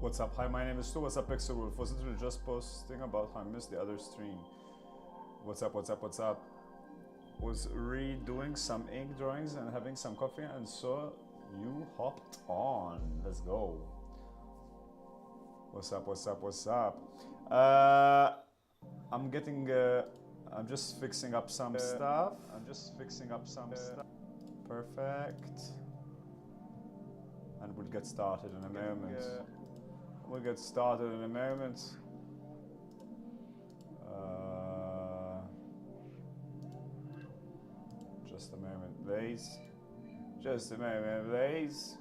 What's up? Hi, my name is Stu. What's up, Pixel Wolf? Was literally just posting about how I missed the other stream. What's up? What's up? What's up? Was redoing some ink drawings and having some coffee and saw you hopped on. Let's go. What's up? What's up? What's up? I'm getting. I'm just fixing up some stuff. Perfect. And we'll get started in a moment. We'll get started in a moment. Just a moment, please. Just a moment, please.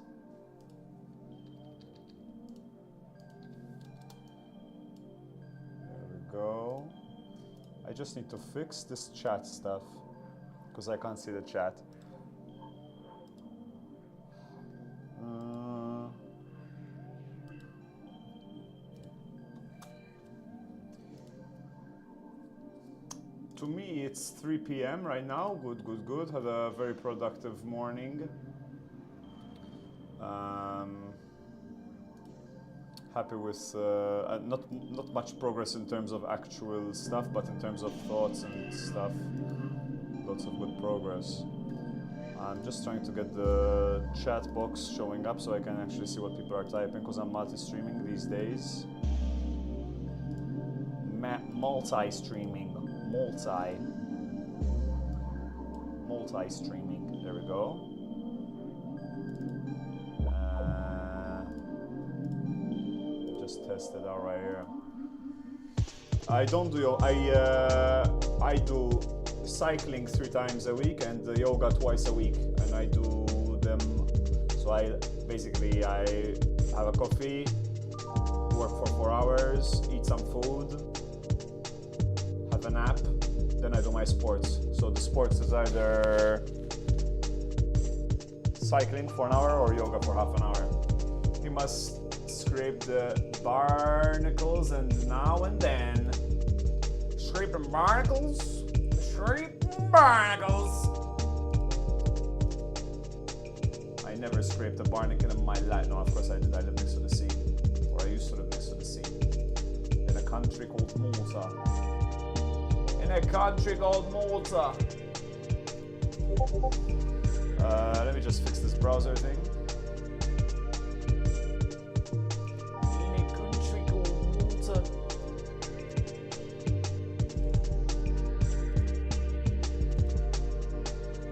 There we go. I just need to fix this chat stuff because I can't see the chat. To me, it's 3 p.m. right now. Good, good, good. Had a very productive morning. Happy with not much progress in terms of actual stuff, but in terms of thoughts and stuff, lots of good progress. I'm just trying to get the chat box showing up so I can actually see what people are typing, because I'm multi-streaming these days. Multi-streaming. Multi-streaming. There we go. Just test it out right here. I do cycling 3 times a week and yoga twice a week, and I do them. So I have a coffee, work for 4 hours, eat some food, have a nap, then I do my sports. So the sports is either cycling for an hour or yoga for half an hour. You must scrape the barnacles and now and then. Scraping barnacles? Scraping barnacles! I never scraped a barnacle in my life. No, of course I did. I live next to the sea. Or I used to live next to the sea. In a country called Malta. Let me just fix this browser thing. In a country called Malta.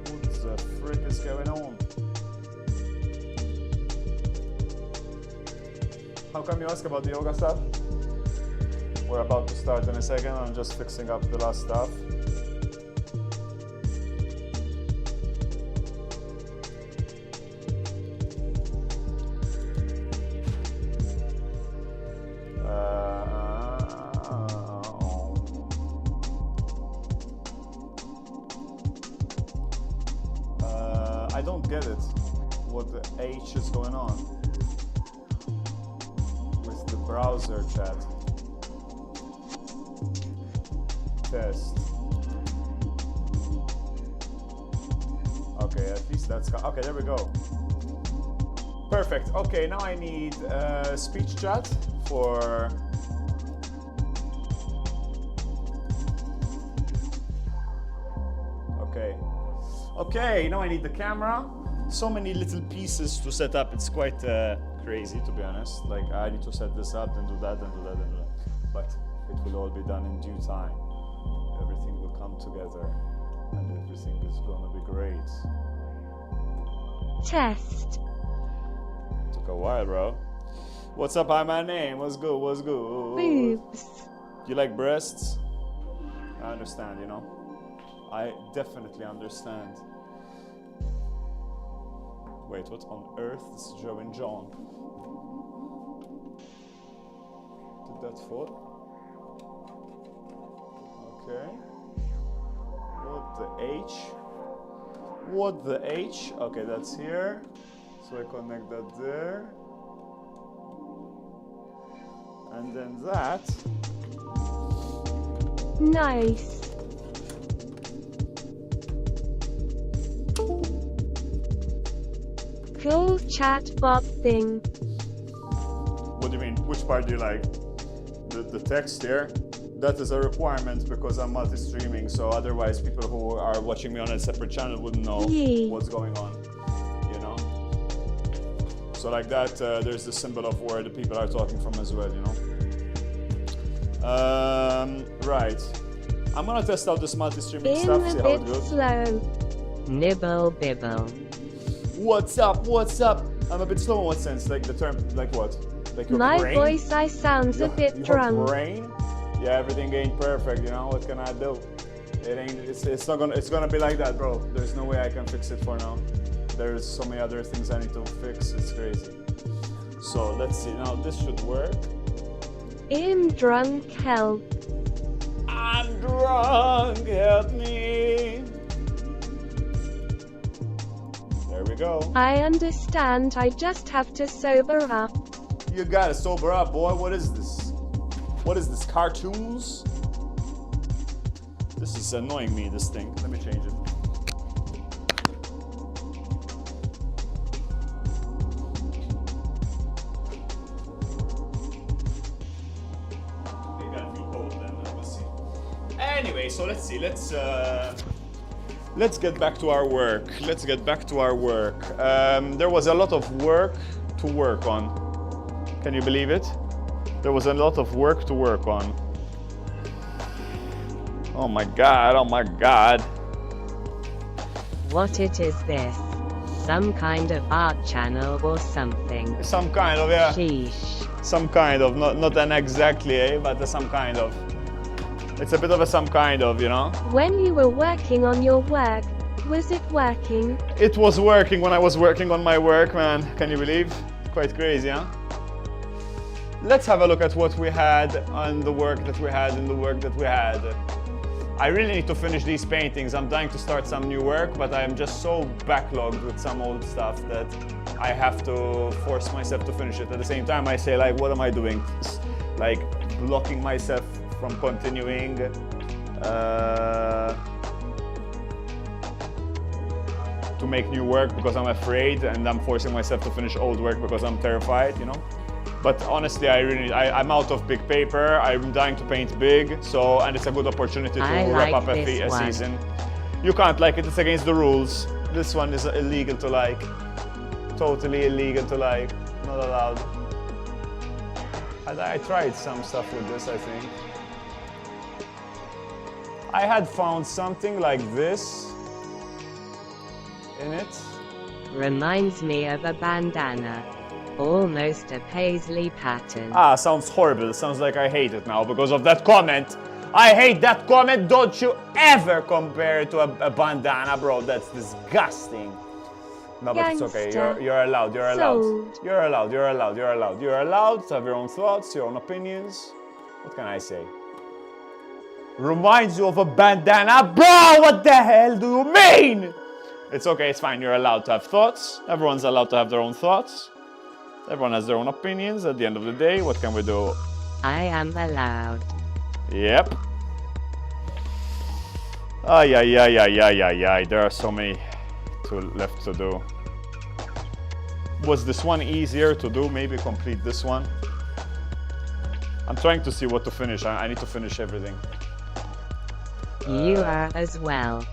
What the frick is going on? How come you ask about the yoga stuff? We're about to start in a second. I'm just fixing up the last stuff. I don't get it. What the H is going on with the browser chat. Test. Okay, at least that's okay. There we go. Perfect. Okay, now I need speech chat for. Okay. Okay, now I need the camera. So many little pieces to set up. It's quite crazy, to be honest. Like, I need to set this up, then do that, then do that, then do that. But it will all be done in due time. Everything will come together, and everything is gonna be great. Test. Took a while, bro. What's up? Hi, my name. What's good? What's good? Boobs. You like breasts? I understand, you know. I definitely understand. Wait, what on earth is Joe and John? Did that fall? Okay. What the H? What the H? Okay, that's here. So I connect that there. And then that. Nice. Cool chat bot thing. What do you mean? Which part do you like? The text here? That is a requirement because I'm multi-streaming, so otherwise people who are watching me on a separate channel wouldn't know what's going on, you know? So like that, there's the symbol of where the people are talking from as well, you know? Right. I'm gonna test out this multi-streaming stuff, see how it goes. Slow. Nibble bibble. What's up? What's up? I'm a bit slow in what sense? Like the term, like what? Like your My brain? voice, I sounds a bit drunk. Your brain? Yeah, everything ain't perfect, you know? What can I do? It ain't. It's not gonna. It's gonna be like that, bro. There's no way I can fix it for now. There's so many other things I need to fix. It's crazy. So let's see. Now this should work. I'm drunk, help. I'm drunk, help me. There we go. I understand, I just have to sober up. You gotta sober up, boy. What is this? What is this, cartoons? This is annoying me, this thing. Let me change it. Anyway, so let's see. Let's get back to our work. Let's get back to our work. There was a lot of work to work on. Can you believe it? There was a lot of work to work on. Oh my god, oh my god. What it is this? Some kind of art channel or something? Some kind of, yeah. Sheesh. Some kind of, not an exactly, but some kind of. It's a bit of a some kind of, you know? When you were working on your work, was it working? It was working when I was working on my work, man. Can you believe? Quite crazy, huh? Let's have a look at what we had on the work that we had and the work that we had. I really need to finish these paintings. I'm dying to start some new work, but I'm just so backlogged with some old stuff that I have to force myself to finish it. At the same time, I say, like, what am I doing? Like, blocking myself from continuing. To make new work because I'm afraid, and I'm forcing myself to finish old work because I'm terrified, you know? But honestly, I'm out of big paper. I'm dying to paint big, so, and it's a good opportunity to wrap up a season. You can't like it, it's against the rules. This one is illegal to like. Totally illegal to like, not allowed. I tried some stuff with this, I think. I had found something like this in it. Reminds me of a bandana. Almost a paisley pattern. Ah, sounds horrible. Sounds like I hate it now because of that comment. I hate that comment. Don't you ever compare it to a bandana, bro. That's disgusting. No, but it's okay. You're allowed. You're allowed. You're allowed. You're allowed. You're allowed. You're allowed to have your own thoughts, your own opinions. What can I say? Reminds you of a bandana, bro. What the hell do you mean? It's okay. It's fine. You're allowed to have thoughts. Everyone's allowed to have their own thoughts. Everyone has their own opinions. At the end of the day, what can we do? I am allowed. Yep. Ay, ay, ay, ay, ay, ay, ay. There are so many left to do. Was this one easier to do? Maybe complete this one. I'm trying to see what to finish. I need to finish everything. You are as well.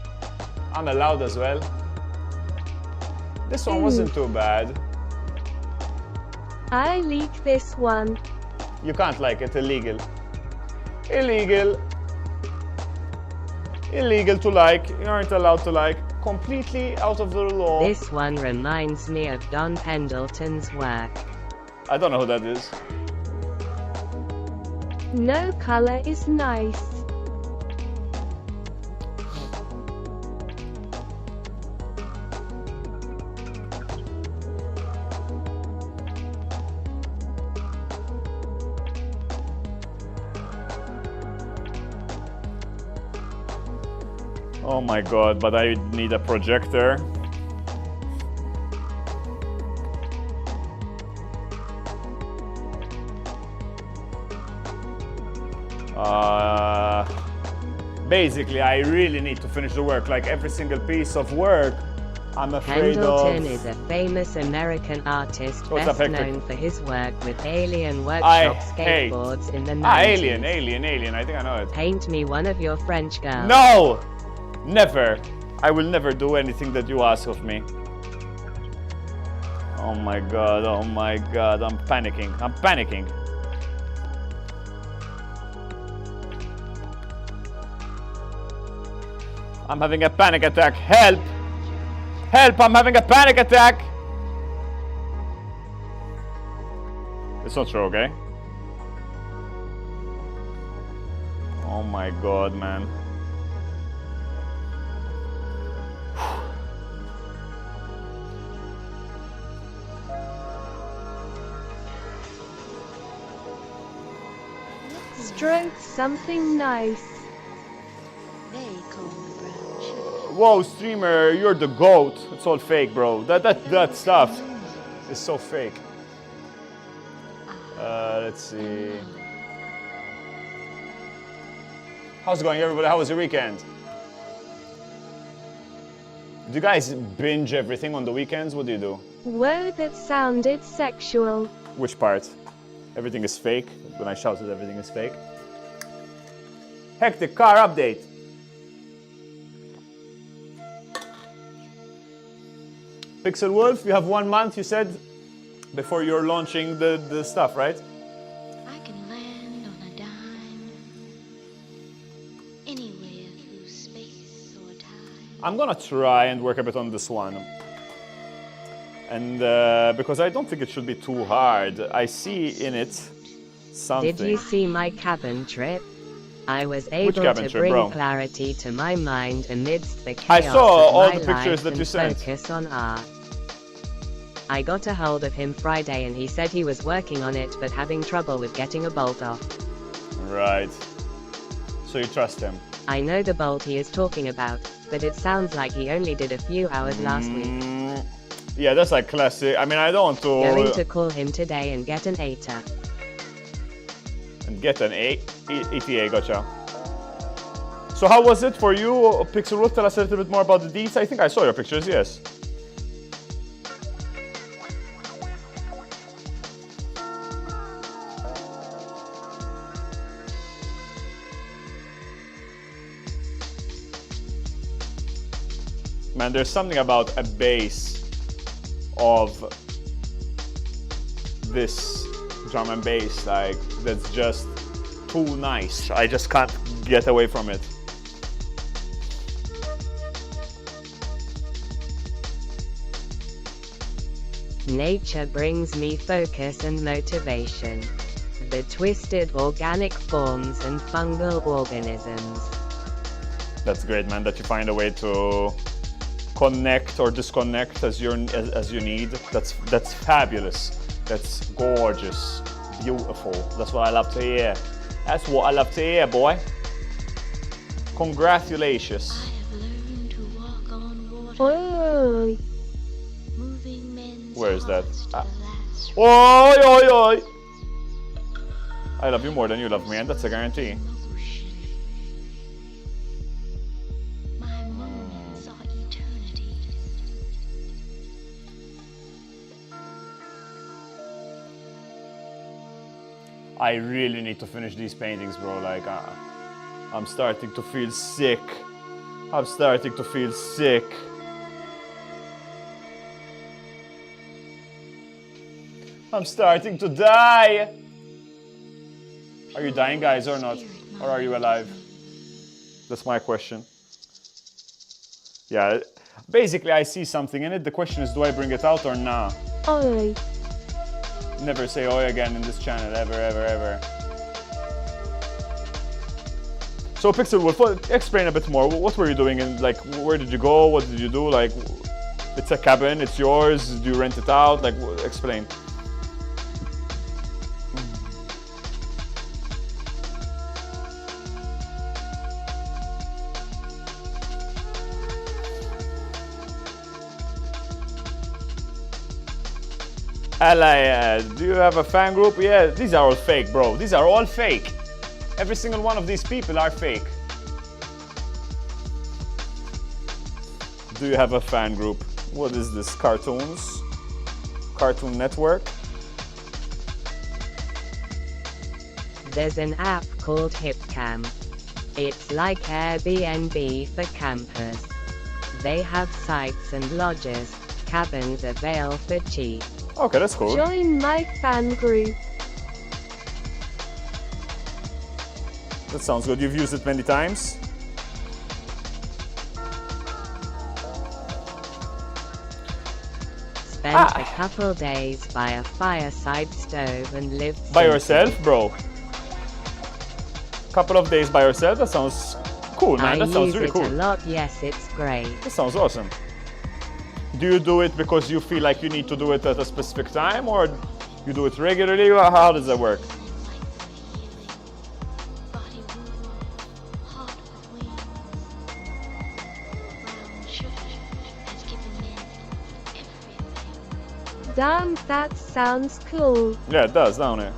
I'm allowed as well. This one wasn't too bad. I leak this one. You can't like it. Illegal. Illegal. Illegal to like. You aren't allowed to like. Completely out of the law. This one reminds me of Don Pendleton's work. I don't know who that is. No color is nice. Oh my god, but I need a projector. Basically, I really need to finish the work. Like every single piece of work, I'm afraid Pendleton of... is a famous American artist What's best up, Hector? known for his work with Alien I Workshop hate... skateboards in the 90s. Alien. I think I know it. Paint me one of your French girls. No! Never. I will never do anything that you ask of me. Oh my god, I'm panicking. I'm having a panic attack. Help! Help, I'm having a panic attack! It's not true, okay? Oh my god, man. Stroke something nice. Whoa, streamer, you're the GOAT. It's all fake, bro. That stuff is so fake. Let's see. How's it going, everybody? How was your weekend? Do you guys binge everything on the weekends? What do you do? Whoa, that sounded sexual. Which part? Everything is fake. When I shouted everything is fake. Hectic car update. Pixel Wolf, you have 1 month, you said, before you're launching the stuff, right? I can land on a dime anywhere through space or time. I'm gonna try and work a bit on this one. And because I don't think it should be too hard. I see in it something. Did you see my cabin trip? I was able to trip, bring bro? clarity to my mind amidst the I chaos saw of all my the pictures life that you and sent. focus on art. I got a hold of him Friday and he said he was working on it but having trouble with getting a bolt off. Right. So you trust him? I know the bolt he is talking about, but it sounds like he only did a few hours last week. Yeah, that's like classic. I mean, I don't want to... Going to call him today and get an ATA. And get an ETA, gotcha. So how was it for you, Pixel Wolf? Tell us a little bit more about the deeds. I think I saw your pictures, yes. Man, there's something about a base of this drum and bass, like, that's just too nice. I just can't get away from it. Nature brings me focus and motivation. The twisted organic forms and fungal organisms. That's great, man, that you find a way to connect or disconnect as you need. That's fabulous. That's gorgeous, beautiful. That's what I love to hear. That's what I love to hear, boy. Congratulations. I have learned to walk on water, Oi. moving men's Where is that? hearts to the last Oi, oi, oi. I love you more than you love me, and that's a guarantee. motion. My moments are eternity. I really need to finish these paintings, bro. Like, I'm starting to feel sick. I'm starting to feel sick. I'm starting to die. Are you dying, guys, or not? Or are you alive? That's my question. Yeah, basically I see something in it. The question is, do I bring it out or nah? Oi. Never say oi again in this channel, ever, ever, ever. So Pixel Wolf, explain a bit more. What were you doing and like, where did you go? What did you do? Like, it's a cabin, it's yours. Do you rent it out? Like, explain. Allied, do you have a fan group? Yeah, these are all fake, bro. These are all fake. Every single one of these people are fake. Do you have a fan group? What is this? Cartoons? Cartoon Network? There's an app called HipCam. It's like Airbnb for campers. They have sites and lodges, cabins avail for cheap. Okay, that's cool. Join my fan group. That sounds good. You've used it many times? Spent a couple days by a fireside stove and lived By simply. yourself, bro? Couple of days by yourself? That sounds cool, man. I That sounds use really it cool. a lot, yes, it's great. That sounds awesome. Do you do it because you feel like you need to do it at a specific time, or you do it regularly? How does that work? Body warm, heart with wings. Brown sugar has given men everything. Damn, that sounds cool. Yeah, it does, don't it?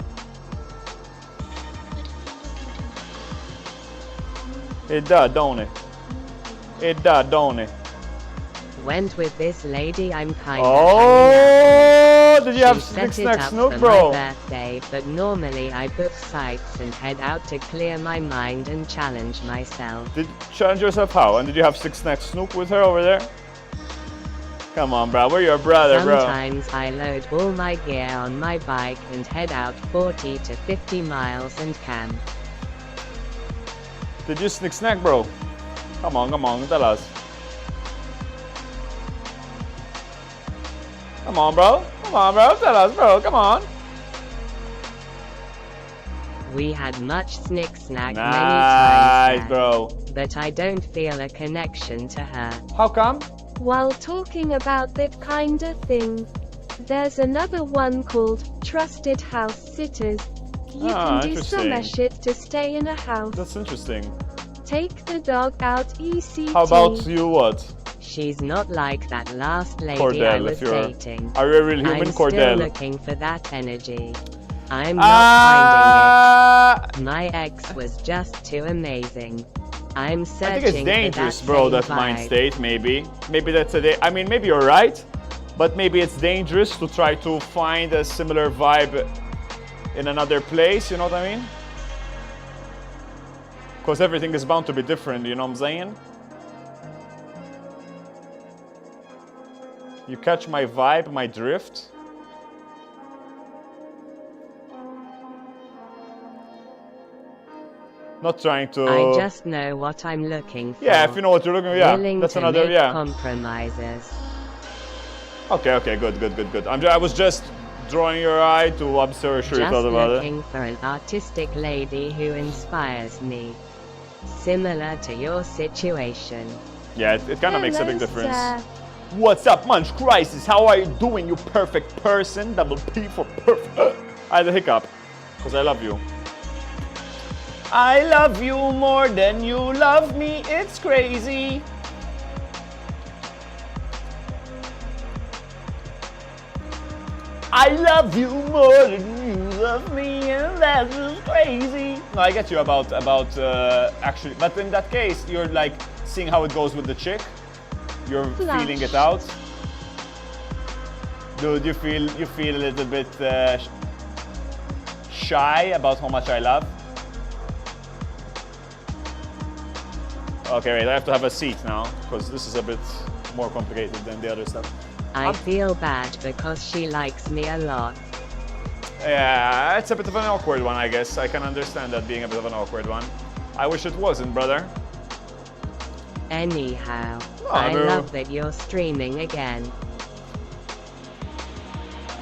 It does, don't it? It does, don't it? Went with this lady I'm kinda Oh, did you have She set Snick it Snack up Snook, for bro? my birthday, but normally I book sites and head out to clear my mind and challenge myself. Did you challenge yourself how? And did you have Snick Snack Snook with her over there? Come on, bro. We're your brother, bro. Sometimes I load all my gear on my bike and head out 40 to 50 miles and camp. Did you Snick Snack, bro? Come on, tell us. Come on, bro. Tell us, bro. Come on. We had much snick snack many Nice, times, bro. but I don't feel a connection to her. How come? While talking about that kinda thing, there's another one called Trusted House Sitters. You can do interesting. some shit to stay in a house. That's interesting. Take the dog out, ECT. How about you, what? She's not like that last lady I Cordell, was if you're... dating. Are you a real human, I'm still Cordell? looking for that energy. I'm not finding it. My ex was just too amazing. I'm I searching think it's dangerous, for that bro, same that mind vibe. state, maybe. Maybe that's a... I mean, maybe you're right, but maybe it's dangerous to try to find a similar vibe in another place, you know what I mean? Because everything is bound to be different, you know what I'm saying? You catch my vibe, my drift? Not trying to... I just know what I'm looking for. Yeah, if you know what you're looking for, yeah. Willing That's to another, make yeah. compromises. Okay, good. I was just drawing your eye to observe sure you Just thought about it. looking for an artistic lady who inspires me. Similar to your situation. Yeah, it kind of makes a big Hello, difference. sir. What's up, Munch Crisis? How are you doing, you perfect person? Double P for perfect. I had a hiccup, because I love you. I love you more than you love me, it's crazy. I love you more than you love me, and that's just crazy. No, I get you about actually, but in that case, you're like seeing how it goes with the chick. You're Flush. feeling it out. Dude, you feel a little bit shy about how much I love. Okay, wait, I have to have a seat now, because this is a bit more complicated than the other stuff. I feel bad because she likes me a lot. Yeah, it's a bit of an awkward one, I guess. I can understand that being a bit of an awkward one. I wish it wasn't, brother. Anyhow, No, I no. love that you're streaming again.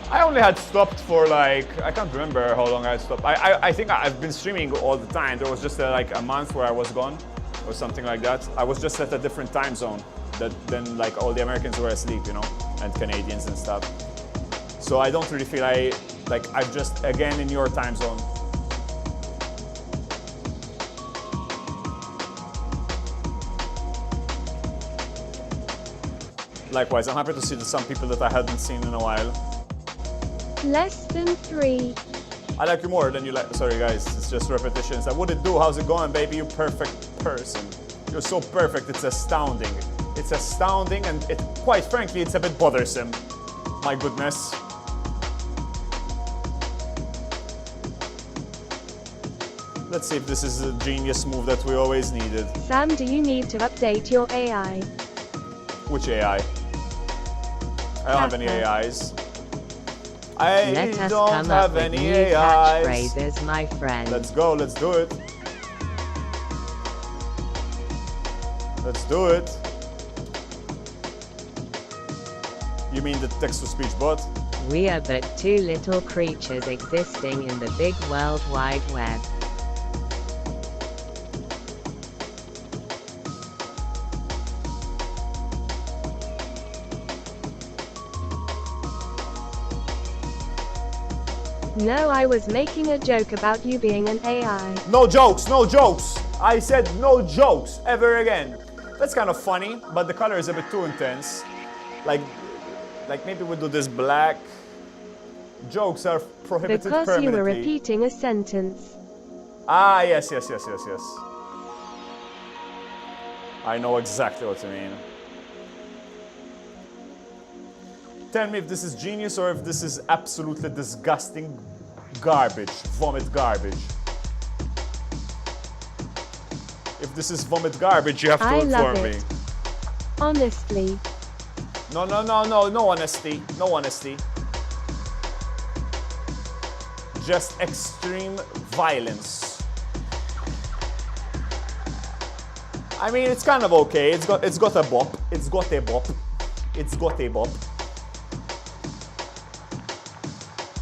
I only had stopped for like, I can't remember how long I stopped. I think I've been streaming all the time. There was just like a month where I was gone or something like that. I was just at a different time zone than like all the Americans were asleep, you know, and Canadians and stuff. So I don't really feel I'm just again in your time zone. Likewise, I'm happy to see some people that I hadn't seen in a while. Less than 3. I like you more than you like. Sorry, guys, it's just repetitions. What it do? How's it going, baby? You perfect person. You're so perfect. It's astounding. It's astounding, and it quite frankly, it's a bit bothersome. My goodness. Let's see if this is a genius move that we always needed. Sam, do you need to update your AI? Which AI? I don't have any Pepper. AIs. I Let us don't come up have with any new AIs. catchphrases, my friend. Let's go, let's do it. Let's do it. You mean the text-to-speech bot? We are but two little creatures existing in the big world wide web. No, I was making a joke about you being an AI. No jokes, no jokes. I said no jokes ever again. That's kind of funny, but the color is a bit too intense. Like maybe we do this black. Jokes are prohibited Because permanently. you were repeating a sentence. Ah, yes. I know exactly what you mean. Tell me if this is genius or if this is absolutely disgusting garbage, vomit garbage. If this is vomit garbage, you have to I inform love me. it. Honestly. No honesty, no honesty. Just extreme violence. I mean, it's kind of okay. It's got a bop. It's got a bop.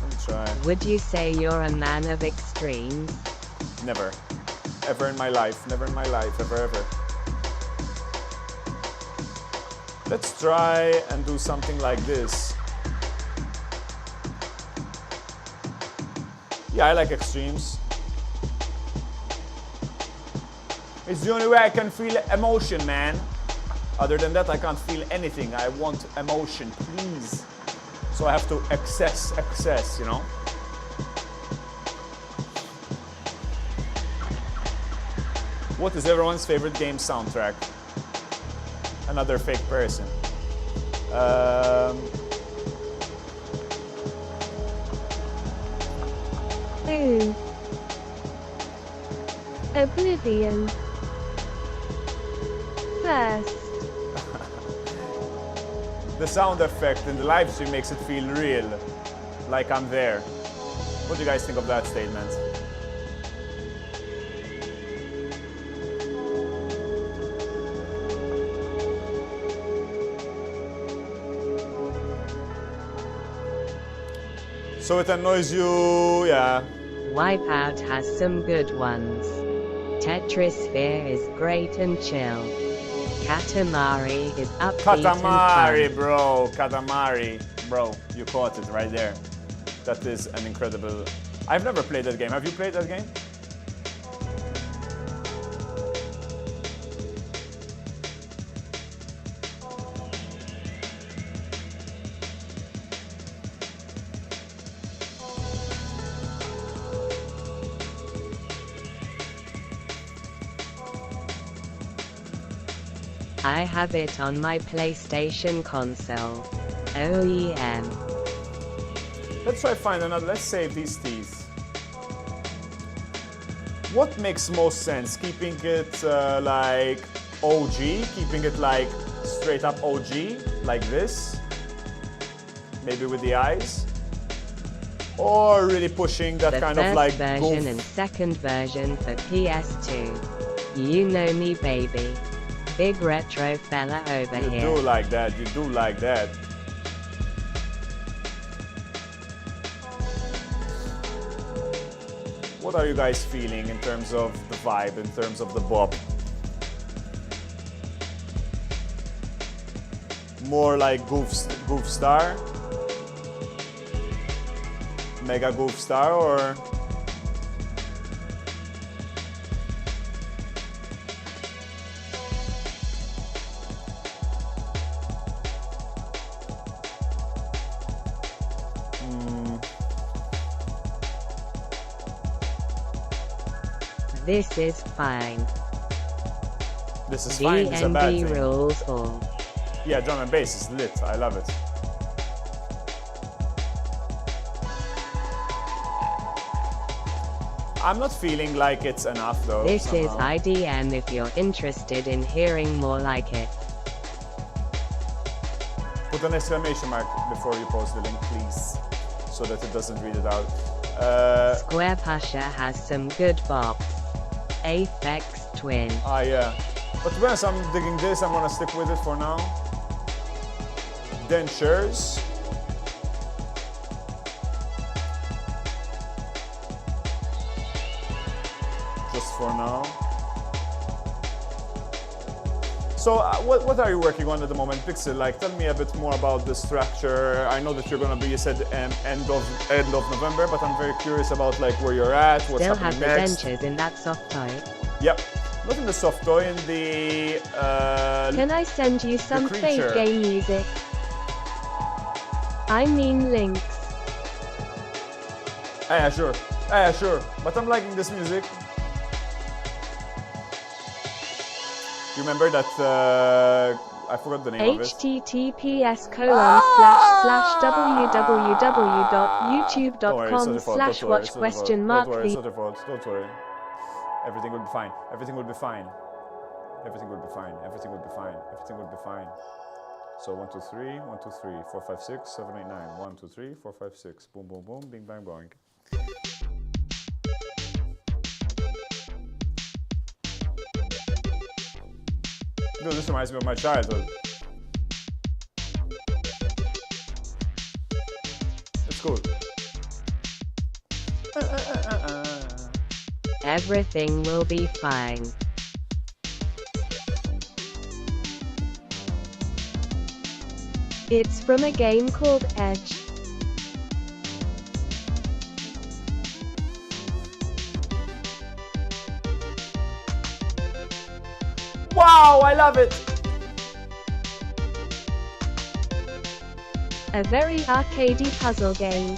Let me try. Would you say you're a man of extremes? Never. Ever in my life. Never in my life. Ever. Let's try and do something like this. Yeah, I like extremes. It's the only way I can feel emotion, man. Other than that, I can't feel anything. I want emotion, please. So I have to access, you know? What is everyone's favorite game soundtrack? Another fake person. Ooh. Oblivion. First. The sound effect in the live stream makes it feel real, like I'm there. What do you guys think of that statement? So it annoys you, yeah. Wipeout has some good ones. Tetrisphere is great and chill. Katamari is upbeat Katamari, and bro. Katamari, bro. You caught it right there. That is an incredible... I've never played that game. Have you played that game? I have it on my PlayStation console. OEM. Let's try find another. Let's save these teeth. What makes most sense? Keeping it like OG? Keeping it like straight up OG? Like this? Maybe with the eyes? Or really pushing that The kind first of like version goof? and second version for PS2. You know me, baby. Big retro fella over You here. do like that. You do like that. What are you guys feeling in terms of the vibe, in terms of the bop? More like goof star? Mega goof star, or? This is fine. This is fine. It's a bad DNB thing. rules all. Yeah, drum and bass is lit. I love it. I'm not feeling like it's enough though. This is somehow. IDM if you're interested in hearing more like it. Put an exclamation mark before you post the link, please, so that it doesn't read it out. Square Pasha has some good bops. Aphex Twin. Yeah. But to be honest, I'm digging this. I'm gonna stick with it for now. Dentures. Just for now. So what are you working on at the moment, Pixel? Like, tell me a bit more about the structure. I know that you're gonna be, you said end of November, but I'm very curious about like where you're at, what's Still have happening the next. dentures in that soft toy. Yep, not in the soft toy, in the. Can I send you some creature. fake game music? I mean links. Yeah, sure. Yeah, sure. But I'm liking this music. You remember that? I forgot the name of it. https://www.youtube.com/watch?the. Don't worry. Everything will be fine. Everything will be fine. Everything will be fine. Everything will be fine. Everything will be fine. So 1, 2, 3, 1, 2, 3, 4, 5, 6, 7, 8, 9. 1, 2, 3, 4, 5, 6. Boom, boom, boom. Bing, bang, boing. Dude, this reminds me of my childhood. It's cool. Everything will be fine. It's from a game called Edge. Wow, I love it! A very arcadey puzzle game.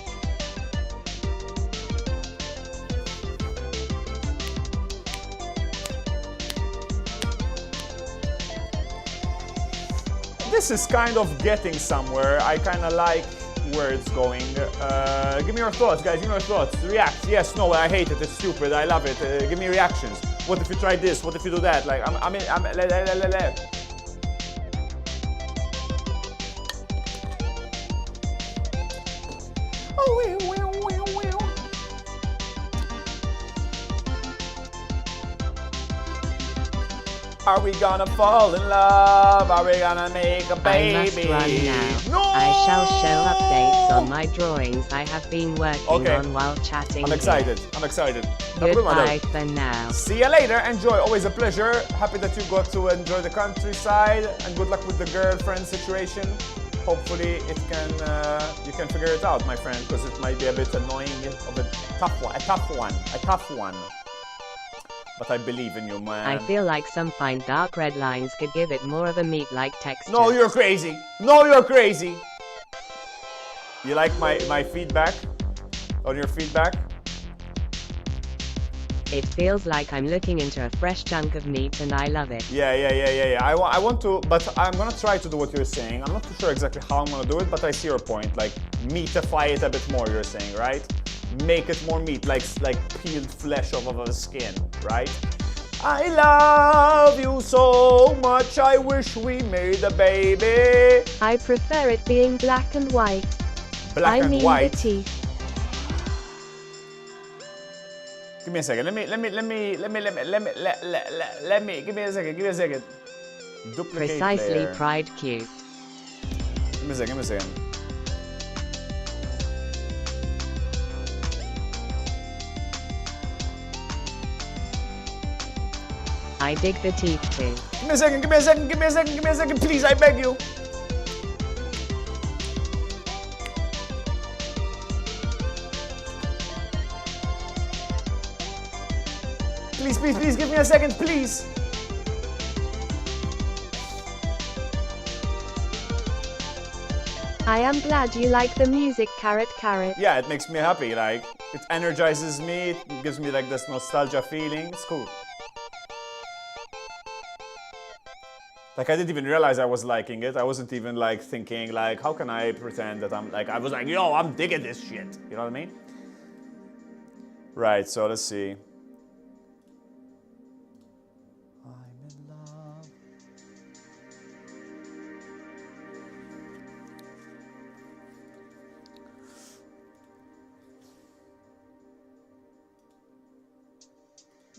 This is kind of getting somewhere. I kind of like where it's going. Give me your thoughts, guys. Give me your thoughts. React. Yes, no, I hate it. It's stupid. I love it. Give me reactions. What if you try this? What if you do that? Like, Are we gonna fall in love? Are we gonna make a baby? I must run now. No! I shall show updates on my drawings I have been working on while chatting. I'm excited. I'm excited. Goodbye for now. See you later. Enjoy. Always a pleasure. Happy that you got to enjoy the countryside, and good luck with the girlfriend situation. Hopefully, it can you can figure it out, my friend, because it might be a bit annoying, of a tough one. But I believe in you, man. I feel like some fine dark red lines could give it more of a meat-like texture. No, you're crazy. No, you're crazy. You like my feedback? On your feedback? It feels like I'm looking into a fresh chunk of meat and I love it. Yeah. I want to, but I'm gonna try to do what you're saying. I'm not too sure exactly how I'm gonna do it, but I see your point. Like, meatify it a bit more, you're saying, right? Make it more meat, like peeled flesh off of the skin, right? I love you so much, I wish we made a baby. I prefer it being black and white. Black and white. The teeth. Give me a second. Let me. Give me a second. Duplicate Precisely, player. pride cute. Give me a second. I dig the teeth too. Give me a second, please, I beg you. Please, give me a second, please. I am glad you like the music, carrot. Yeah, it makes me happy, like, it energizes me, it gives me like this nostalgia feeling, it's cool. Like I didn't even realize I was liking it. I wasn't even like thinking like, how can I pretend that I'm like, I was like, yo, I'm digging this shit. You know what I mean? Right, so let's see. I'm in love.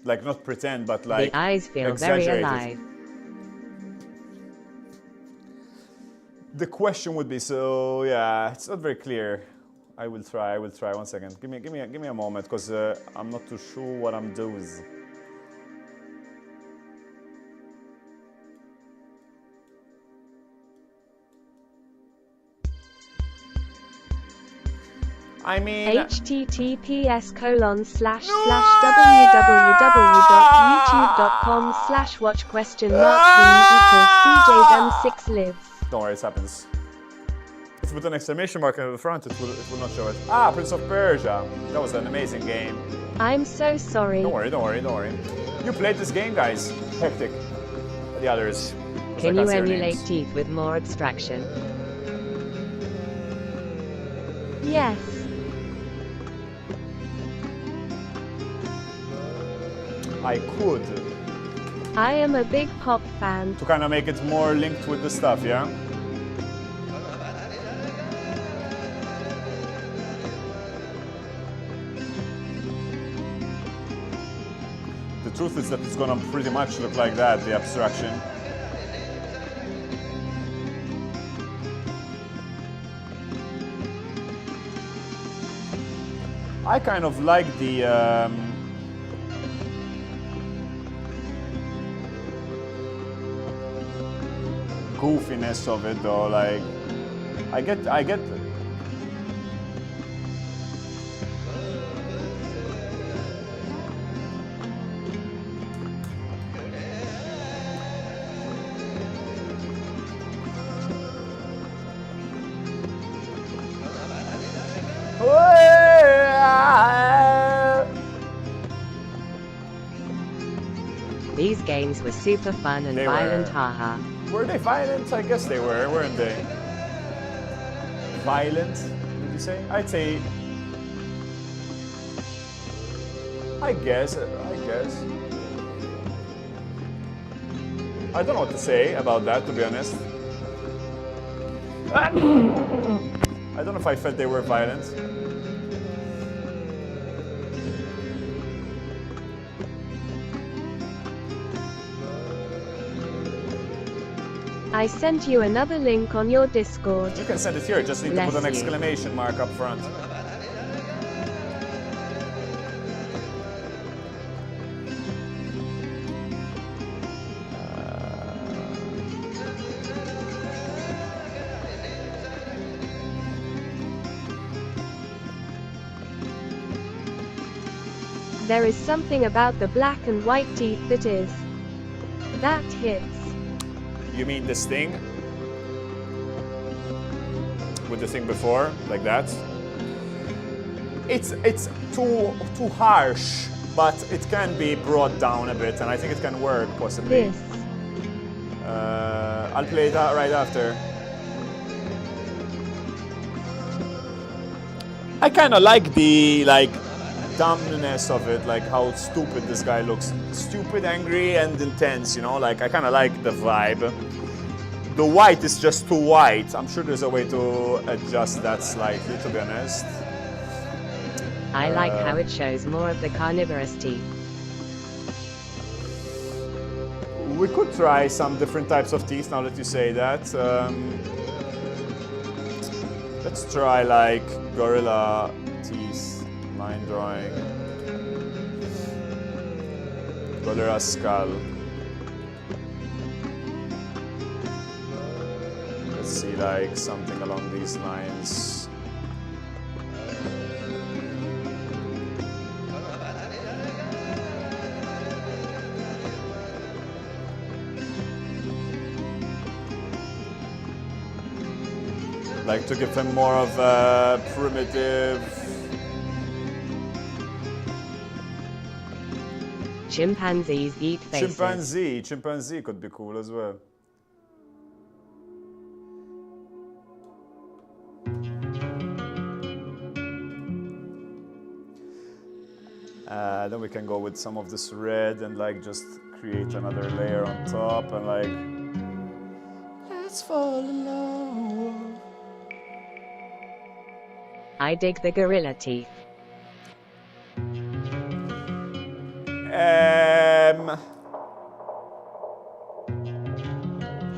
Like not pretend, but like The eyes feel very exaggerate it. alive. The question would be, so yeah, it's not very clear. I will try. 1 second. Give me a moment, because I'm not too sure what I'm doing. I mean, https://www.youtube.com/watch?mark theme equals CJ them 6 lives. don't worry, it happens. If you put an exclamation mark at the front, it will not show it. Ah, Prince of Persia. That was an amazing game. I'm so sorry. Don't worry. You played this game, guys. Hectic. The others. 'cause I Can can't you see their emulate names. teeth with more abstraction? Yes. I could. I am a big pop fan. To kind of make it more linked with the stuff, yeah? The truth is that it's gonna pretty much look like that, the abstraction. I kind of like the goofiness of it though, like I get These games were super fun and They violent, were. haha. Were they violent? I guess they were, weren't they? Violent, did you say? I'd say... I guess. I don't know what to say about that, to be honest. I don't know if I felt they were violent. I sent you another link on your Discord. You can send it here, just need to put an Bless you. exclamation mark up front. There is something about the black and white teeth that hits. You mean this thing? With the thing before, like that? It's too harsh, but it can be brought down a bit, and I think it can work possibly. This. I'll play that right after. I kind of like the dumbness of it, like how stupid this guy looks. Stupid, angry, and intense, you know? Like, I kind of like the vibe. The white is just too white. I'm sure there's a way to adjust that slightly, to be honest. I like how it shows more of the carnivorous teeth. We could try some different types of teeth now that you say that. Let's try like gorilla teeth, line drawing. Gorilla skull. Let's see, like something along these lines. Like to give him more of a primitive. Chimpanzees eat faces. Chimpanzee could be cool as well. Then we can go with some of this red and like just create another layer on top and like, let's fall in love. I dig the gorilla teeth.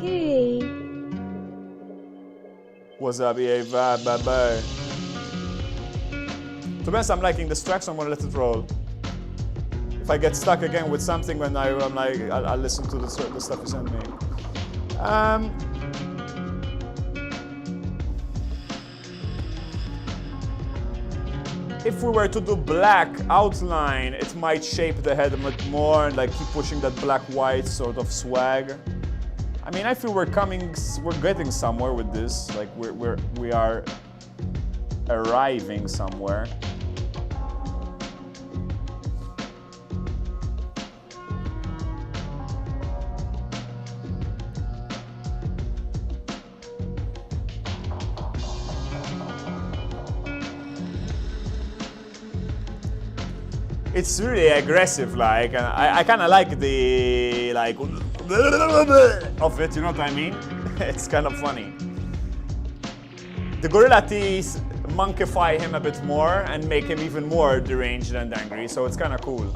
Hey. What's up, EA? Bye, bye, bye. To be honest, I'm liking this track, so I'm gonna let it roll. If I get stuck again with something, when I'm like, I'll listen to the stuff you sent me. If we were to do black outline, it might shape the head a bit more and like keep pushing that black-white sort of swag. I mean, I feel we're getting somewhere with this. Like we are arriving somewhere. It's really aggressive, like, and I kind of like the like of it. You know what I mean? It's kind of funny. The gorilla teeth monkify him a bit more and make him even more deranged and angry. So it's kind of cool.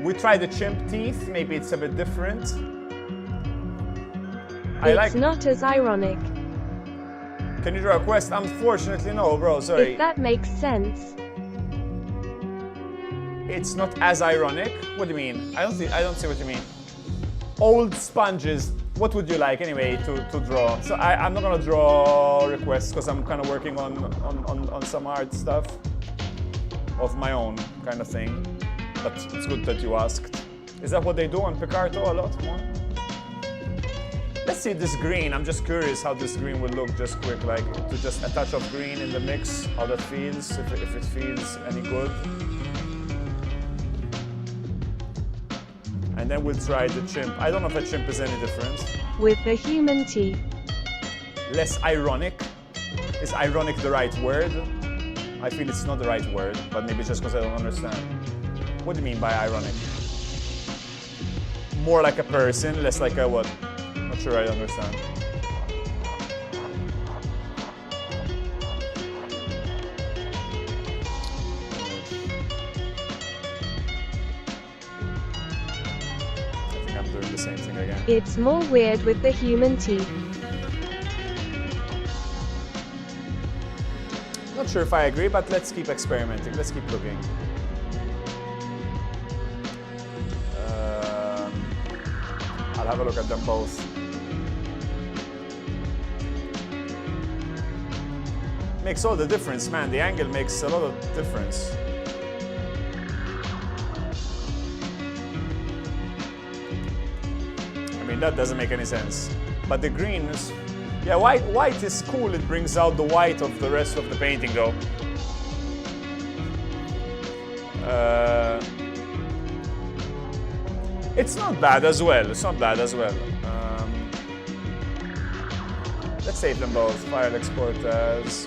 We tried the chimp teeth. Maybe it's a bit different. It's not as ironic. Can you draw a quest? Unfortunately, no, bro. Sorry. If that makes sense. It's not as ironic. What do you mean? I don't see what you mean. Old sponges. What would you like anyway to draw? So I'm not gonna draw requests because I'm kind of working on some art stuff of my own kind of thing. But it's good that you asked. Is that what they do on Picarto a lot more? Let's see this green. I'm just curious how this green will look just quick, like to just a touch of green in the mix, how that feels, if it feels any good. And then we'll try the chimp. I don't know if a chimp is any different. With the human teeth. Less ironic. Is ironic the right word? I feel it's not the right word, but maybe just because I don't understand. What do you mean by ironic? More like a person, less like a what? Not sure I understand. I think I'm doing the same thing again. It's more weird with the human teeth. Not sure if I agree, but let's keep experimenting. Let's keep looking. I'll have a look at them both. Makes all the difference, man. The angle makes a lot of difference. I mean, that doesn't make any sense. But the green is... Yeah, white is cool. It brings out the white of the rest of the painting, though. It's not bad as well. It's not bad as well. Let's save them both. File export as...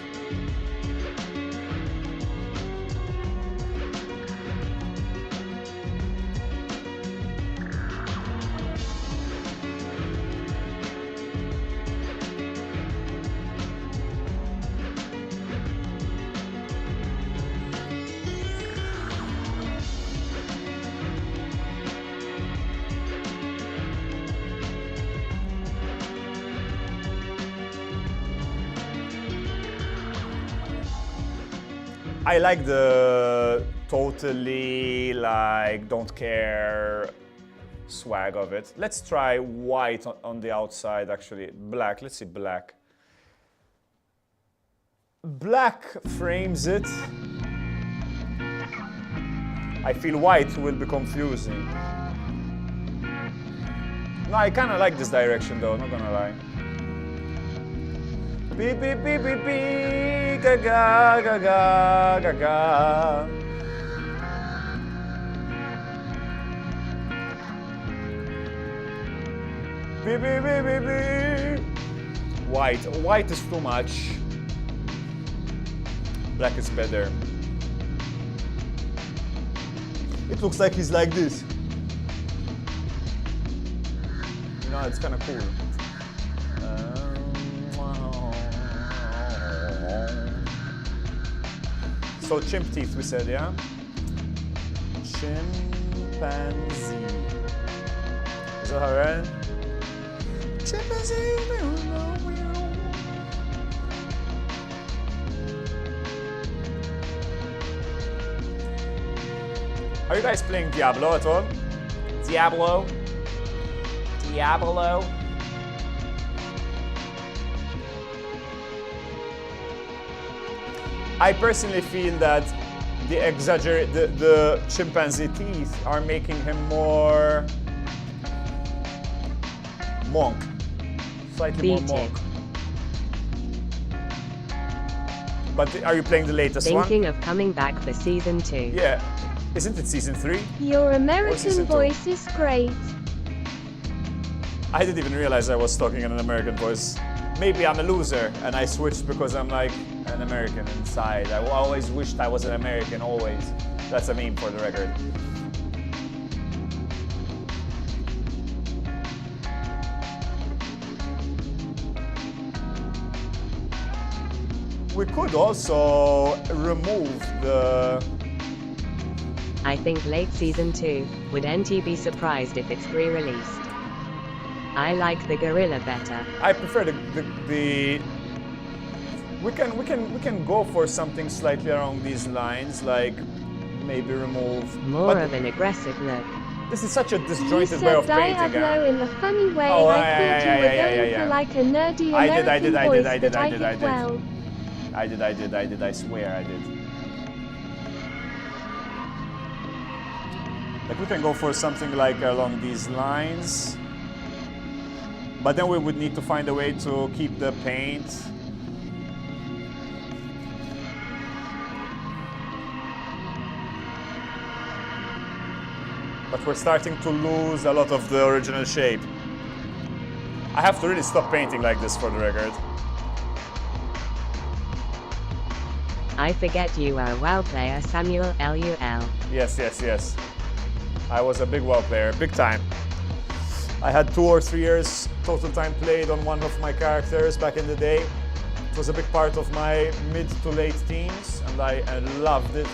I like the totally like don't care swag of it. Let's try white on the outside actually. Black, let's see black. Black frames it. I feel white will be confusing. No, I kind of like this direction though, not gonna lie. Beep, beep, beep, beep, beep, ga, ga, ga, ga, ga, ga. Beep, beep, beep, beep, beep. white. White is too much. Black is better. It looks like he's like this. You know, it's kind of cool. So chimp teeth, we said, yeah? Chimpanzee. Is that alright? Chimpanzee. Are you guys playing Diablo at all? Diablo? Diablo? I personally feel that the chimpanzee teeth are making him more monk, slightly more monk. But are you playing the latest one? Thinking of coming back for season 2. Yeah, isn't it season 3? Your American season 2? voice is great. I didn't even realize I was talking in an American voice. Maybe I'm a loser and I switched because I'm like an American inside. I always wished I was an American, always. That's a meme for the record. We could also remove the... I think late season 2. Would NT be surprised if it's re-released? I like the gorilla better. I prefer the we can go for something slightly along these lines, like maybe remove More of an aggressive look. This is such a You disjointed way said of painting. Diablo in a funny way. Oh, I yeah, thought yeah, you were yeah, going yeah. for like a nerdy I did, American I voice, did, but I did. well. I did. I swear I did. Like we can go for something like along these lines. But then we would need to find a way to keep the paint. But we're starting to lose a lot of the original shape. I have to really stop painting like this for the record. I forget you are a WoW player, Samuel LUL. Yes. I was a big WoW player, big time. I had 2 or 3 years total time played on one of my characters back in the day. It was a big part of my mid to late teens, and I loved it.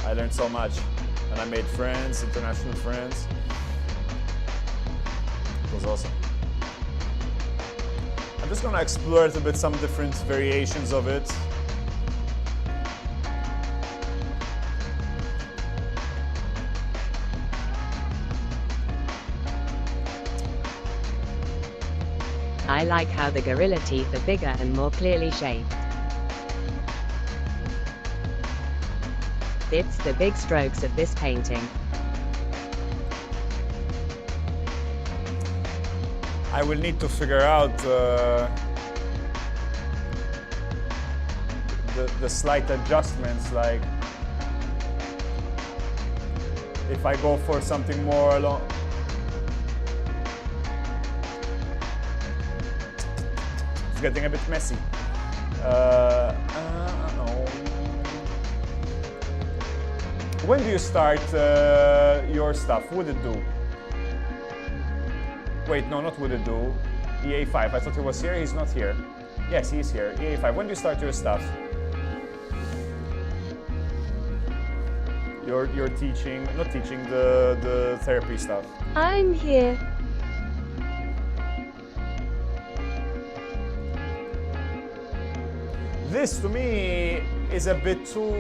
I learned so much, and I made friends, international friends. It was awesome. I'm just gonna explore a little bit some different variations of it. I like how the gorilla teeth are bigger and more clearly shaped. It's the big strokes of this painting. I will need to figure out the slight adjustments, like if I go for something more along. It's getting a bit messy. When do you start your stuff? Would it do? Wait, no, not would it do. EA5. I thought he was here. He's not here. Yes, he's here. EA5. When do you start your stuff? You're teaching, not teaching, the therapy stuff. I'm here. This to me is a bit too.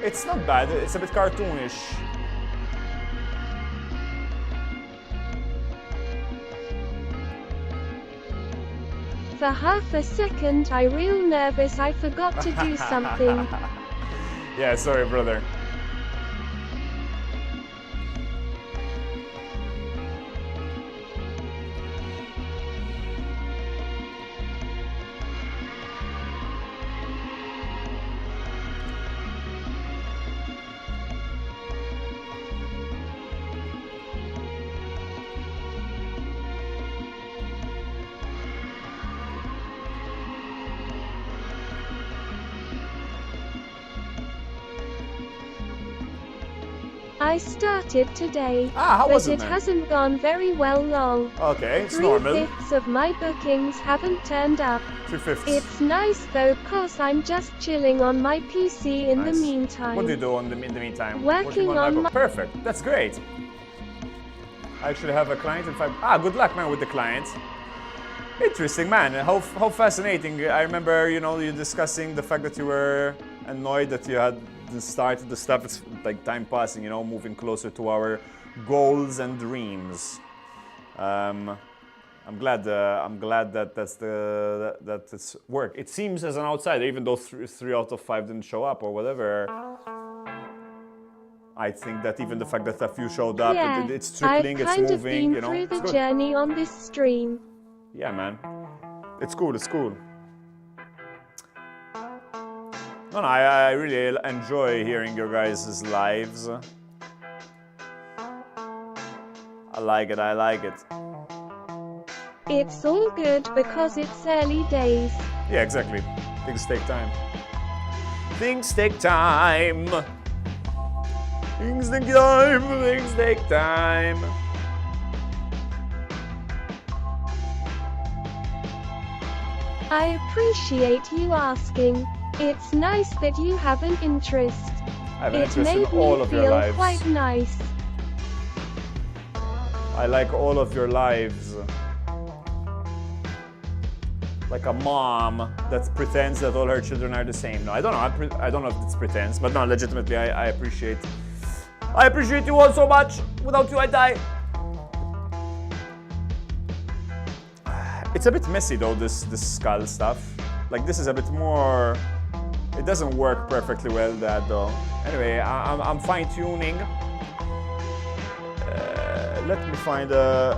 It's not bad. It's a bit cartoonish. For half a second I real nervous I forgot to do something. Yeah, sorry, brother. I started today, How but was it, it man? hasn't gone very well long. Okay, it's normal. 3/5 of my bookings haven't turned up. 3/5. It's nice though, cause I'm just chilling on my PC in the Nice. meantime. What do you do in the meantime? Working on Mac- my- Perfect. That's great. I actually have a client in 5. Good luck, man, with the client. Interesting, man. How fascinating. I remember, you discussing the fact that you were annoyed that you had started the stuff. It's like time passing, moving closer to our goals and dreams. I'm glad that that it's work. It seems as an outsider, even though 3 out of 5 didn't show up or whatever. I think that even the fact that a few showed up, Yeah, it's trickling, I've it's kind of moving, been through it's the good. journey on this stream. Yeah, man. It's cool, it's cool. No, I really enjoy hearing your guys' lives. I like it. It's all good because it's early days. Yeah, exactly. Things take time. Things take time. Things take time. Things take time. I appreciate you asking. It's nice that you have an interest. I have an It interest in made all me of your feel lives. quite nice. I like all of your lives. Like a mom that pretends that all her children are the same. No, I don't know. I don't know if it's pretense, but no, legitimately, I appreciate. I appreciate you all so much. Without you, I die. It's a bit messy though. This skull stuff. Like this is a bit more. It doesn't work perfectly well. That though. Anyway, I'm fine tuning. Let me find a.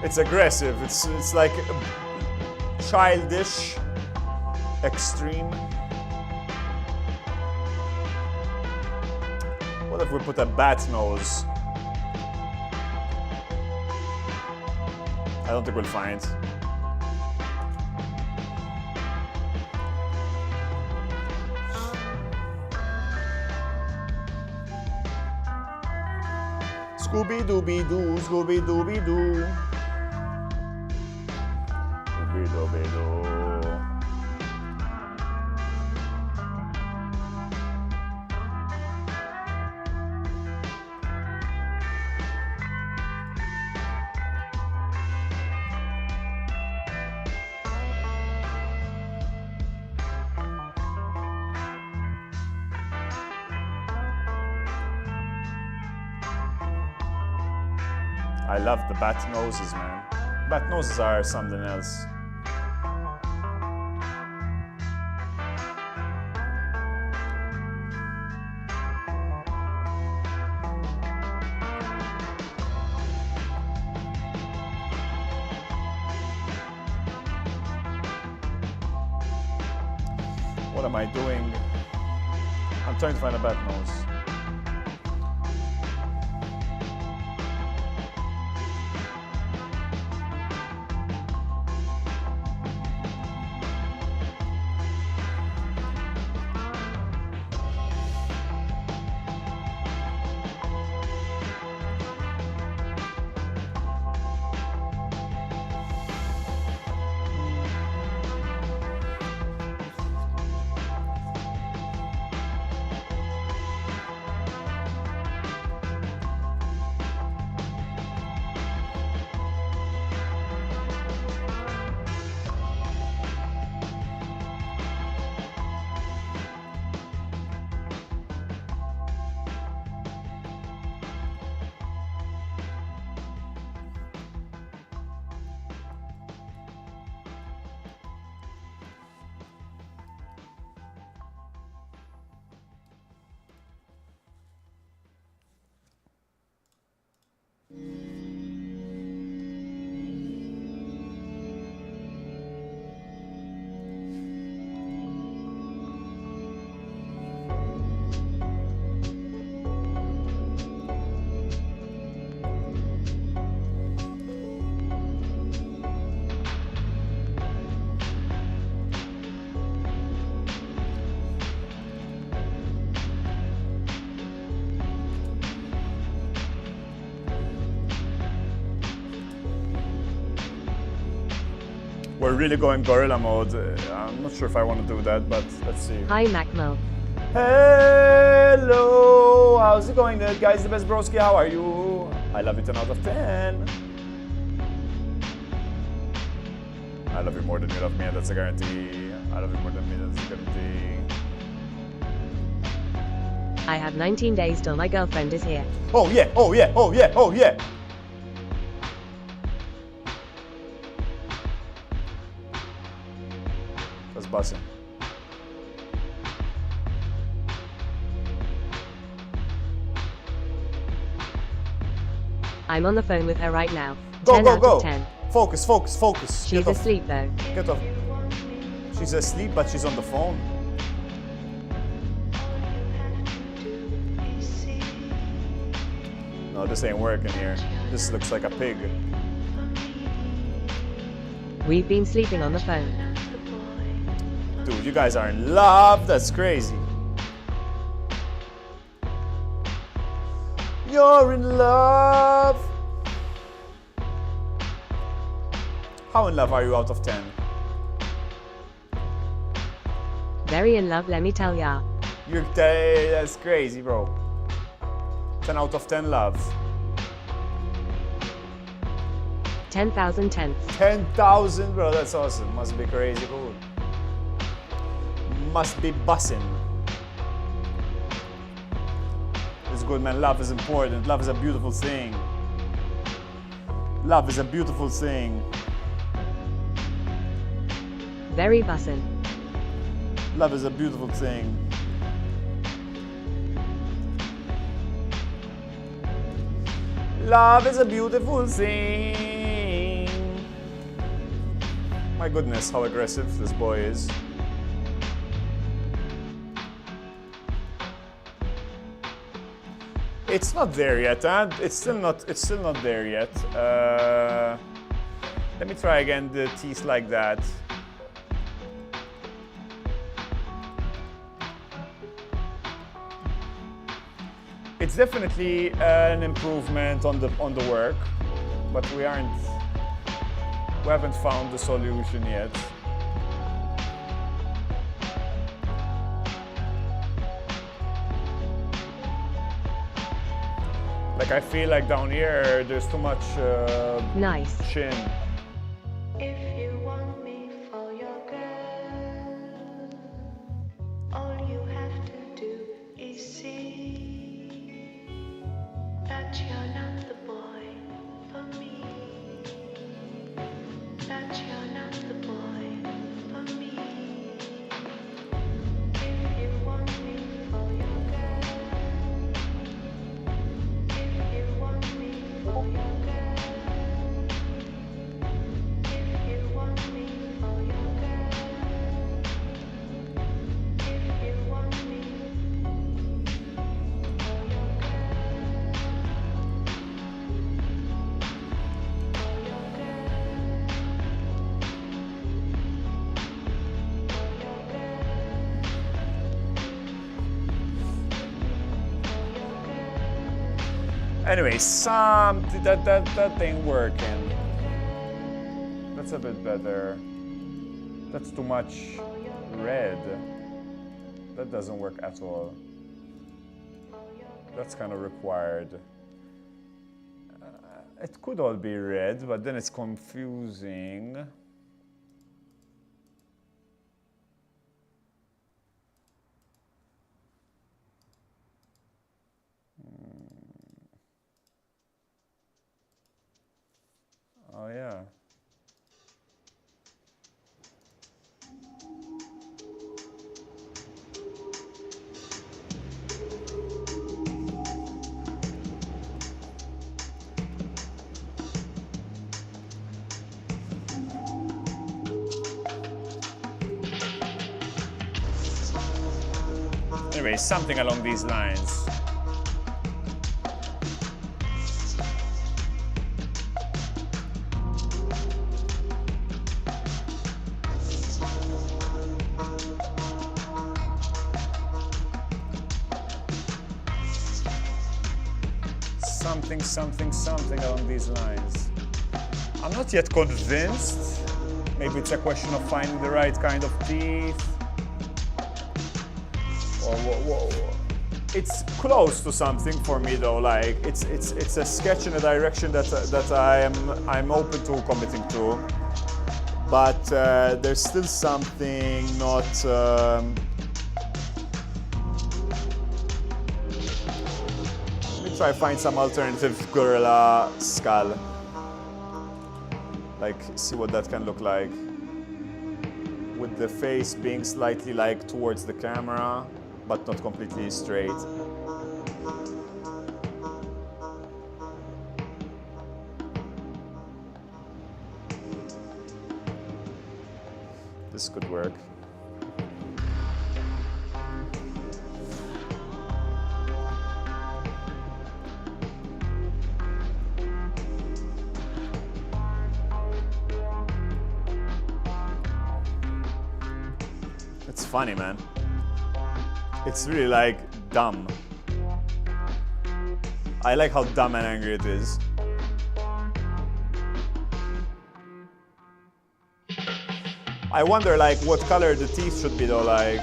It's aggressive. It's like childish, extreme. What if we put a bat nose? I don't think we'll find. Scooby-Dooby-Doo, Scooby-Dooby-Doo. Scooby-Dooby-Doo. I love the bat noses, man. Bat noses are something else. What am I doing? I'm trying to find a bat nose. we're really going gorilla mode. I'm not sure if I want to do that, but let's see. Hi Macmo. Hello, how's it going, guys? The best broski, how are you? I love you 10 out of 10. I love you more than you love me, and that's a guarantee. I love you more than me, that's a guarantee. I have 19 days till my girlfriend is here. Oh yeah, oh yeah, oh yeah, oh yeah. That's buzzing. I'm on the phone with her right now. Go, 10 go, out go. of 10. Focus, focus, focus. She's Get off. asleep though. Get off. She's asleep, but she's on the phone. No, this ain't working here. This looks like a pig. We've been sleeping on the phone. Dude, you guys are in love. That's crazy. You're in love. How in love are you out of 10? Very in love, let me tell ya. That's crazy, bro. 10 out of 10 love. 10,000 tenths. 10,000, bro. That's awesome. Must be crazy cool. Must be bussin'. It's good, man. Love is important. Love is a beautiful thing. Love is a beautiful thing. Very bussin'. Love is a beautiful thing. Love is a beautiful thing. My goodness, how aggressive this boy is. It's not there yet, huh? It's still not there yet. Let me try again the teeth like that. It's definitely an improvement on the work, but we haven't found the solution yet. Like I feel like down here there's too much Nice. chin. If you want me for your girl, all you have to do is see that you're not the boy for me. That you're not the boy for me. If you want me for your girl, if you want me for your girl. If you want me for your girl, if you want me for your Anyway, that ain't working. That's a bit better. That's too much red. That doesn't work at all. That's kind of required. It could all be red, but then it's confusing. Oh yeah. Anyway, something along these lines. Something along these lines. I'm not yet convinced. Maybe it's a question of finding the right kind of teeth. Or it's close to something for me though. Like it's a sketch in a direction that I'm open to committing to. But there's still something not. Let me try find some alternative gorilla skull. Like, see what that can look like. With the face being slightly like towards the camera, but not completely straight. This could work. It's funny, man. It's really like dumb. I like how dumb and angry it is. I wonder like what color the teeth should be though, like.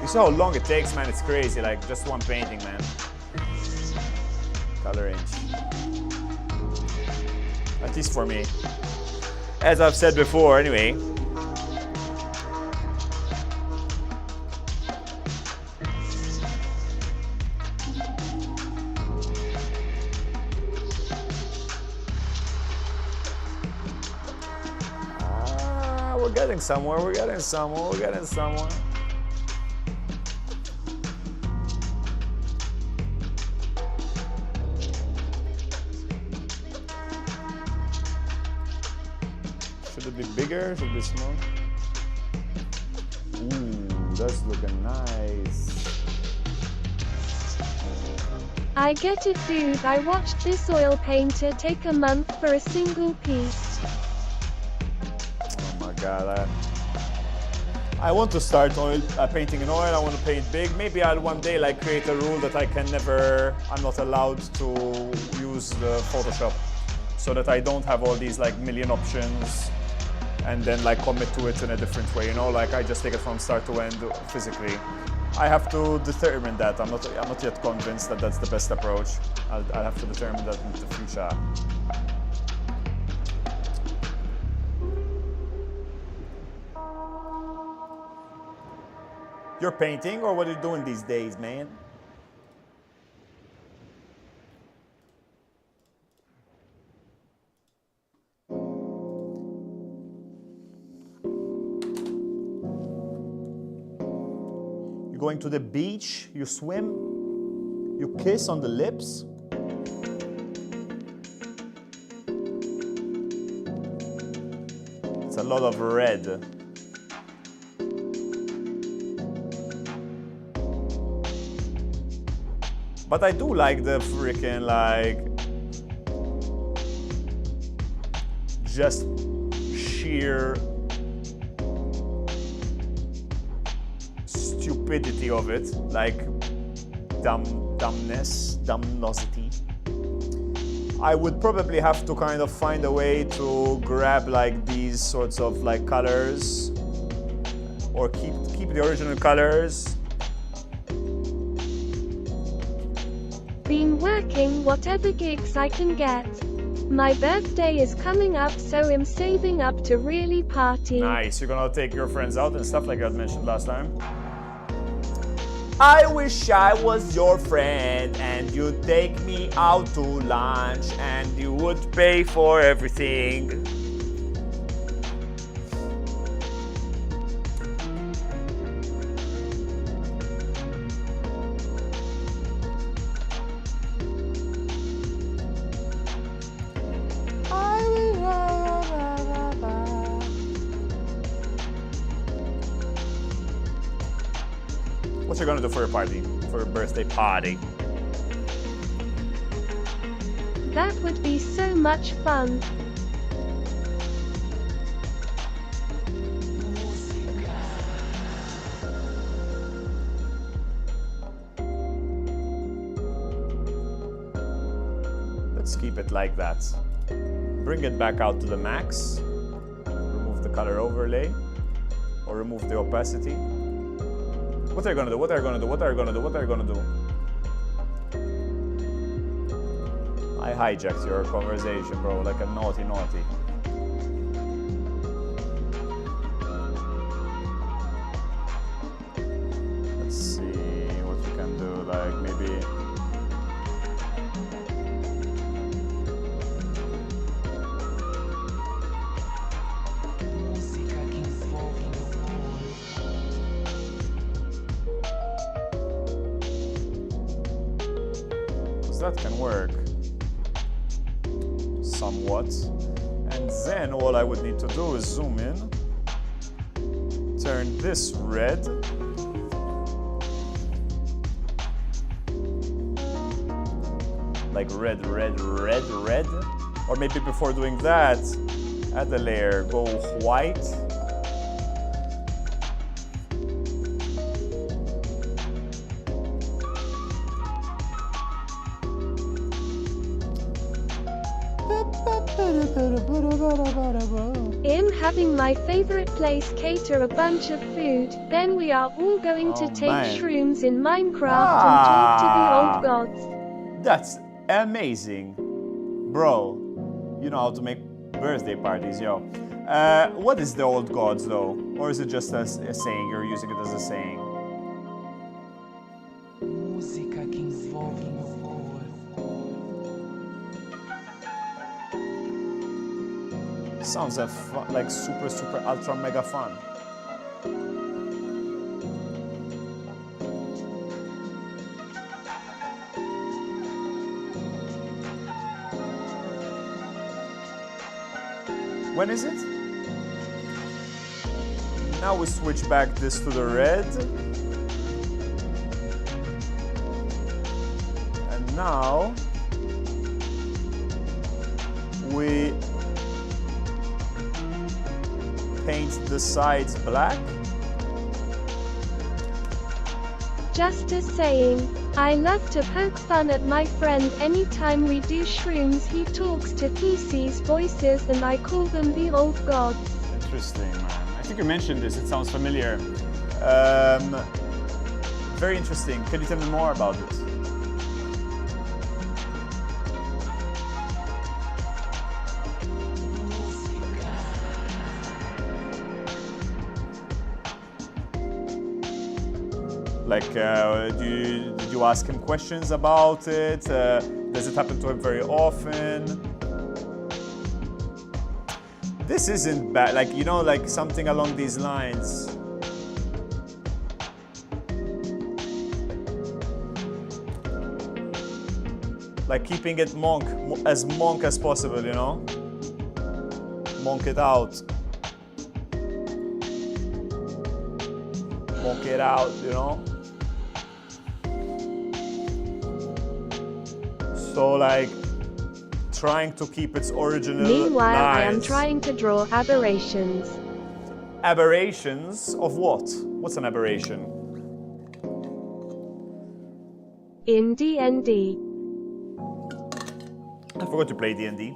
You see how long it takes, man? It's crazy, like just one painting, man. Color range. At least for me. As I've said before, anyway. We're getting somewhere, we're getting somewhere, we're getting somewhere. Should it be bigger? Should it be small? Ooh, that's looking nice. I get it, dude. I watched this oil painter take a month for a single piece. Oh my god. I want to start painting in oil. I want to paint big. Maybe I'll one day like create a rule that I'm not allowed to use the Photoshop, so that I don't have all these like million options and then like commit to it in a different way, you know, like I just take it from start to end physically. I have to determine that. I'm not yet convinced that that's the best approach. I'll have to determine that in the future. You're painting, or what are you doing these days, man? Going to the beach, you swim, you kiss on the lips. It's a lot of red. But I do like the freaking like just sheer stupidity of it, like dumbnosity. I would probably have to kind of find a way to grab like these sorts of like colors, or keep the original colors. Been working whatever gigs I can get. My birthday is coming up, so I'm saving up to really party. Nice, you're gonna take your friends out and stuff like I had mentioned last time. I wish I was your friend and you'd take me out to lunch and you would pay for everything. What you gonna do for your party? For your birthday party? That would be so much fun. Let's keep it like that. Bring it back out to the max. Remove the color overlay. Or remove the opacity. What are you gonna do? What are you gonna do? What are you gonna do? What are you gonna do? I hijacked your conversation, bro, like a naughty. Let's see what we can do, like maybe... That can work somewhat, and then all I would need to do is zoom in, turn this red, like red, or maybe before doing that, add a layer, go white. In having my favorite place cater a bunch of food, then we are all going to take shrooms in Minecraft and talk to the old gods. That's amazing. Bro, you know how to make birthday parties, yo. What is the old gods though? Or is it just a saying? You're using it as a saying? Música que envolve meu Sounds like super ultra mega fun. When is it? Now we switch back this to the red. And now we paint the sides black. Just a saying. I love to poke fun at my friend anytime we do shrooms. He talks to PC's voices and I call them the old gods. Interesting, man. I think you mentioned this, it sounds familiar. Very interesting. Can you tell me more about it? Like, did you ask him questions about it? Does it happen to him very often? This isn't bad, like, you know, like something along these lines. Like keeping it as monk as possible, you know? Monk it out. Monk it out, you know? So like trying to keep its original Meanwhile, lines. I am trying to draw aberrations. Aberrations of what? What's an aberration? In D&D. I forgot to play D&D.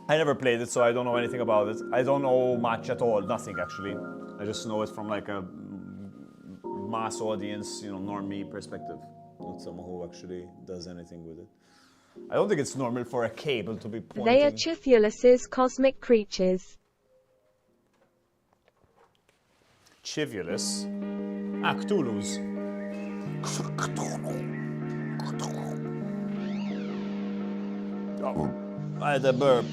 I never played it, so I don't know anything about it. I don't know much at all, nothing actually. I just know it from like a mass audience, you know, normie perspective. Not someone who actually does anything with it. I don't think it's normal for a cable to be pointing. They are Chifuluses, cosmic creatures. Chivulus? Ah, Cthulhu's. Oh, I had a burp.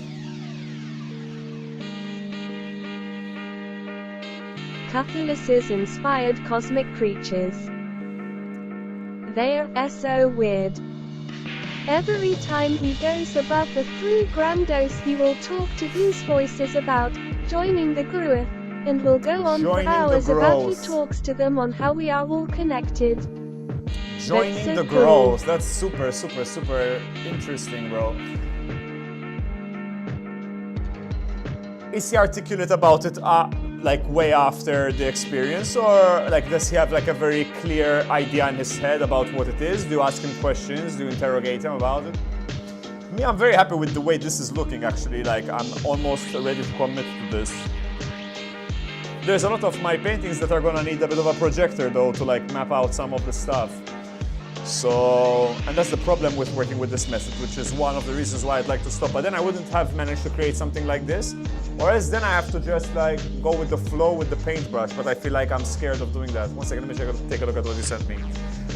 Cthulhuses inspired cosmic creatures. They're so weird. Every time he goes above the 3-gram dose he will talk to these voices about joining the growth, and will go on for hours about he talks to them on how we are all connected. Joining so the cool. growth. That's super, super, super interesting, bro. Is he articulate about it like way after the experience, or like does he have like a very clear idea in his head about what it is? Do you ask him questions? Do you interrogate him about it? Me, I'm very happy with the way this is looking actually. Like I'm almost ready to commit to this. There's a lot of my paintings that are gonna need a bit of a projector though to like map out some of the stuff. So, and that's the problem with working with this method, which is one of the reasons why I'd like to stop. But then I wouldn't have managed to create something like this. Or else then I have to just like go with the flow with the paintbrush. But I feel like I'm scared of doing that. One second, let me take a look at what you sent me.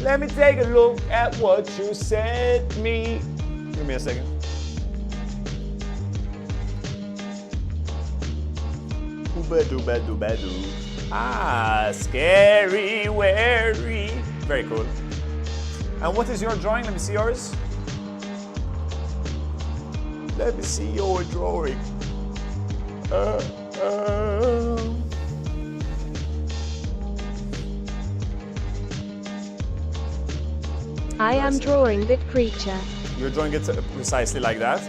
Let me take a look at what you sent me. Give me a second. Ooba-dooba-dooba-doo. Ah, scary, wary. Very cool. And what is your drawing? Let me see yours. Let me see your drawing. I am drawing that creature. You're drawing it precisely like that?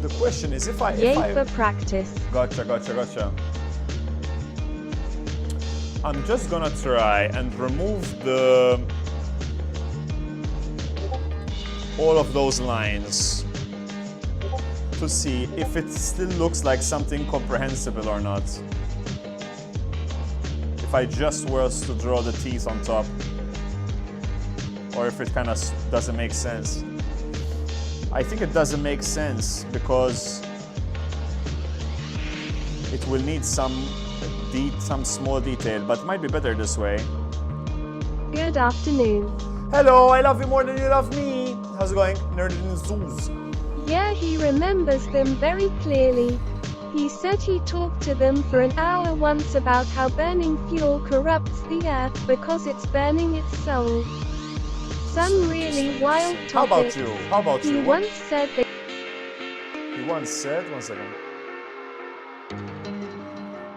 The question is if I... Yay for practice. Gotcha. I'm just gonna try and remove all of those lines to see if it still looks like something comprehensible or not. If I just was to draw the teeth on top, or if it kind of doesn't make sense. I think it doesn't make sense because it will need some small detail, but it might be better this way. Good afternoon. Hello, I love you more than you love me. How's it going? Nerded in zoos. Yeah, he remembers them very clearly. He said he talked to them for an hour once about how burning fuel corrupts the earth because it's burning its soul. Some really wild topic. How about you? How about He you? once said that He once said, one second.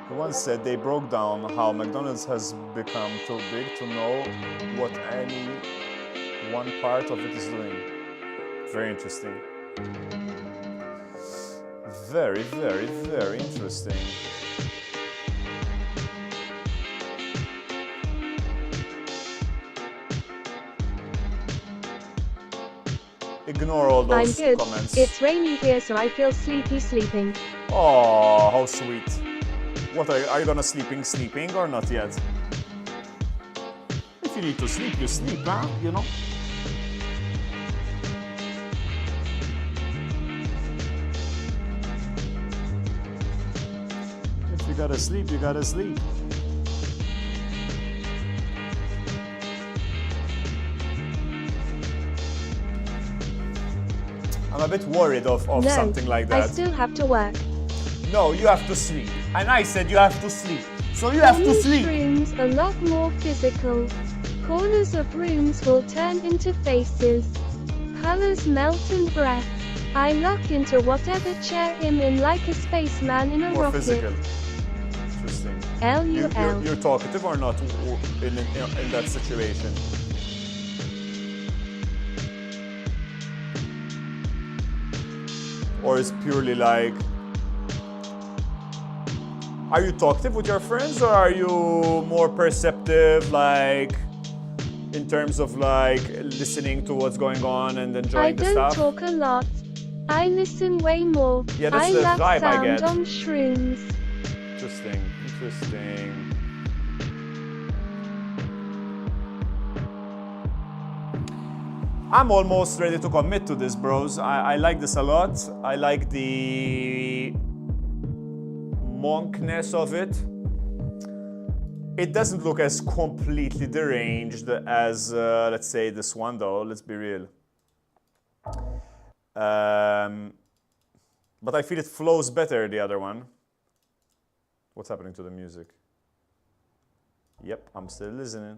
He once said they broke down how McDonald's has become too big to know what any one part of it is doing. Very interesting. Very, very, very interesting. Ignore all I'm those good. comments. It's rainy here, so I feel sleepy sleeping. Oh, how sweet. What are you gonna sleeping or not yet? If you need to sleep, you sleep, huh? You know? If you gotta sleep, you gotta sleep. I'm a bit worried of No, something like that. I still have to work. No, you have to sleep. And I said you have to sleep. So you have to These sleep. rooms a lot more physical. Corners of rooms will turn into faces. Colors melt and breath. I lock into whatever chair I'm in like a spaceman in a More rocket. physical. Interesting. LUL. You're talkative or not in that situation? Or is purely like... Are you talkative with your friends or are you more perceptive, like in terms of like listening to what's going on and enjoying I the don't stuff? talk a lot. I listen way more. Yeah, that's I the love vibe I sound get. on shrooms. Interesting. I'm almost ready to commit to this, bros. I like this a lot. I like the monkness of it. It doesn't look as completely deranged as, let's say, this one, though. Let's be real. But I feel it flows better, the other one. What's happening to the music? Yep, I'm still listening.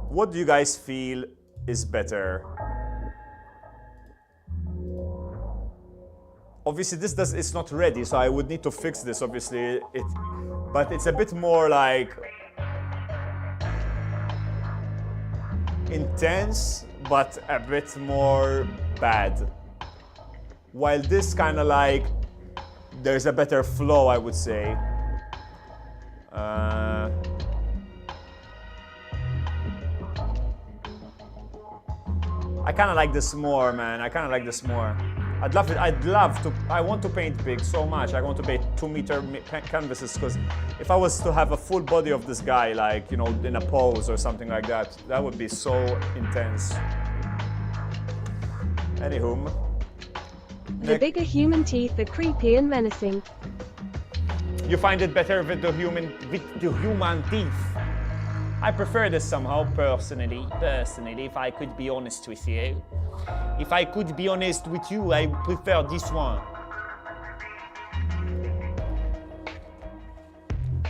What do you guys feel is better? obviously it's not ready, so I would need to fix this, obviously. But it's a bit more like intense, but a bit more bad. While this kind of like, there's a better flow, I would say. I kind of like this more, man. I kind of like this more. I want to paint big so much. I want to paint 2-meter canvases, because if I was to have a full body of this guy, like, you know, in a pose or something like that, that would be so intense. Anywho. The bigger human teeth are creepy and menacing. You find it better with the human teeth? I prefer this somehow, personally, if I could be honest with you. If I could be honest with you, I prefer this one.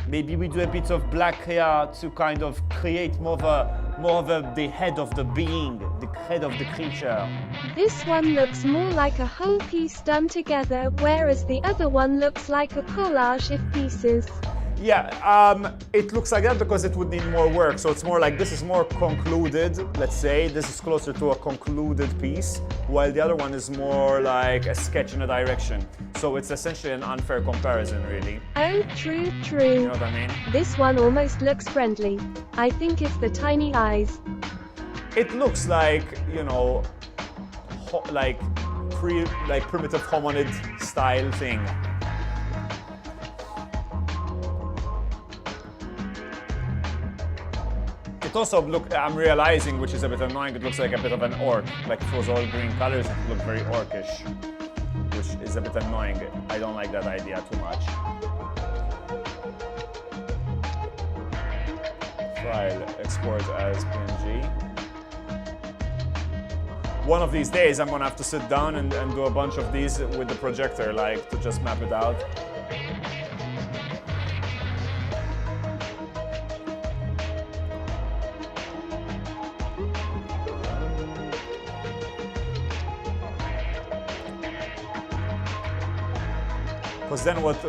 Maybe we do a bit of black hair to kind of create more of the head of the being, the head of the creature. This one looks more like a whole piece done together, whereas the other one looks like a collage of pieces. Yeah, it looks like that because it would need more work. So it's more like this is more concluded, let's say. This is closer to a concluded piece, while the other one is more like a sketch in a direction. So it's essentially an unfair comparison, really. Oh, true. You know what I mean? This one almost looks friendly. I think it's the tiny eyes. It looks like, you know, like primitive hominid style thing. It also I'm realizing, which is a bit annoying, it looks like a bit of an orc. Like if it was all green colors, it looked very orcish, which is a bit annoying. I don't like that idea too much. File, export as PNG. One of these days, I'm gonna have to sit down and do a bunch of these with the projector, like to just map it out. Because then what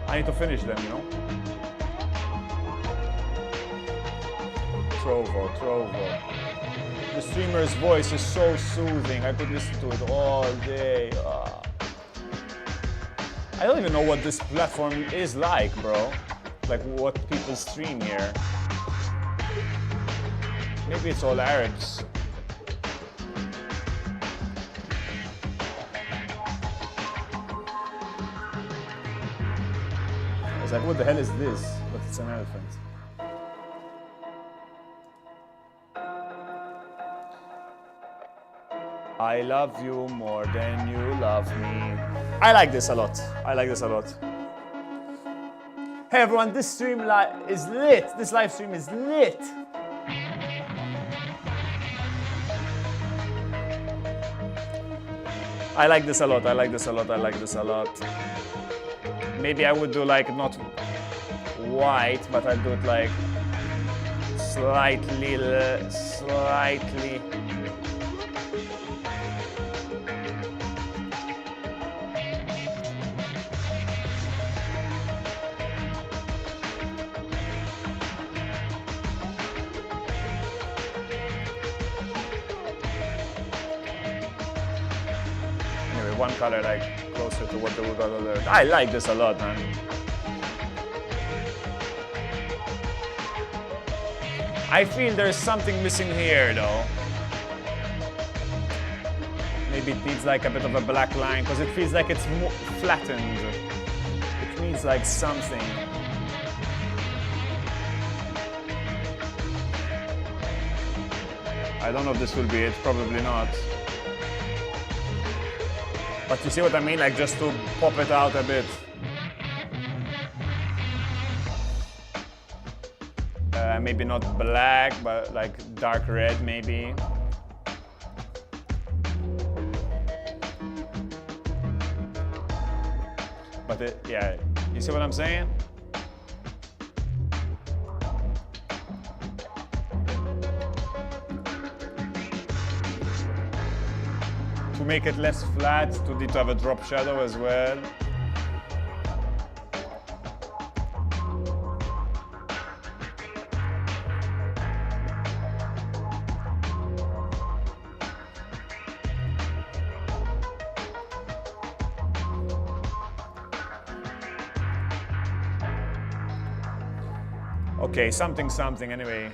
I need to finish them, you know? Trovo. The streamer's voice is so soothing. I could listen to it all day. I don't even know what this platform is like, bro. Like what people stream here. Maybe it's all Arabs. I was like, what the hell is this? But it's an elephant. I love you more than you love me. I like this a lot. Hey everyone, this stream is lit. This live stream is lit. I like this a lot. Maybe I would do like not white, but I'd do it like slightly. Anyway, one color like closer to what we got there. I like this a lot, man. I feel there's something missing here, though. Maybe it needs like a bit of a black line, because it feels like it's more flattened. It needs like something. I don't know if this will be it, probably not. But you see what I mean? Like just to pop it out a bit. Maybe not black, but like dark red maybe. But yeah, you see what I'm saying? to make it less flat, to need to have a drop shadow as well. Okay, something anyway.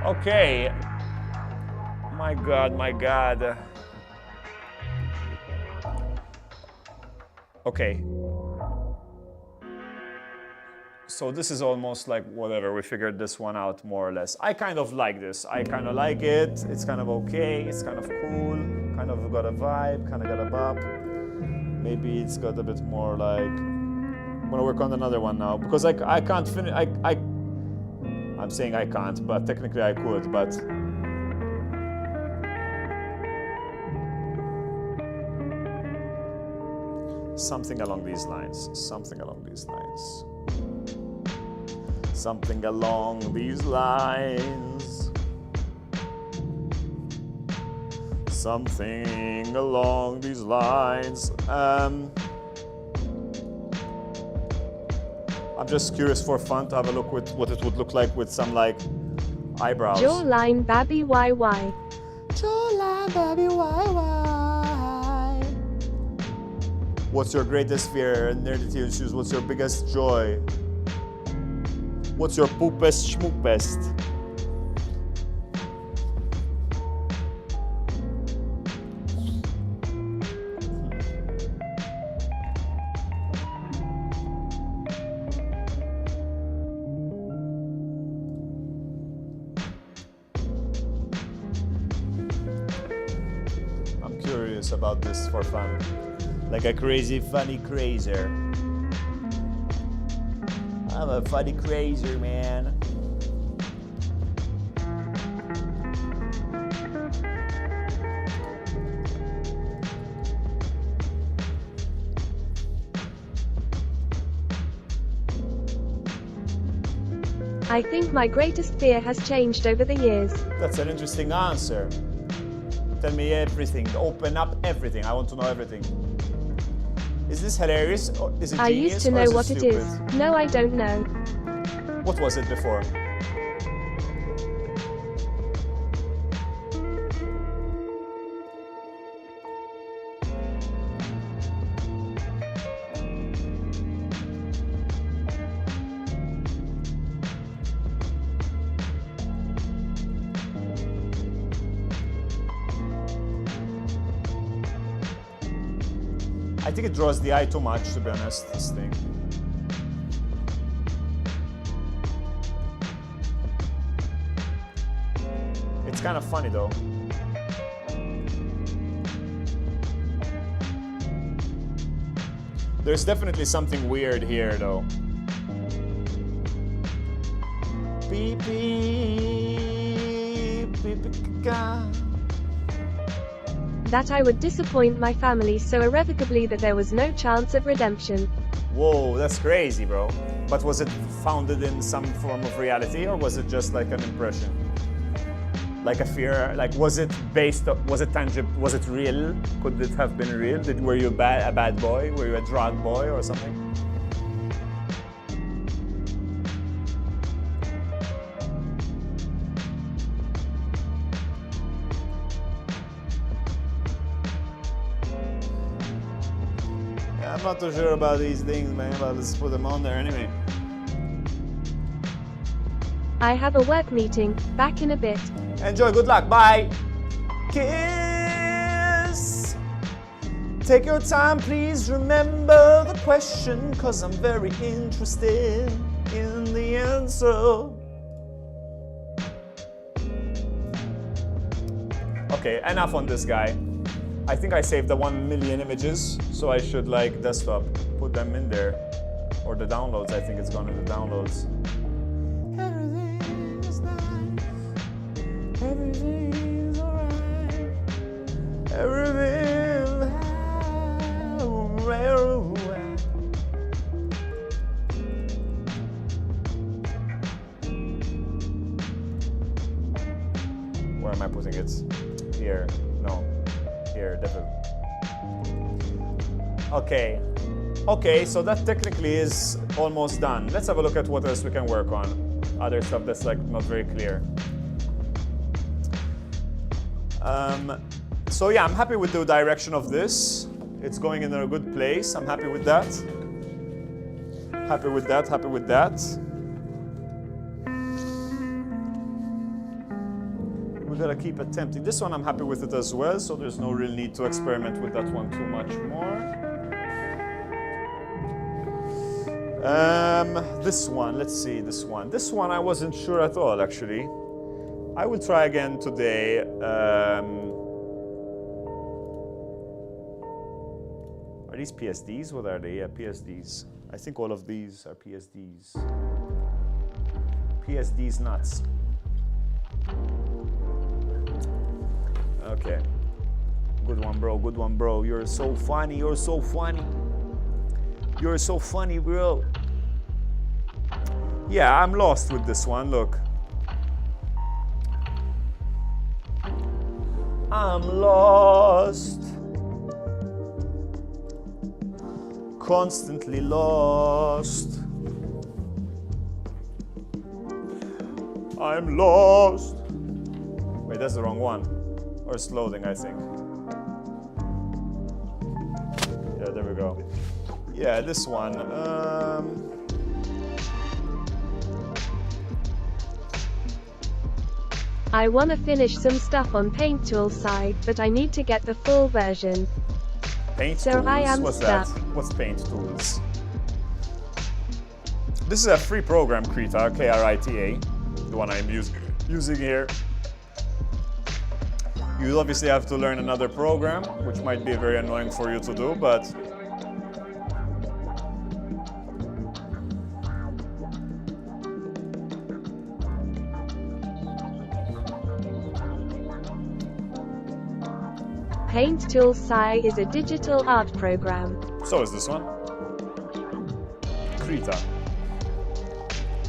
Okay. My God. Okay. So this is almost like whatever, we figured this one out more or less. I kind of like this. I kind of like it. It's kind of okay. It's kind of cool. Kind of got a vibe. Kind of got a bop. Maybe it's got a bit more like... I'm gonna work on another one now because I can't finish. I'm saying I can't, but technically I could, but... Something along these lines. Something along these lines. Something along these lines. Something along these lines. I'm just curious for fun to have a look with what it would look like with some like eyebrows. Jawline babby YY. Jawline babby YY. What's your greatest fear? Nerdity issues. What's your biggest joy? What's your poopest schmoopest? I'm curious about this for fun. Like a crazy funny crazer. I'm a funny crazer, man. I think my greatest fear has changed over the years. That's an interesting answer. Tell me everything. Open up everything. I want to know everything. Is this hilarious or is it I genius used to or know is it what it stupid? is. No, I don't know. What was it before? I think it draws the eye too much, to be honest, this thing. It's kind of funny though. There's definitely something weird here though. Beep, beep, beep, beep, ga. That I would disappoint my family so irrevocably that there was no chance of redemption. Whoa, that's crazy, bro. But was it founded in some form of reality or was it just like an impression? Like a fear? Like was it based, was it tangible, was it real? Could it have been real? Were you a bad boy? Were you a drug boy or something? I'm not too sure about these things, man, but let's put them on there anyway. I have a work meeting. Back in a bit. Enjoy, good luck, bye. Kiss. Take your time, please remember the question, cause I'm very interested in the answer. Okay, enough on this guy. I think I saved the 1 million images, so I should like desktop, put them in there. Or the downloads, I think it's gone in the downloads. Everything is nice. Everything's alright. Everything well. Where am I putting it? Here. No. Here, devil. Okay. Okay, so that technically is almost done. Let's have a look at what else we can work on. Other stuff that's like not very clear. So yeah, I'm happy with the direction of this. It's going in a good place. I'm happy with that. Happy with that, happy with that. We gotta keep attempting. This one I'm happy with it as well, so there's no real need to experiment with that one too much more. This one, let's see, this one. This one I wasn't sure at all, actually. I will try again today. Are these PSDs? What are they? Yeah, PSDs. I think all of these are PSDs. PSDs nuts. Okay. Good one, bro. Good one, bro. You're so funny. You're so funny. You're so funny, bro. Yeah, I'm lost with this one. Look. I'm lost. Constantly lost. I'm lost. Wait, that's the wrong one. Or it's loading, I think. Yeah, there we go. Yeah, this one. I wanna finish some stuff on Paint Tool side, but I need to get the full version. Paint So tools. I am What's stuck. that? What's paint tools? This is a free program, Krita, Krita, the one I'm using here. You obviously have to learn another program, which might be very annoying for you to do, but Paint Tool Sci is a digital art program. so is this one. Krita.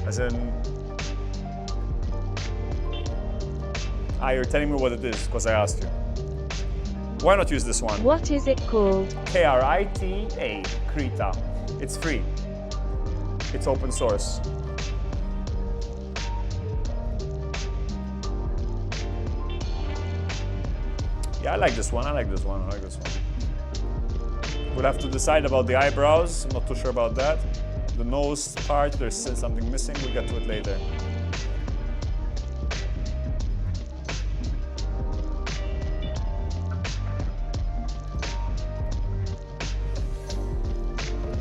As in... Ah, you're telling me what it is, because I asked you. Why not use this one? What is it called? Krita, Krita. It's free. It's open source. Yeah, I like this one. I like this one. I like this one. We'll have to decide about the eyebrows. I'm not too sure about that. The nose part, there's still something missing. We'll get to it later.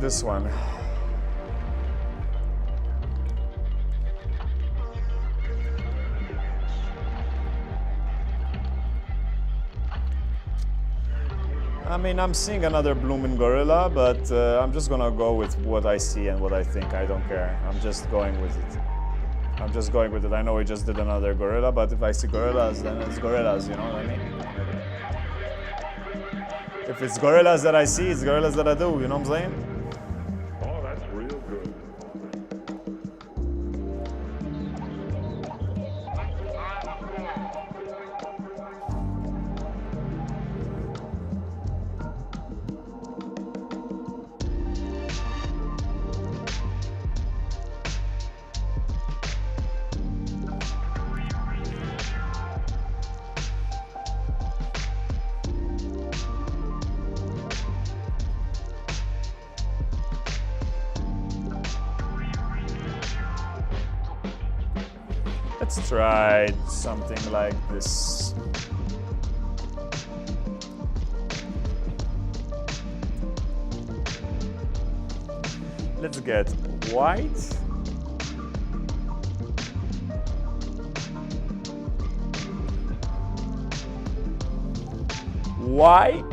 This one. I mean, I'm seeing another blooming gorilla, but I'm just gonna go with what I see and what I think. I don't care. I'm just going with it. I'm just going with it. I know we just did another gorilla, but if I see gorillas, then it's gorillas, you know what I mean? If it's gorillas that I see, it's gorillas that I do, you know what I'm saying? Oh, that's real good. Let's try something like this. Let's get white. White.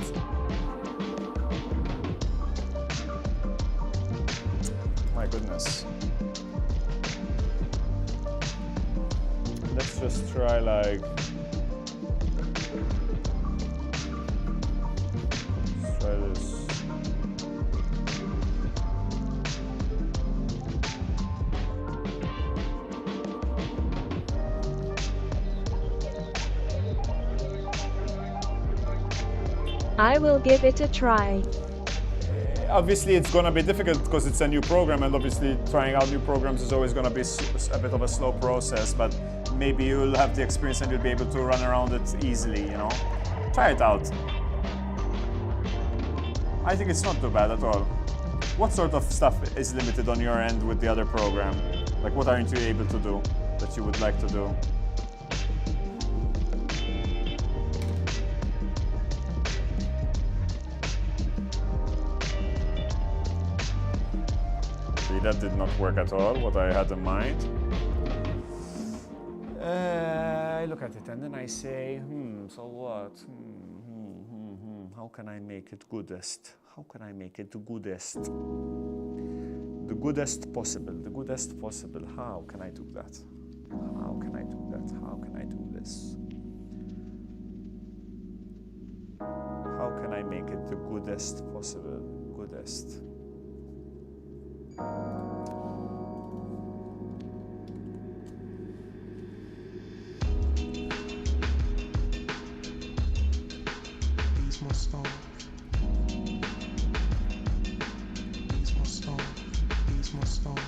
My goodness. Let's just try like... Let's try this. I will give it a try. Obviously, it's gonna be difficult because it's a new program, and obviously trying out new programs is always gonna be a bit of a slow process, but maybe you'll have the experience and you'll be able to run around it easily, you know? Try it out. I think it's not too bad at all. What sort of stuff is limited on your end with the other program? Like, what aren't you able to do that you would like to do? See, that did not work at all, what I had in mind. I look at it and then I say, so what? How can I make it goodest? How can I make it the goodest? The goodest possible, the goodest possible. How can I do that? How can I do that? How can I do this? How can I make it the goodest possible? Goodest. These my stars. These my stars. These my stars.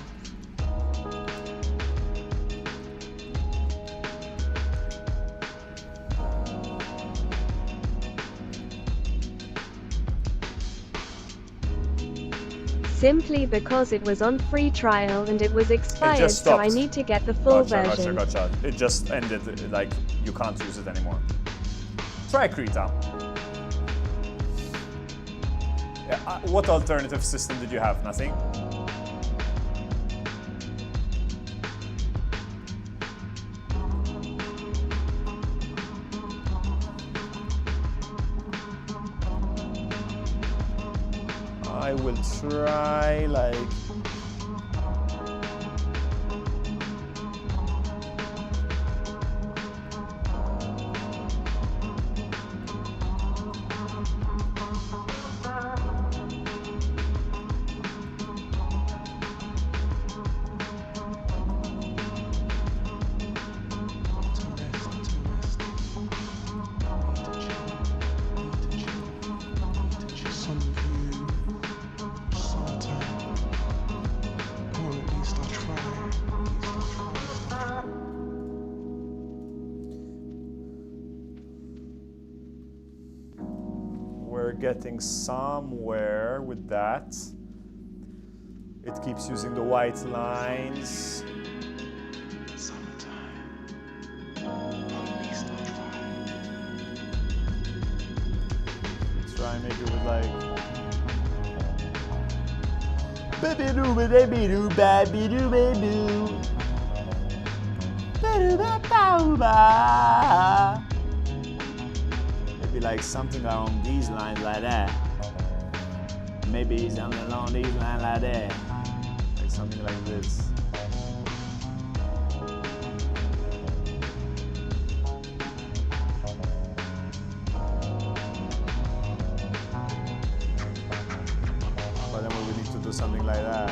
Simply because it was on free trial and it was expired, so I stopped. need to get the full Gotcha, version. gotcha. It just ended, like, you can't use it anymore. Try Krita. Yeah, what alternative system did you have? Nothing? I will try, like... Some of you, Sultana, or at least I'll try. We're getting somewhere with that. It keeps using the white lines. Try maybe with like... Baby-doo, baby-doo, baby-doo, baby-doo. Ba-doo-ba-ba-ba. Maybe like something along these lines like that. Maybe something along these lines like that. Like something like this. But then we would need to do something like that.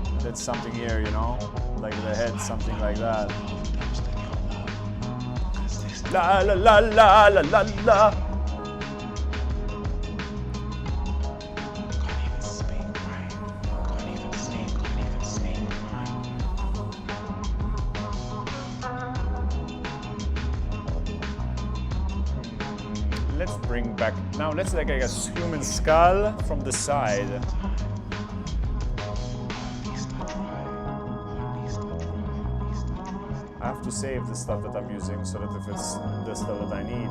And then something here, you know? Like the head, something like that. La la la la la la la. Let's bring back, now let's like a human skull from the side. I have to save the stuff that I'm using so that if it's the stuff that I need.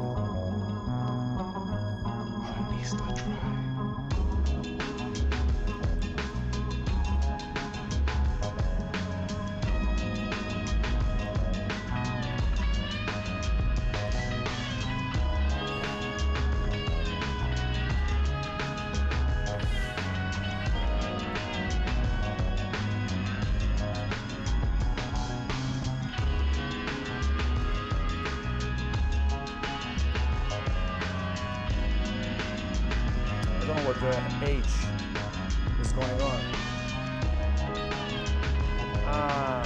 I don't know what the H is going on. Ah.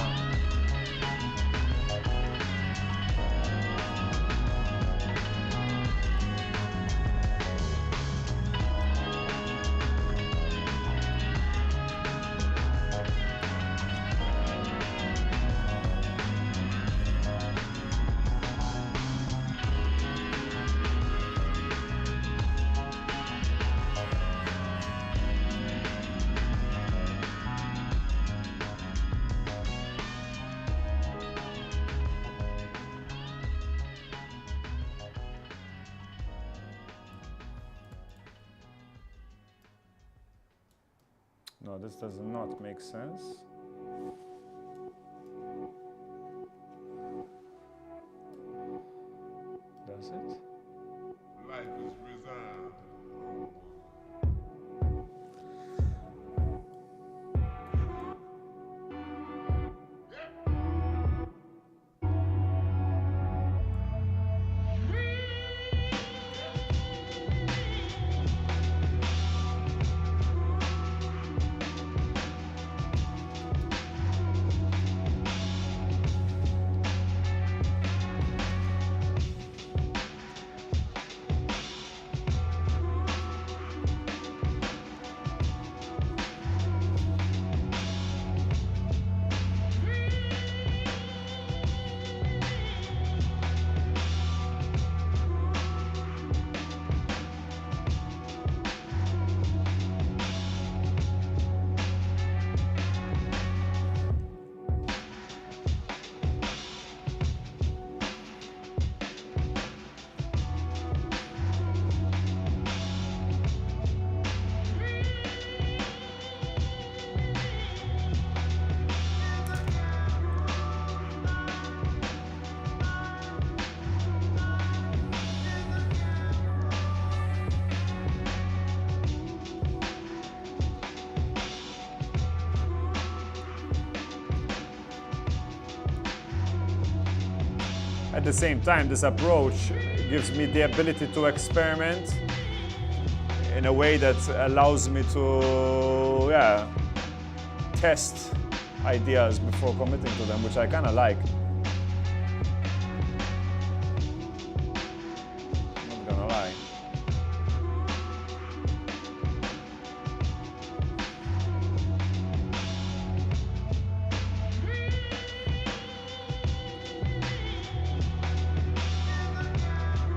No, this does not make sense. Does it? Life is resigned. At the same time, this approach gives me the ability to experiment in a way that allows me to, test ideas before committing to them, which I kind of like. Not gonna lie.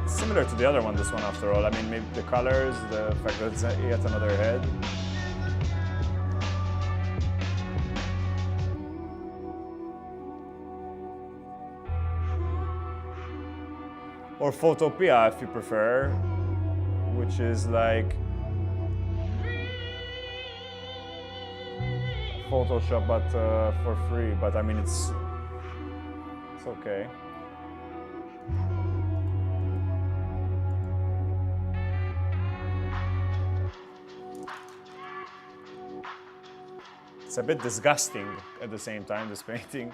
Similar to the other one, this one after all. I mean, maybe the colors, the fact that it's yet another head. Or Photopia if you prefer, which is like Photoshop but for free. But I mean, it's okay. It's a bit disgusting at the same time, this painting.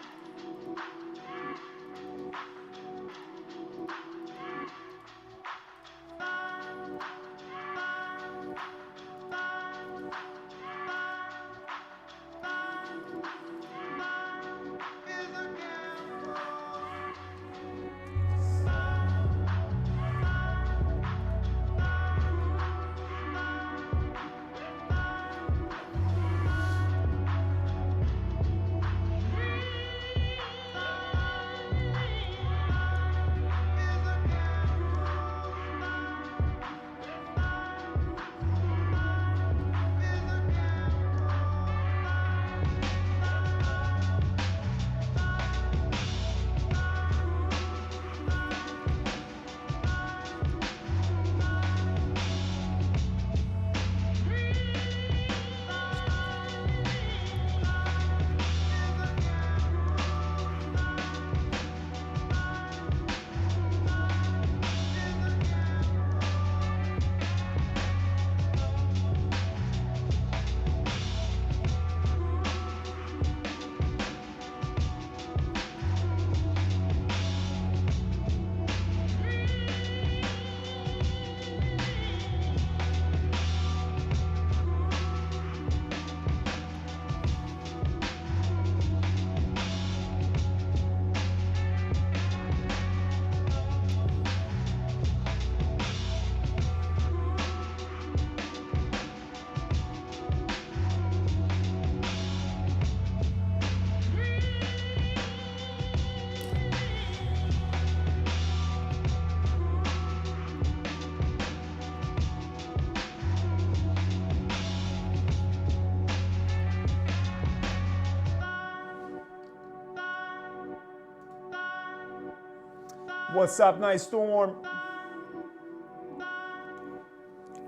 What's up, Nice Storm?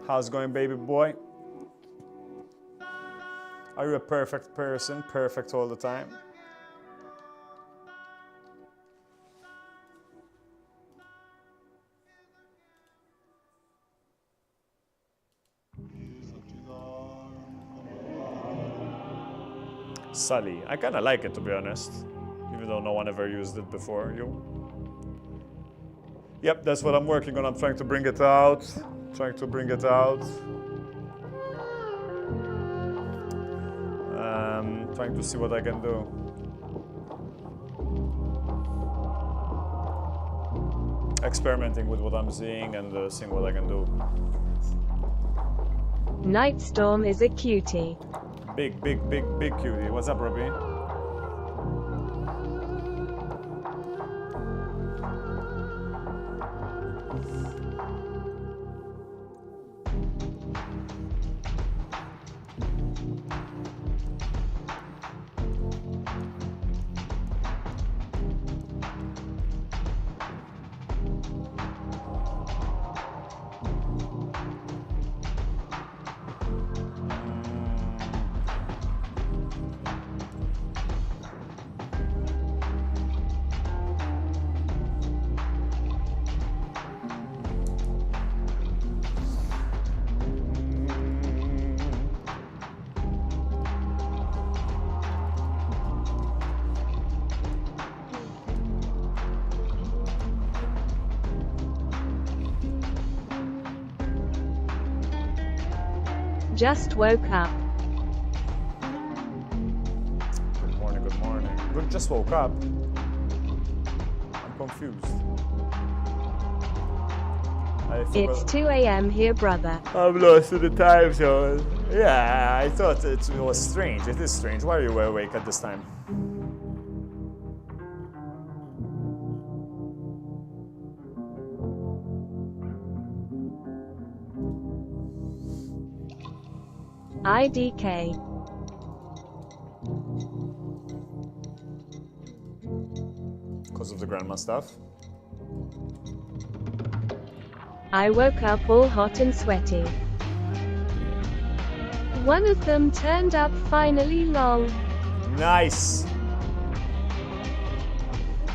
How's it going, baby boy? Are you a perfect person? Perfect all the time? Sully. I kind of like it, to be honest. Even though no one ever used it before. You? Yep, that's what I'm working on. I'm trying to bring it out. Trying to bring it out. Trying to see what I can do. Experimenting with what I'm seeing and seeing what I can do. Nightstorm is a cutie. Big cutie. What's up, Robbie? Just woke up. Good morning, good morning. Good, just woke up. I'm confused. It's 2 a.m. here, brother. I'm lost in the time zone. Yeah, I thought it was strange. It is strange. Why are you awake at this time? IDK. Because of the grandma stuff? I woke up all hot and sweaty. One of them turned up finally, lol. Nice!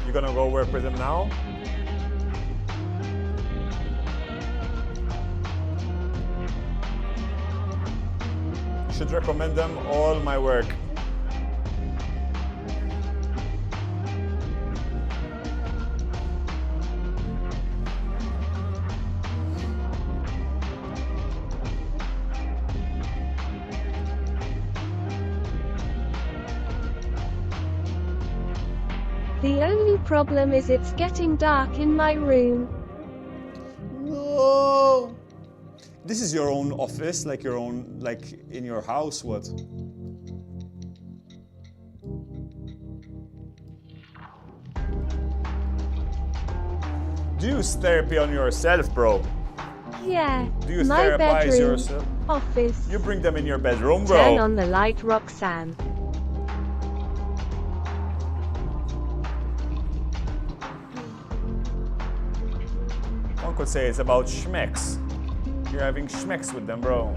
You gonna go work with him now? You should recommend them all my work. The only problem is it's getting dark in my room. No! This is your own office, like your own, like in your house, what? Do you use therapy on yourself, bro? Yeah, Do you my therapize bedroom, yourself? office. You bring them in your bedroom, bro. Turn on the light, Roxanne. One could say it's about schmecks. You're having schmecks with them, bro.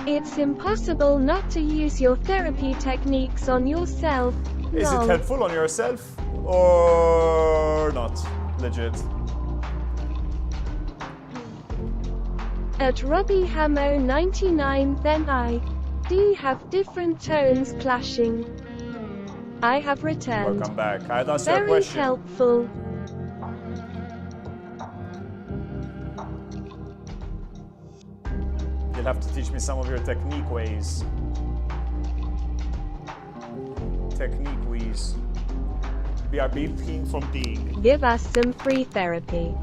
It's impossible not to use your therapy techniques on yourself. Is it lol. helpful on yourself or not? Legit. At Robbie Hamo 99, then I.D have different tones clashing. I have returned. Welcome back. I'd ask you a Very question. helpful. You'll have to teach me some of your technique ways. Technique ways. BRB ping from being. Give us some free therapy.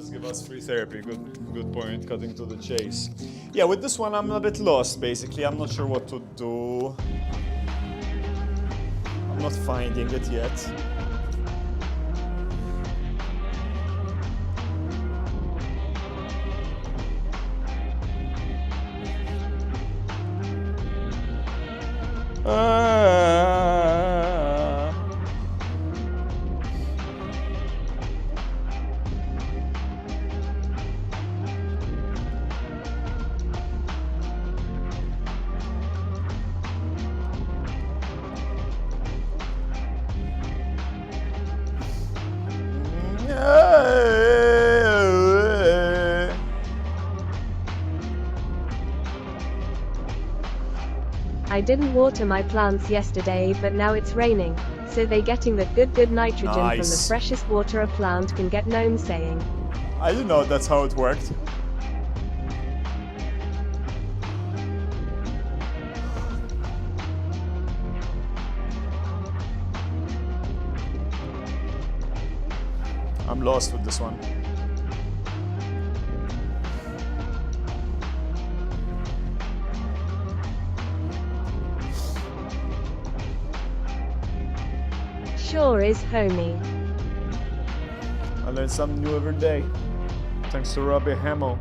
just give us free therapy. Good point. Cutting to the chase. Yeah, with this one, I'm a bit lost. Basically, I'm not sure what to do. I'm not finding it yet. I didn't water my plants yesterday, but now it's raining, so they getting the good nitrogen from the Nice. freshest water a plant can get. Gnome saying. I didn't know that's how it worked. I'm lost with this one. Sure is, homie. I learn something new every day. Thanks to Robbie Hamill.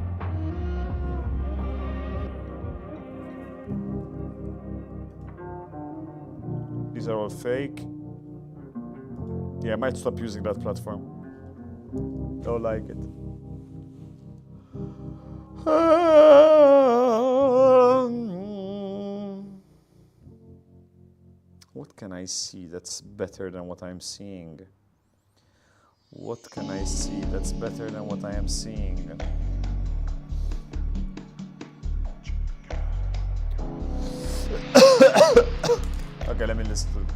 These are all fake. Yeah, I might stop using that platform. Don't like it. What can I see that's better than what I'm seeing? What can I see that's better than what I am seeing? Okay, let me listen to it.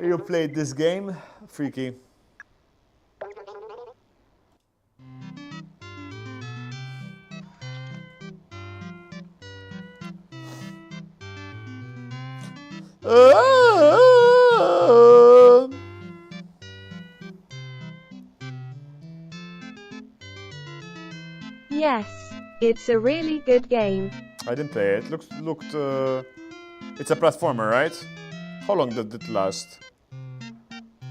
You played this game? Freaky. Yes, it's a really good game. I didn't play it. Looked. It's a platformer, right? How long did it last?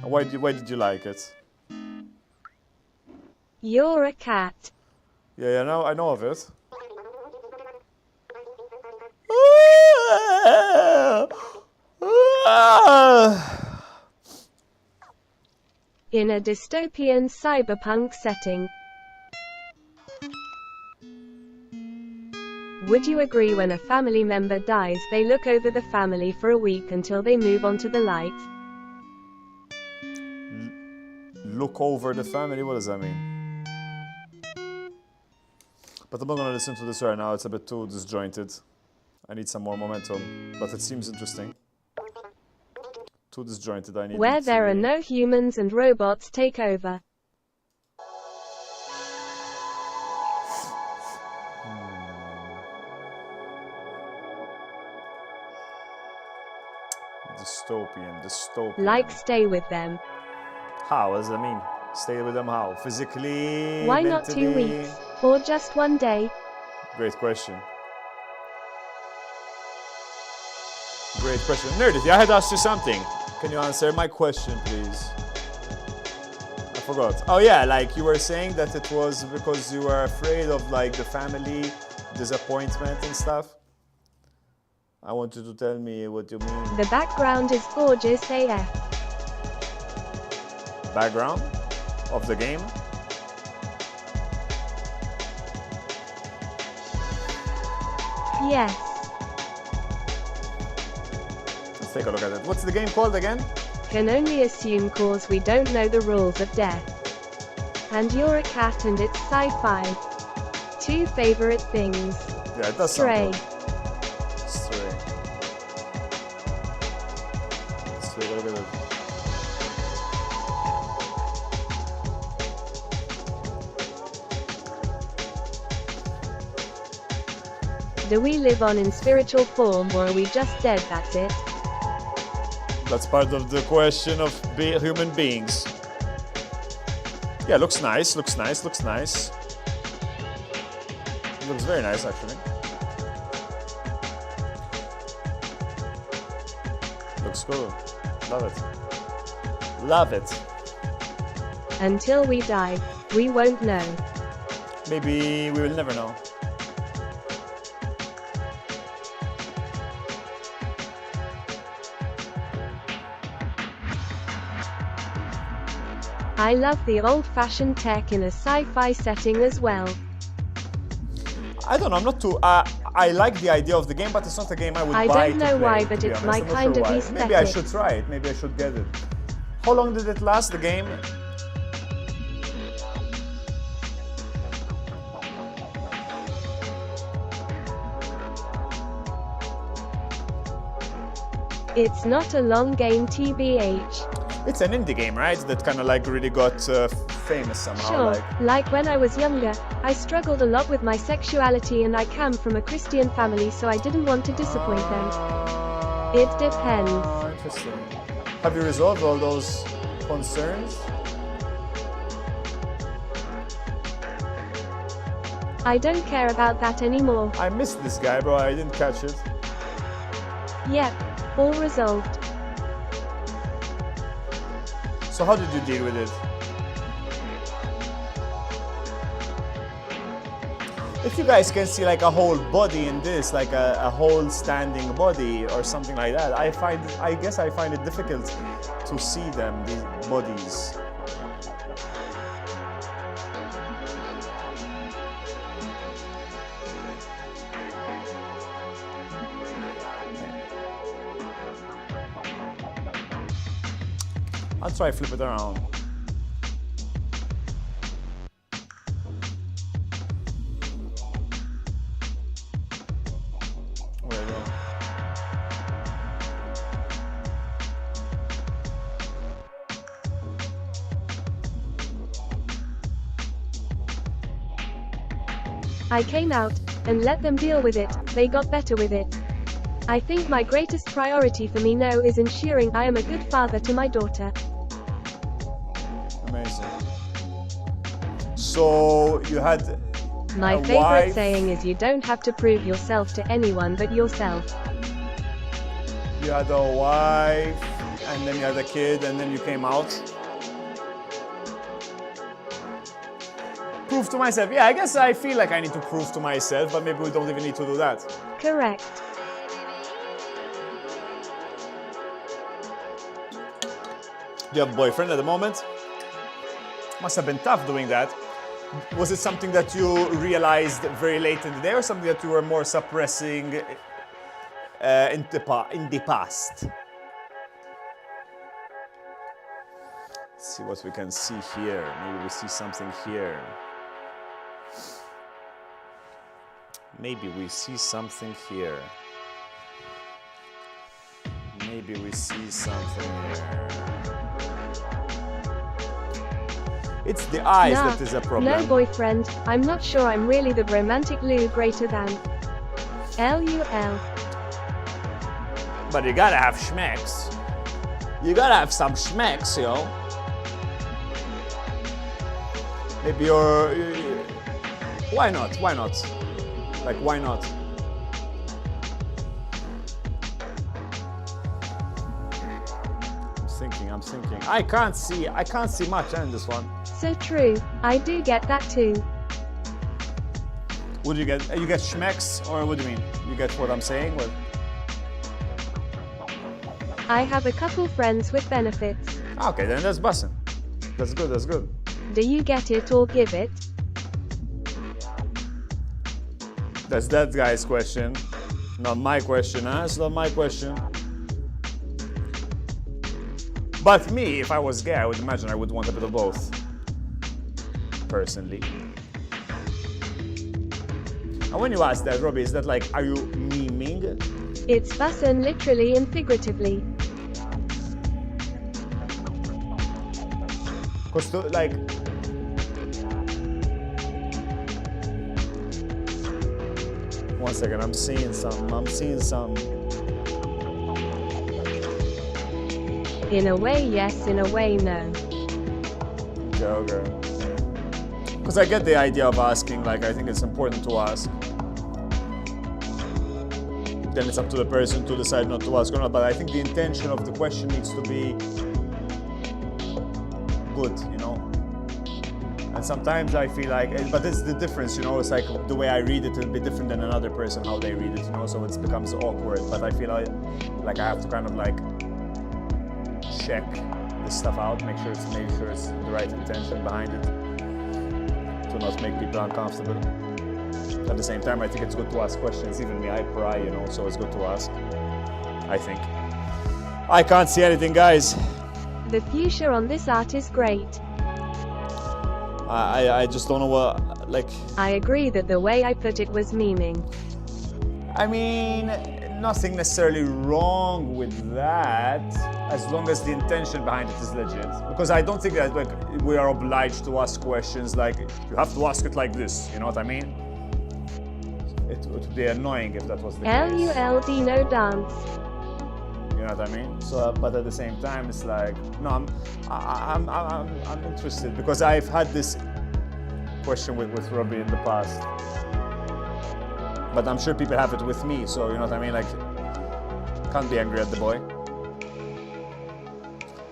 And why did you like it? You're a cat. Yeah, now I know of it. In a dystopian cyberpunk setting. Would you agree when a family member dies, they look over the family for a week until they move on to the light? Look over the family? What does that mean? But I'm not gonna listen to this right now, it's a bit too disjointed. I need some more momentum, but it seems interesting. Too disjointed, I need Where it there to are be- no humans and robots take over. Dystopian. Like stay with them. How? What does that mean? Stay with them how? Physically? Why not 2 mentally? weeks? Or just 1 day? Great question. Great question. Nerdity, I had asked you something. Can you answer my question, please? I forgot. Oh yeah, like you were saying that it was because you were afraid of like the family disappointment and stuff. I want you to tell me what you mean. The background is gorgeous AF. Background of the game. Yes. Let's take a look at it. What's the game called again? Can only assume cause we don't know the rules of death. And you're a cat and it's sci-fi. 2 favorite things. Yeah, it does Stray. sound cool. Stray. Let's take a look at it. Do we live on in spiritual form or are we just dead, that's it? That's part of the question of human beings. Yeah, looks nice, looks nice, looks nice. Looks very nice, actually. Looks cool. Love it. Love it. Until we die, we won't know. Maybe we will never know. I love the old-fashioned tech in a sci-fi setting as well. I don't know, I'm not too... I like the idea of the game, but it's not a game I would buy to I don't know play, why, but to be it's honest. my I'm not kind sure of why. aesthetic. Maybe I should try it. Maybe I should get it. How long did it last, the game? It's not a long game, TBH. It's an indie game, right? That kind of like really got famous somehow. Sure, like when I was younger, I struggled a lot with my sexuality and I come from a Christian family, so I didn't want to disappoint them. It depends. Interesting. Have you resolved all those concerns? I don't care about that anymore. I missed this guy, bro. I didn't catch it. Yep, all resolved. So how did you deal with it? If you guys can see like a whole body in this, like a whole standing body or something like that, I guess I find it difficult to see them, these bodies. I'll try flip it around. There we go. I came out and let them deal with it. They got better with it. I think my greatest priority for me now is ensuring I am a good father to my daughter. Amazing. So you had My a favorite wife. saying is you don't have to prove yourself to anyone but yourself. You had a wife, and then you had a kid, and then you came out. Prove to myself. Yeah, I guess I feel like I need to prove to myself, but maybe we don't even need to do that. Correct. Do you have a boyfriend at the moment? Must have been tough doing that. Was it something that you realized very late in the day, or something that you were more suppressing in the past? Let's see what we can see here. Maybe we see something here. Maybe we see something here. Maybe we see something here. It's the eyes Nah, that is a problem. no boyfriend. I'm not sure I'm really the romantic Lou greater than. LUL. But you gotta have schmecks. You gotta have some schmecks, yo. Maybe why not? Why not? Like, why not? I'm thinking. I can't see much in this one. So true. I do get that too. What do you get? You get schmecks, or what do you mean? You get what I'm saying? What? I have a couple friends with benefits. Okay, then that's bussin'. That's good, that's good. Do you get it or give it? That's that guy's question. Not my question, huh? It's not my question. But me, if I was gay, I would imagine I would want a bit of both. Personally. And when you ask that, Robbie, is that like, are you memeing? It's bussin' literally and figuratively. Because, like, 1 second. I'm seeing some. In a way yes, in a way no. Okay. Because I get the idea of asking, like, I think it's important to ask. Then it's up to the person to decide not to ask or not, but I think the intention of the question needs to be good, you know? And sometimes I feel like, but it's the difference, you know, it's like the way I read it will be different than another person, how they read it, you know, so it becomes awkward. But I feel like I have to kind of like check this stuff out, make sure it's the right intention behind it, to not make people uncomfortable. At the same time, I think it's good to ask questions. Even me, I pry, you know, so it's good to ask, I think. I can't see anything, guys. The fuchsia on this art is great. I just don't know what, like... I agree that the way I put it was meaning. I mean, nothing necessarily wrong with that, as long as the intention behind it is legit. Because I don't think that like we are obliged to ask questions like, you have to ask it like this, you know what I mean? It would be annoying if that was the case. LULD no dance. You know what I mean? So, but at the same time, it's like, no, I'm interested because I've had this question with Robbie in the past. But I'm sure people have it with me, so you know what I mean? Like, can't be angry at the boy.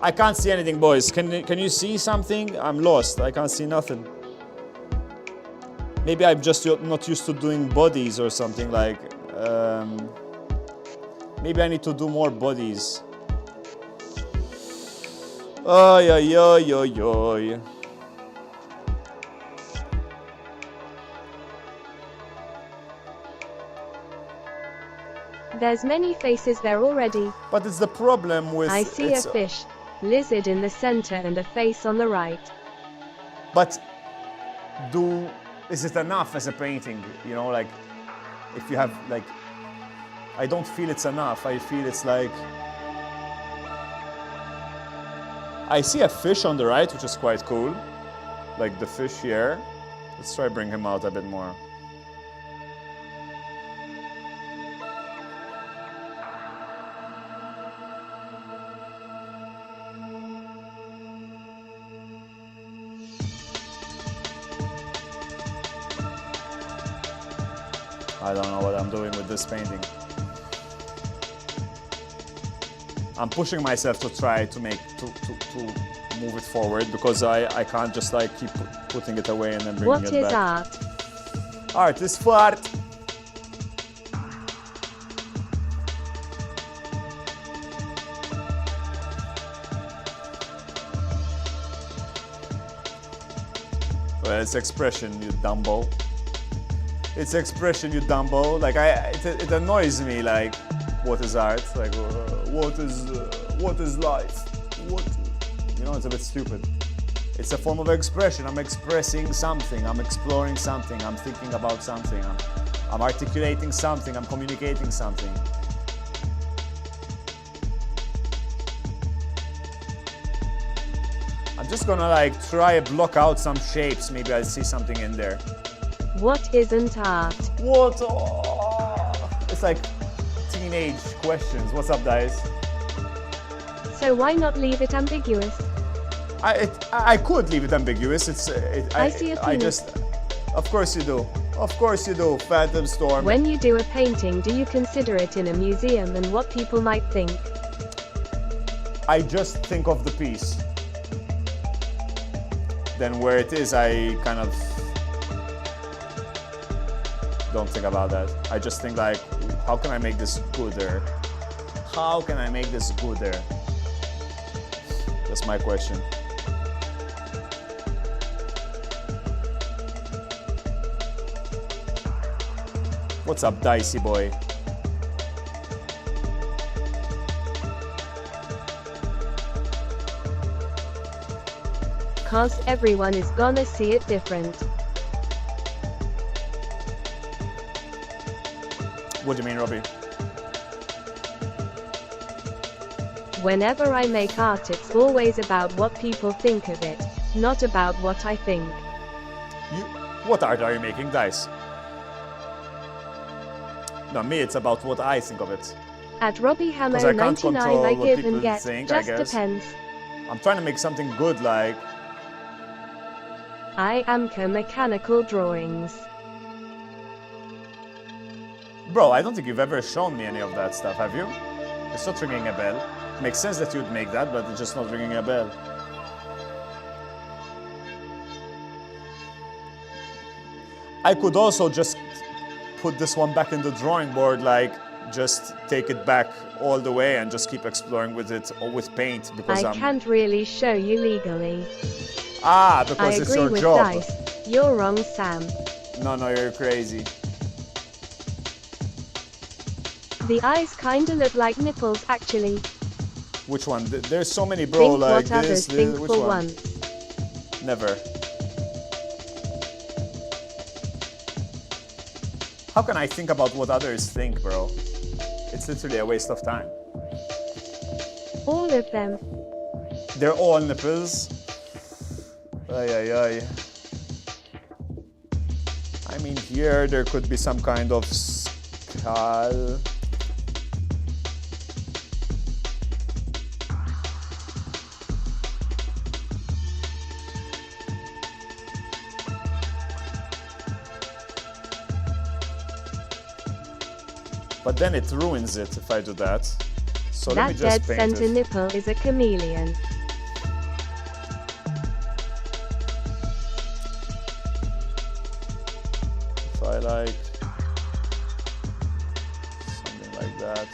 I can't see anything, boys. Can you see something? I'm lost. I can't see nothing. Maybe I'm just not used to doing bodies or something like. Maybe I need to do more bodies. Oy, oy, oy, oy, oy. There's many faces there already. But it's the problem with... I see a fish, lizard in the center and a face on the right. But is it enough as a painting? You know, like, if you have, like... I don't feel it's enough. I feel it's like... I see a fish on the right, which is quite cool. Like the fish here. Let's try bring him out a bit more. I don't know what I'm doing with this painting. I'm pushing myself to try to make to move it forward because I can't just like keep putting it away and then bringing it back. What is art? Art is fart. Well, it's expression, you dumbo. It's expression, you dumbo. Like it annoys me. Like, what is art? Like, what is life? What? You know, it's a bit stupid. It's a form of expression. I'm expressing something. I'm exploring something. I'm thinking about something. I'm articulating something. I'm communicating something. I'm just gonna like try to block out some shapes. Maybe I'll see something in there. What isn't art? What? Oh, it's like teenage questions. What's up, guys? So why not leave it ambiguous? I could leave it ambiguous. I see a penis. Of course you do. Of course you do. Phantom Storm. When you do a painting, do you consider it in a museum and what people might think? I just think of the piece. Then where it is, I kind of don't think about that. I just think like, how can I make this gooder? How can I make this gooder? That's my question. What's up, Dicey boy? Cause everyone is gonna see it different. What do you mean, Robbie? Whenever I make art, it's always about what people think of it, not about what I think. What art are you making, Dice? No, me, it's about what I think of it. At Robbie Hammer 'Cause I can't 99 control I what give people and get, think, I just guess. depends. I'm trying to make something good, like... I am mechanical drawings. Bro, I don't think you've ever shown me any of that stuff, have you? It's not ringing a bell. Makes sense that you'd make that, but it's just not ringing a bell. I could also just put this one back in the drawing board, like just take it back all the way and just keep exploring with it or with paint because I can't really show you legally. Ah, I because it's agree your with job. Dice. You're wrong, Sam. No, you're crazy. The eyes kinda look like nipples, actually. Which one? There's so many, bro. Think like what this, others this. think Which for one? once. Never. How can I think about what others think, bro? It's literally a waste of time. All of them. They're all nipples. Ay, ay, ay. I mean, here there could be some kind of skull. But then it ruins it if I do that. So let me That just dead paint center it. nipple is a chameleon. If I like something like that.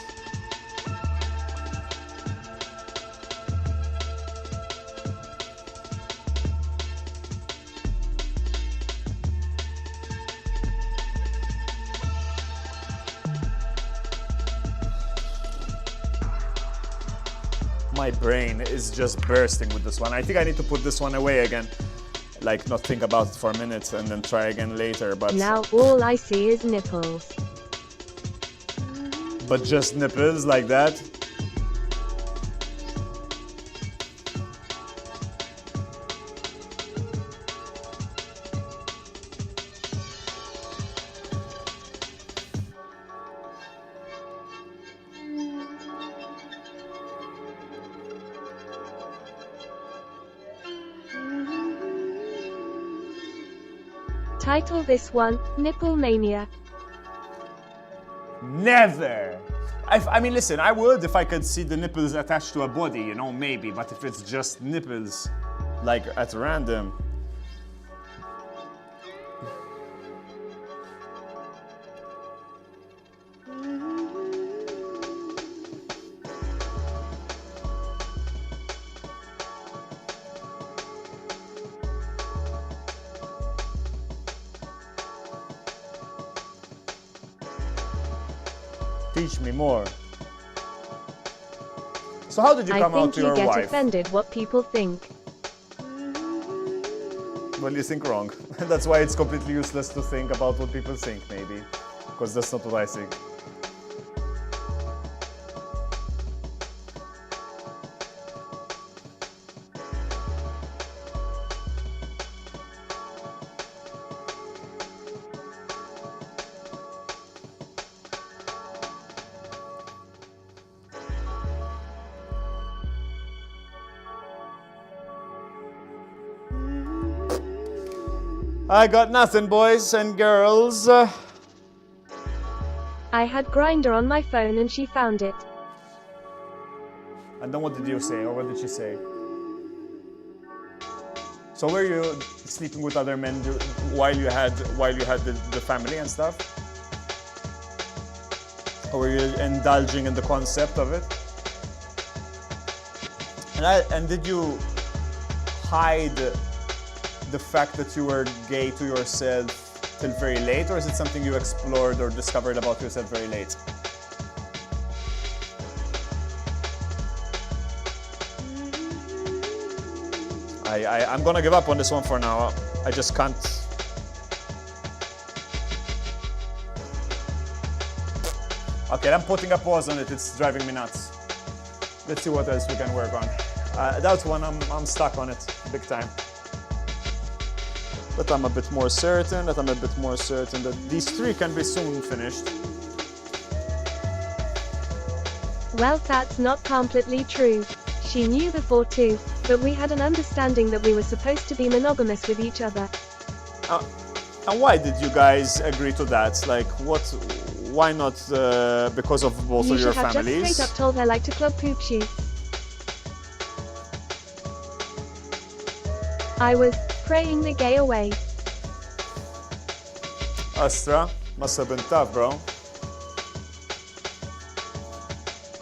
My brain is just bursting with this one. I think I need to put this one away again. Like, not think about it for a minute and then try again later, but... Now all I see is nipples. But just nipples like that? Title this one, Nipple Mania. Never! I mean, listen, I would if I could see the nipples attached to a body, you know, maybe. But if it's just nipples, like at random... Teach me more. So how did you come I out think to you your get wife? offended what people think. Well, you think wrong. That's why it's completely useless to think about what people think, maybe. Because that's not what I think. I got nothing, boys and girls. I had Grinder on my phone and she found it. And then what did you say, or what did she say? So were you sleeping with other men while you had the family and stuff? Or were you indulging in the concept of it? And did you hide the fact that you were gay to yourself till very late, or is it something you explored or discovered about yourself very late? I'm gonna give up on this one for now. I just can't. Okay, I'm putting a pause on it. It's driving me nuts. Let's see what else we can work on. That one, I'm stuck on it big time. But I'm a bit more certain that these three can be soon finished. Well, that's not completely true. She knew before too, but we had an understanding that we were supposed to be monogamous with each other. And why did you guys agree to that? Like, what? Why not because of both You of your should have families? just straight up told her like to club poop shoot. I was praying the gay away. Astra, must have been tough, bro.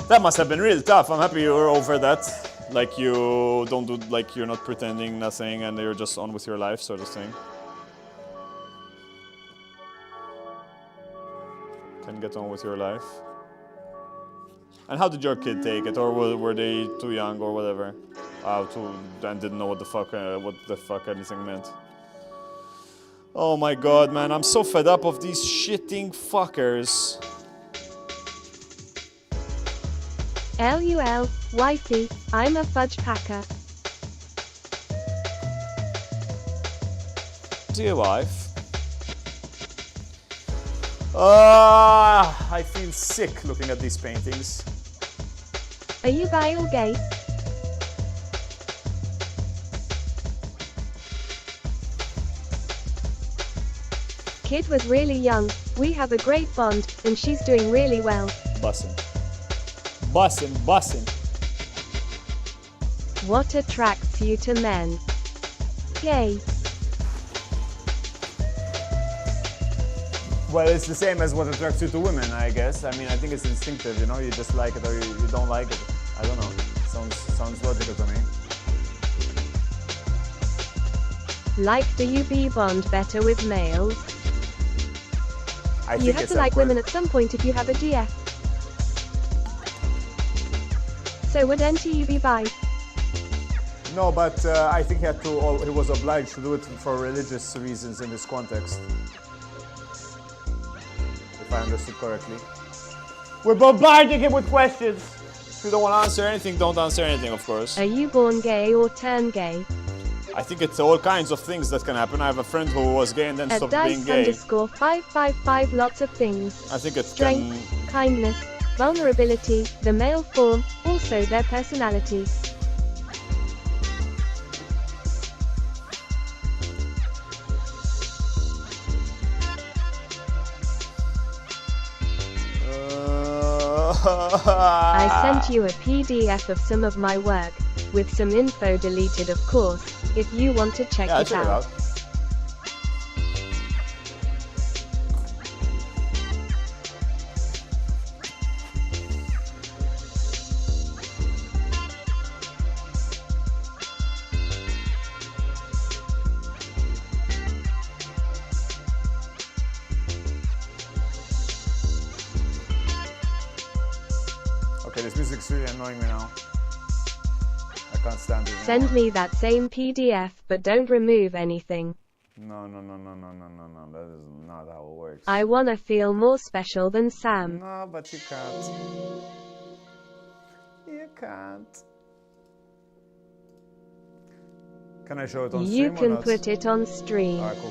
That must have been real tough. I'm happy you're over that. Like you don't do, like you're not pretending nothing and you're just on with your life, sort of thing. Can get on with your life. And how did your kid take it, or were they too young or whatever? And didn't know what the fuck anything meant. Oh my god, man, I'm so fed up of these shitting fuckers. LUL, wifey, I'm a fudge packer. Dear wife. I feel sick looking at these paintings. Are you bi or gay? Kid was really young, we have a great bond, and she's doing really well. Bussin'. Bussin', bussin'. What attracts you to men? Gay. Well, it's the same as what attracts you to women, I guess. I mean, I think it's instinctive, you know? You just like it or you don't like it. I don't know. Sounds logical to me. Like, do you bond better with males? I You think have it's to like awkward. women at some point if you have a GF. So would NTU be bi? No, but I think he was obliged to do it for religious reasons in this context. If I understood correctly. We're bombarding him with questions! If you don't want to answer anything, don't answer anything, of course. Are you born gay or turn gay? I think it's all kinds of things that can happen. I have a friend who was gay and then At stopped being gay. dice_555 lots of things. I think it Strength, can... kindness, vulnerability, the male form, also their personality. I sent you a PDF of some of my work, with some info deleted of course, if you want to check Yeah, I'll it check it out. out. Okay, this music's really annoying me now. I can't stand it anymore. Send me that same PDF, but don't remove anything. No. That is not how it works. I wanna feel more special than Sam. No, but you can't. You can't. Can I show it on stream You or can not? put it on stream. Alright, cool.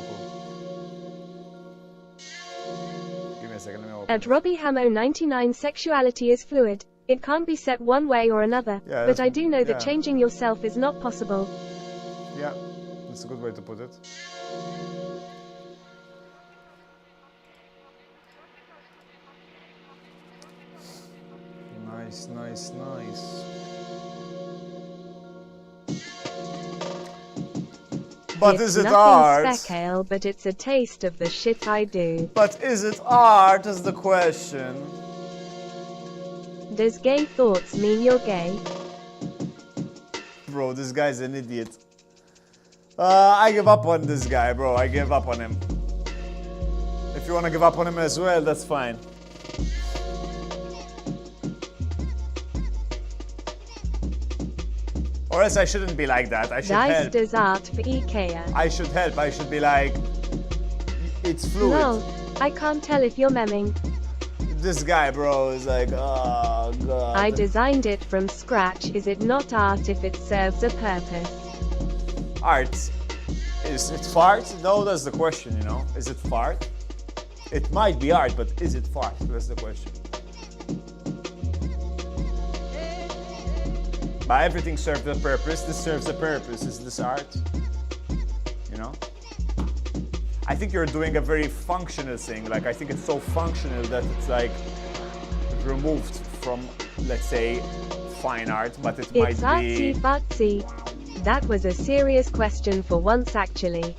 Give me a second, let me open At it. Robbie Hamo 99, sexuality is fluid. It can't be set one way or another. Yeah, but that's- I do know that yeah. changing yourself is not possible. Yeah, that's a good way to put it. Nice. But It's is it nothing art? speckle, but it's a taste of the shit I do. But is it art is the question. Does gay thoughts mean you're gay? Bro, this guy's an idiot. I give up on this guy, bro. I give up on him. If you want to give up on him as well, that's fine. Or else I shouldn't be like that. I should Dice help. does art for Ikea. I should help. I should be like, it's fluid. No, I can't tell if you're memming. This guy, bro, is like, oh god. I designed it from scratch. Is it not art if it serves a purpose? Art. Is it fart? No, that's the question, you know. Is it fart? It might be art, but is it fart? That's the question. But everything serves a purpose. This serves a purpose. Is this art? You know? I think you're doing a very functional thing. Like, I think it's so functional that it's like removed from, let's say, fine art, but it might It's be... artsy fartsy. That was a serious question for once, actually.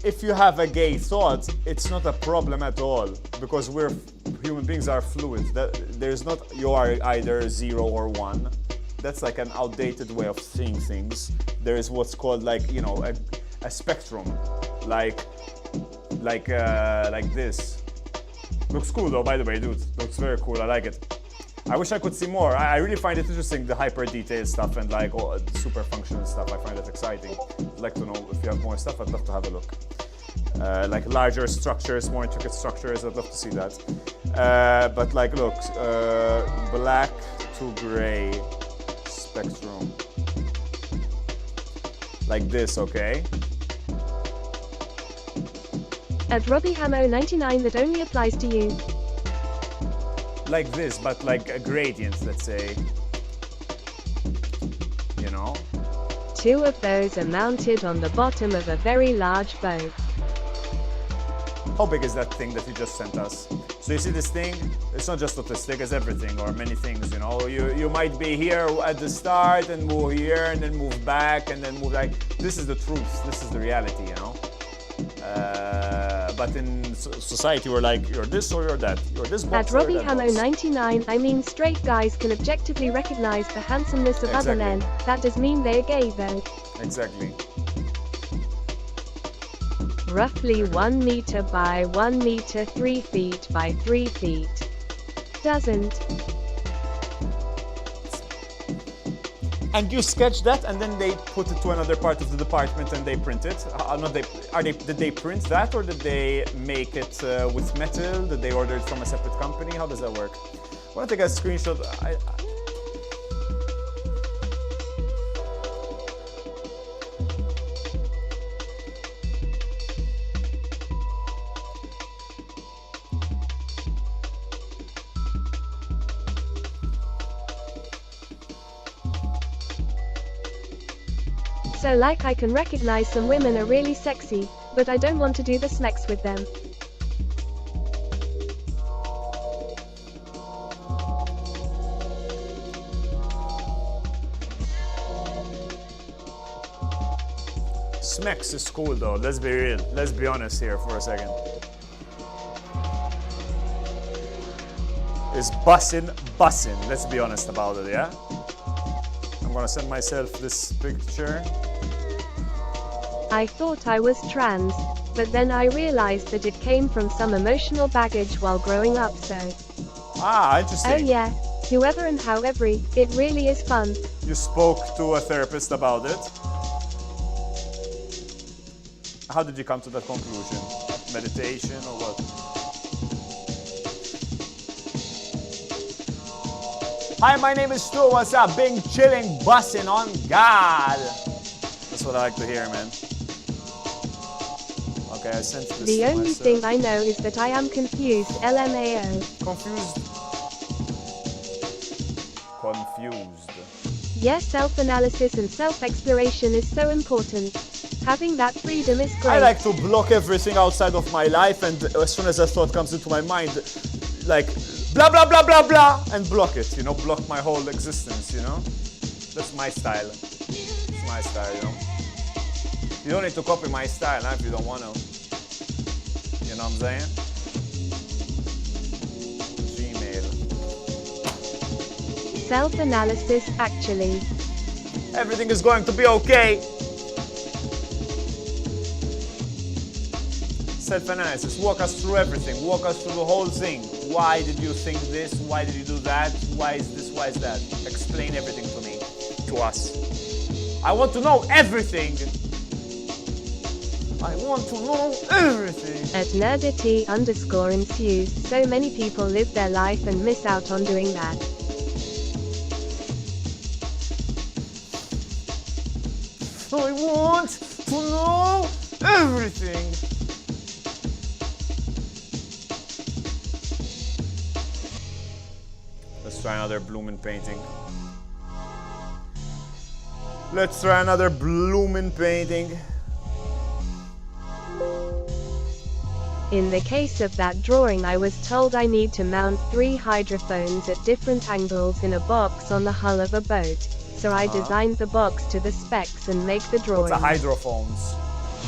If you have a gay thought, it's not a problem at all, because human beings are fluid. There's not, you are either 0 or 1. That's like an outdated way of seeing things. There is what's called, like, you know, a spectrum, like this. Looks cool though, by the way, dude. Looks very cool. I like it. I wish I could see more. I really find it interesting, the hyper detailed stuff and like super functional stuff. I find it exciting. I'd like to know if you have more stuff. I'd love to have a look. Like larger structures, more intricate structures. I'd love to see that. But like, look, black to gray spectrum. Like this, okay? At Robbie Hamo 99, that only applies to you. Like this, but like a gradient, let's say. You know? 2 of those are mounted on the bottom of a very large boat. How big is that thing that you just sent us? So you see this thing? It's not just autistic, it's everything or many things, you know? You might be here at the start and move here and then move back and then move like... This is the truth, this is the reality, you know? But in society, we're like, you're this or you're that. You're this box At or Robbie that Hamo box. 99, I mean straight guys can objectively recognize the handsomeness of other Exactly. men. That does mean they're gay though. Exactly. Roughly 1 meter by 1 meter, 3 feet by 3 feet. Doesn't. And you sketch that, and then they put it to another part of the department, and they print it. Did they print that, or did they make it with metal? Did they order it from a separate company? How does that work? I want to take a screenshot. So like I can recognize some women are really sexy, but I don't want to do the smex with them. Smex is cool though, let's be real. Let's be honest here for a second. It's bussin', let's be honest about it, yeah? I'm gonna send myself this picture. I thought I was trans, but then I realized that it came from some emotional baggage while growing up, so. Ah, interesting. Oh yeah, whoever and however, it really is fun. You spoke to a therapist about it. How did you come to that conclusion? Meditation or what? Hi, my name is Stu. What's up? Bing, chilling, bussin' on God. That's what I like to hear, man. Okay, I sent this The to only myself. thing I know is that I am confused, LMAO. Confused. Confused. Yes, self-analysis and self-exploration is so important. Having that freedom is great. I like to block everything outside of my life, and as soon as a thought comes into my mind, like blah blah blah blah blah, and block it, you know, block my whole existence, you know. That's my style. It's my style, you know. You don't need to copy my style, if you don't want to. You know what I'm saying? Gmail. Self-analysis, actually. Everything is going to be okay. Self-analysis. Walk us through everything. Walk us through the whole thing. Why did you think this? Why did you do that? Why is this? Why is that? Explain everything to me. To us. I want to know everything. I want to know everything. At nerdity_ensues, so many people live their life and miss out on doing that. I want to know everything. That's Let's try another blooming painting. Let's try another blooming painting. In the case of that drawing, I was told I need to mount 3 hydrophones at different angles in a box on the hull of a boat. So I designed the box to the specs and make the drawing. What's a hydrophones?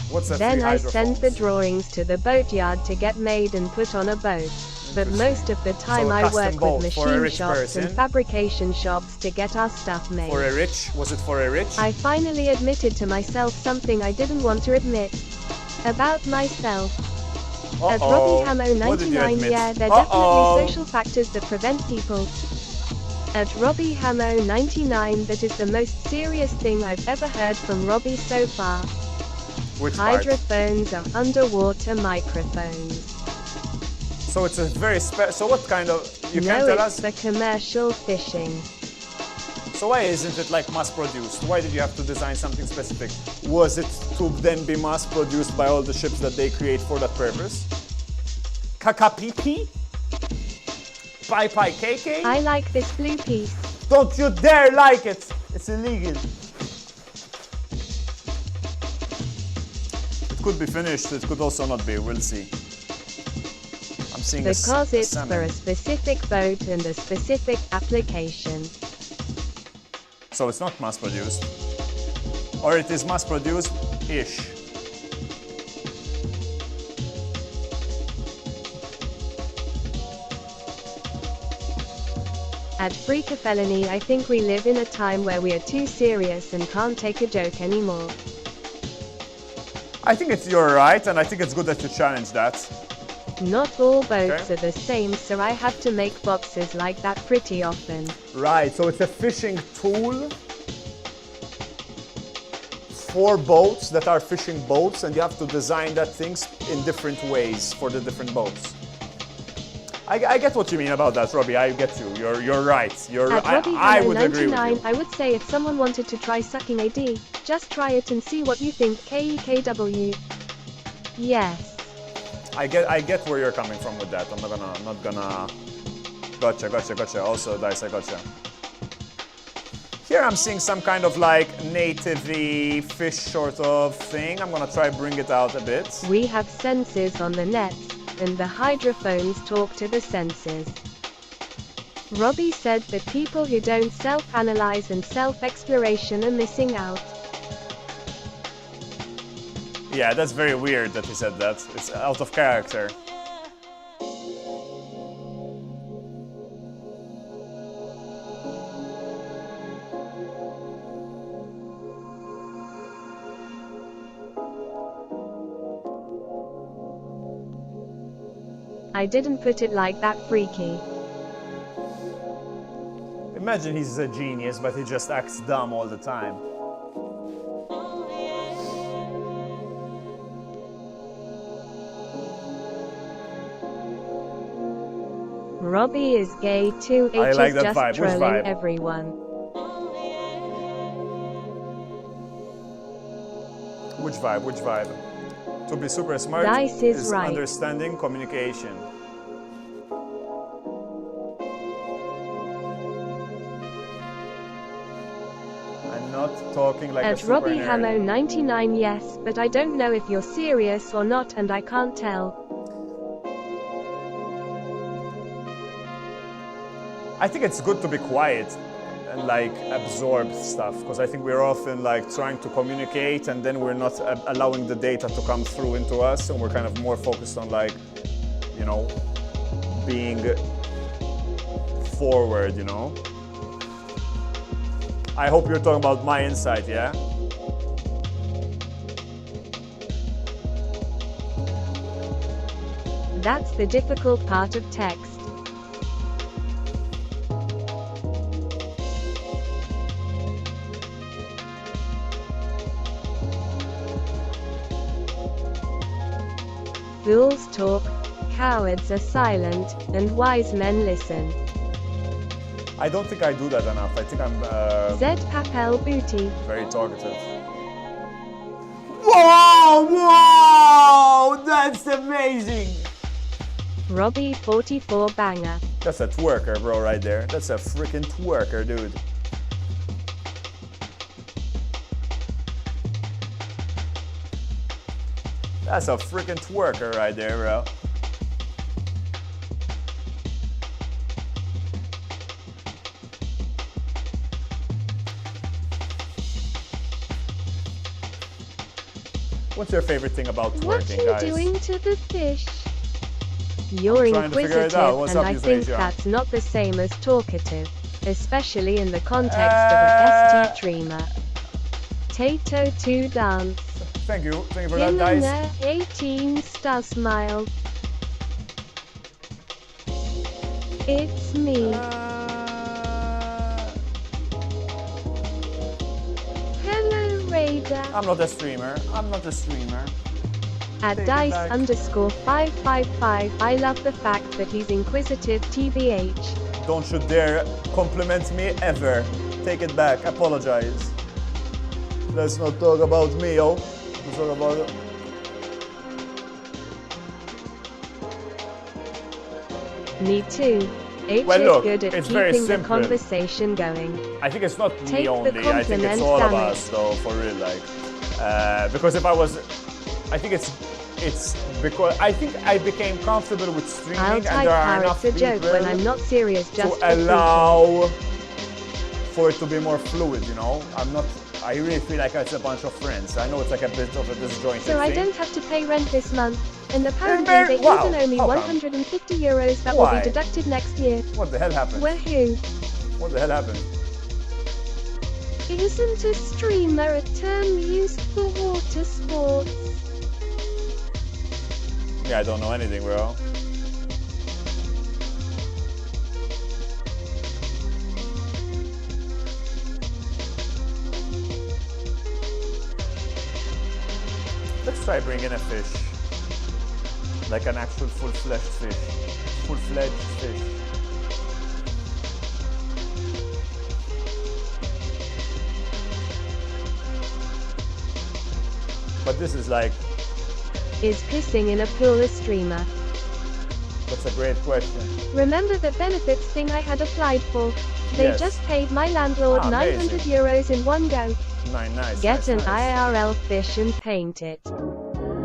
What's a Then I send the hydrophones? drawings to the boatyard to get made and put on a boat. But most of the time So a I custom work boat with for a machine rich shops person? and fabrication shops to get our stuff made. For a rich? Was it for a rich? I finally admitted to myself something I didn't want to admit. About myself. At Robbie Hamo What did you 99, admit? yeah, there are definitely social factors that prevent people. At Robbie Hamo 99, that is the most serious thing I've ever heard from Robbie so far. Which part? Hydrophones are underwater microphones. So it's a very so what kind of, you can't No, tell it's us? for commercial fishing. So why isn't it like mass produced? Why did you have to design something specific? Was it to then be mass produced by all the ships that they create for that purpose? Kakapipi? Pai Pai KK? I like this blue piece. Don't you dare like it! It's illegal. It could be finished, it could also not be, we'll see. I'm seeing Because it's for salmon. a specific boat and a specific application. So it's not mass produced. Or it is mass produced-ish. At Freaka Felony, I think we live in a time where we are too serious and can't take a joke anymore. I think you're right, and I think it's good that you challenge that. Not all boats Okay. are the same, so I have to make boxes like that pretty often. Right, so it's a fishing tool for boats that are fishing boats, and you have to design that things in different ways for the different boats. I get what you mean about that, Robbie. I get you. You're right. At Robbie I Hamo would agree with 99, you. I would say if someone wanted to try sucking a D, just try it and see what you think. KEKW. Yes. I get where you're coming from with that. I'm not gonna. Gotcha. Also, Dice, I gotcha. Here I'm seeing some kind of like native-y fish sort of thing. I'm gonna try bring it out a bit. We have sensors on the net, and the hydrophones talk to the sensors. Robbie said that people who don't self-analyze and self-exploration are missing out. Yeah, that's very weird that he said that. It's out of character. I didn't put it like that, freaky. Imagine he's a genius, but he just acts dumb all the time. Robbie is gay too. I H like is that just vibe. Which trolling vibe? everyone. Which vibe? Which vibe? To be super smart Dice is right. understanding communication. I'm not talking like a At super Robbie nerd. Hamo 99, yes, but I don't know if you're serious or not, and I can't tell. I think it's good to be quiet and like absorb stuff, because I think we're often like trying to communicate and then we're not allowing the data to come through into us, and we're kind of more focused on like, you know, being forward, you know. I hope you're talking about my insight, yeah? That's the difficult part of text. Fools talk, cowards are silent, and wise men listen. I don't think I do that enough. I think I'm Zed Papel Booty. very talkative. Whoa! That's amazing! Robbie 44 banger. That's a twerker, bro, right there. That's a freaking twerker, dude. That's a freaking twerker right there, bro. What's your favorite thing about What twerking, you guys? doing to the fish? You're trying to figure it inquisitive, out. What's and up, I Yusuf think Asia? that's not the same as talkative, especially in the context of a ST streamer. Tato 2 dance. Thank you for that, guys. Yelena 18 star smile. It's me. Hello Raider. I'm not a streamer. I'm not a streamer. At Take it back. dice_555, I love the fact that he's inquisitive TBH. Don't you dare compliment me ever. Take it back. Apologize. Let's not talk about me, yo. Let's talk about. Me too. H Well, is look, good at it's very keeping the simple. conversation going. I think it's not Take me the only. I think it's compliment, all of damn us, though, for real. Like, because if I was, I think it's because I think I became comfortable with streaming, I'll and type there are enough parrots a joke people when I'm not serious to just for people. allow for it to be more fluid. You know, I'm not. I really feel like it's a bunch of friends. I know it's like a bit of a disjointed So I thing. don't have to pay rent this month. And apparently very- they wow, even owe me how come? 150 euros that will Why? be deducted next year. What the hell happened? Woohoo! What the hell happened? Isn't a streamer a term used for water sports? Yeah, I don't know anything, bro. Let's try bringing a fish. Like an actual full-fledged fish. Full-fledged fish. But this is like, Is pissing in a pool a streamer? that's a great question. Remember the benefits thing I had applied for? They Yes. just paid my landlord Ah, 900 amazing. euros in one go. Nice. Get nice, an nice. IRL fish and paint it.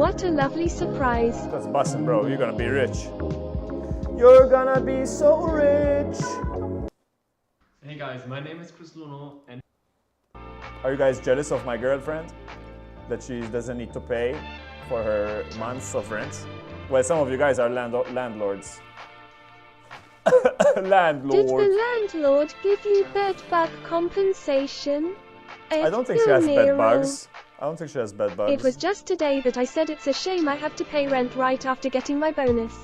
What a lovely surprise. That's bussin', bro. You're gonna be rich. You're gonna be so rich. Hey guys, my name is Chris Luno and Are you guys jealous of my girlfriend? That she doesn't need to pay for her months of rent? Well, some of you guys are landlords. Did Landlord. the landlord give you bed bug compensation? I don't think she has bed bugs. I don't think she has bed bugs. It was just today that I said it's a shame I have to pay rent right after getting my bonus.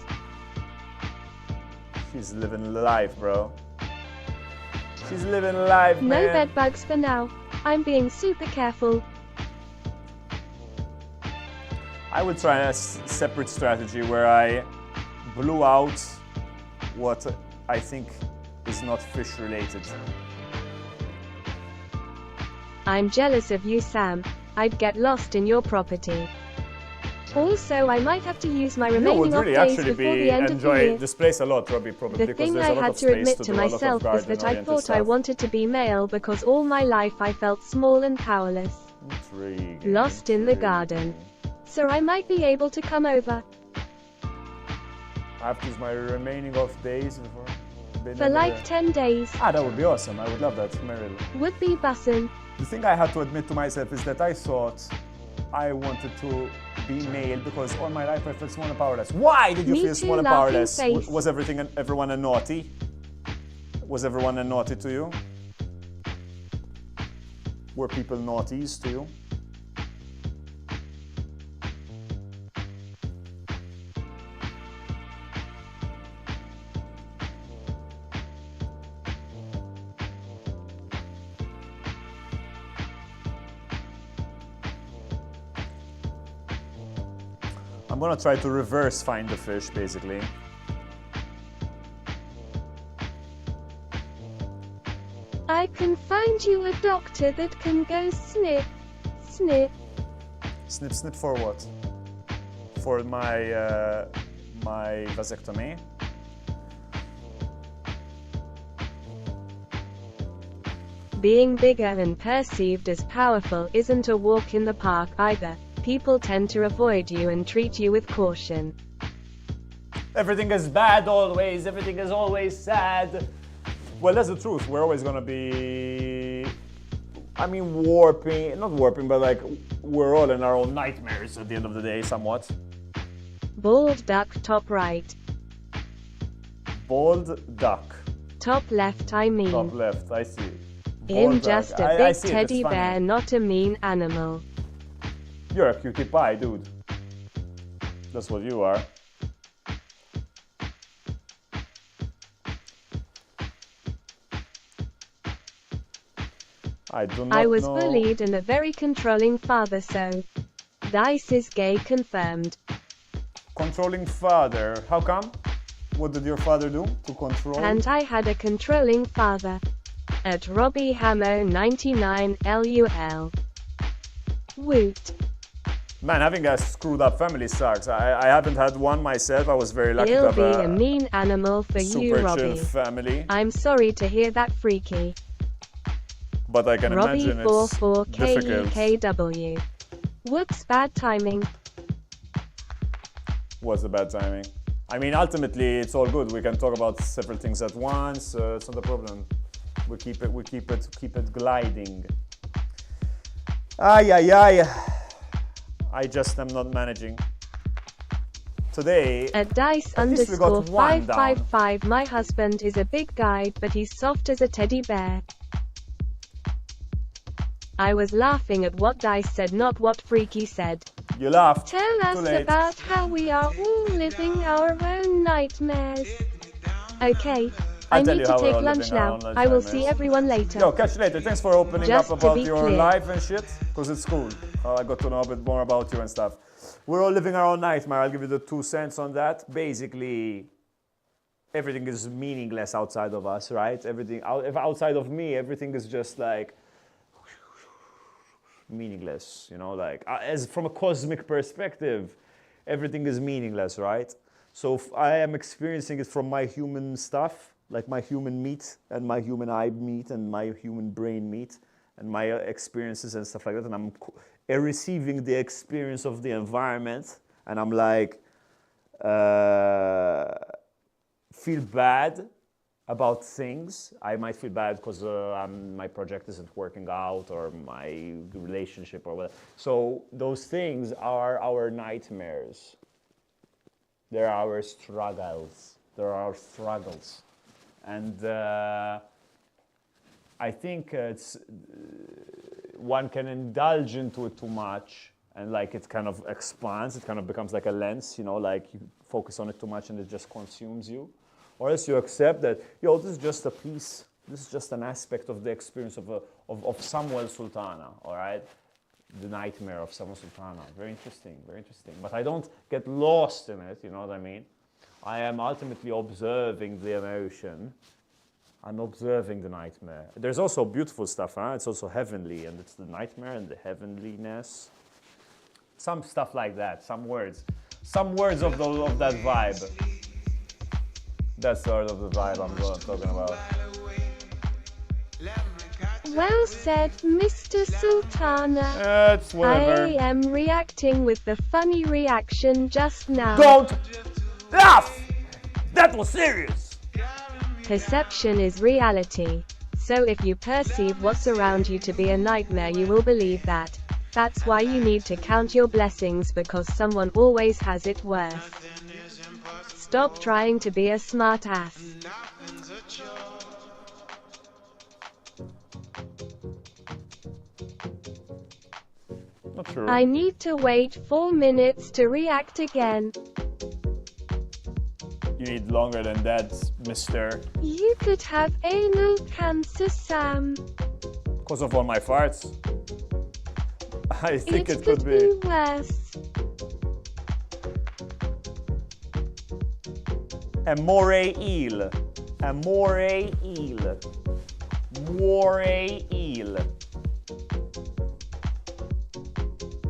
She's living life, bro. She's living life, No man. bed bugs for now. I'm being super careful. I would try a separate strategy where I blew out what I think is not fish related. I'm jealous of you, Sam. I'd get lost in your property. Also, I might have to use my You remaining would off really days actually before be the end of the enjoy year. this place a lot, Robbie, probably The because thing there's I a lot had of to space admit to to do a lot of myself was that I garden-oriented thought I stuff. wanted to be male because all my life I felt small and powerless. Intriguing, Lost in the intriguing. garden. So I might be able to come over. I have to use my remaining off days before. For like 10 days. That would be awesome. I would love that, Meryl. Would be bussin'. The thing I had to admit to myself is that I thought I wanted to be male because all my life I felt small and powerless. Why did you Me feel too, small and laughing powerless? face. Was everyone a naughty? Was everyone a naughty to you? Were people naughties to you? I'm gonna try to reverse find the fish, basically. I can find you a doctor that can go snip, snip. Snip, snip for what? For my my vasectomy. Being bigger and perceived as powerful isn't a walk in the park either. People tend to avoid you and treat you with caution. Everything is bad always, everything is always sad. Well, that's the truth. We're always gonna be, I mean, warping, not warping, but like, we're all in our own nightmares at the end of the day, somewhat. Bald duck top right. Bald duck. Top left I mean. Top left, I see. I'm Bald just duck. a I big see it, teddy it's funny. bear, not a mean animal. You're a cutie pie, dude. That's what you are. I do not I was know. bullied and a very controlling father, so Dice is gay confirmed. Controlling father. How come? What did your father do to control? And I had a controlling father. At Robbie Hamo 99 LUL. Woot. Man, having a screwed up family sucks. I haven't had one myself. I was very lucky He'll to be have a mean animal for you, super chill Robbie. family. I'm sorry to hear that, freaky. But I can Robbie imagine it's 44 difficult. KEKW. Whoops, bad timing. What's the bad timing? I mean, ultimately, it's all good. We can talk about several things at once. It's not a problem. We keep it gliding. Ay, ay, ay. I just am not managing. Today, At Dice at least we got underscore one 555, my husband is a big guy, but he's soft as a teddy bear. I was laughing at what Dice said, not what Freaky said. you laughed. Tell Too us late. about how we are all living our own nightmares. Okay, I I'll tell need you to how we're take all lunch living our now. own lunch I will nightmares. see everyone later. Yo, catch you later. Thanks for opening Just up to about be your clear. life and shit, because it's cool. I got to know a bit more about you and stuff. We're all living our own nightmare. I'll give you the 2 cents on that. Basically, everything is meaningless outside of us, right? If outside of me, everything is just like meaningless, you know, like as from a cosmic perspective, everything is meaningless, right? So if I am experiencing it from my human stuff, like my human meat and my human eye meat and my human brain meat and my experiences and stuff like that, and I'm receiving the experience of the environment, and I'm like, feel bad about things. I might feel bad because my project isn't working out, or my relationship, or whatever. So those things are our nightmares. They're our struggles. They're our struggles. And I think it's one can indulge into it too much, and like it kind of expands. It kind of becomes like a lens, you know, like you focus on it too much and it just consumes you. Or else you accept that, yo, this is just a piece, this is just an aspect of the experience of Samuel Sultana, all right? The nightmare of Samuel Sultana. Very interesting, very interesting. But I don't get lost in it, you know what I mean? I am ultimately observing the emotion. I'm observing the nightmare. There's also beautiful stuff, huh? It's also heavenly, and it's the nightmare and the heavenliness. Some stuff like that, some words of that vibe. That's sort of the vibe I'm talking about. Well said, Mr. Sultana. It's whatever. I am reacting with the funny reaction just now. Don't laugh! That was serious! Perception is reality. So if you perceive what's around you to be a nightmare, you will believe that. That's why you need to count your blessings, because someone always has it worse. Stop trying to be a smart ass. Not true. I need to wait 4 minutes to react again. You need longer than that, mister. You could have anal cancer, Sam. Because of all my farts. I think It it could could be be. worse. Amore eel. Amore eel. More eel.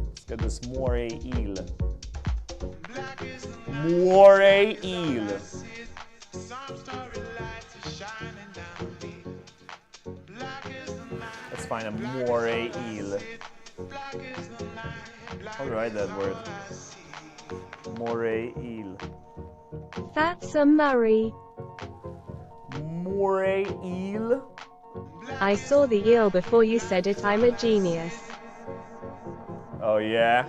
Let's get this more eel. More eel. find a moray eel. How do I write that word? Moray eel. That's a Murray. Moray eel? I saw the eel before you said it. I'm a genius. Oh yeah?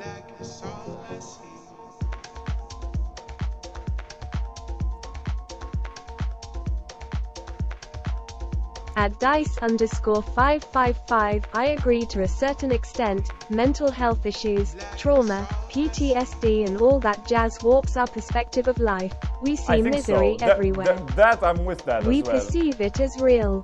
At dice_555, I agree to a certain extent. Mental health issues, trauma, PTSD and all that jazz warps our perspective of life. We see I think misery so. everywhere. That I'm with that We as well. perceive it as real.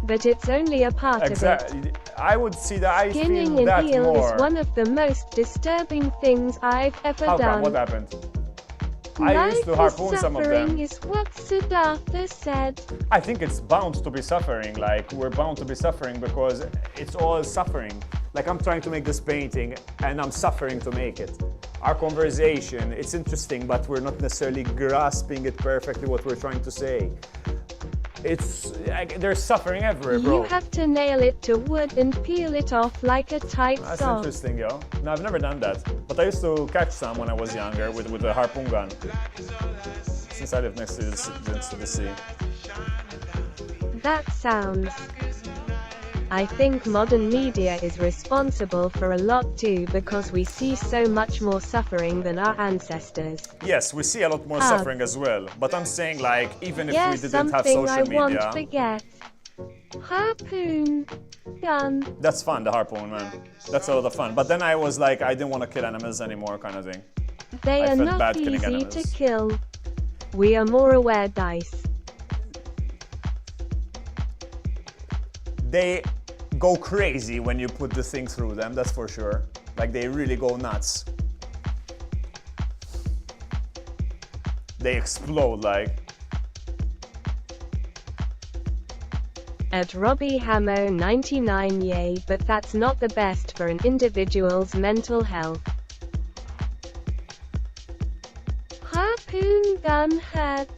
But it's only a part of it. Exactly. I would see that. I Skinning feel an that eel more. is one of the most disturbing things I've ever How done. come? What happened? I used to Life harpoon is some of suffering them. is what Siddhartha said. I think it's bound to be suffering. Like, we're bound to be suffering because it's all suffering. Like, I'm trying to make this painting and I'm suffering to make it. Our conversation, it's interesting, but we're not necessarily grasping it perfectly what we're trying to say. It's like there's suffering everywhere, bro. You have to nail it to wood and peel it off like a tight That's sock. interesting, yo. No, I've never done that. But I used to catch some when I was younger with a harpoon gun. Since I live next to the sea. That sounds. I think modern media is responsible for a lot too because we see so much more suffering than our ancestors. Yes, we see a lot more suffering as well. But I'm saying, like, even if we didn't have something social I won't media, forget. Harpoon gun. that's fun, the harpoon, man. That's a lot of fun. But then I was like, I didn't want to kill animals anymore, kind of thing. They I are felt not bad killing easy animals. to kill. We are more aware, Dice. They go crazy when you put the thing through them, that's for sure. Like, they really go nuts. They explode, like. At Robbie Hamo 99, yay, but that's not the best for an individual's mental health. Harpoon gun hurts.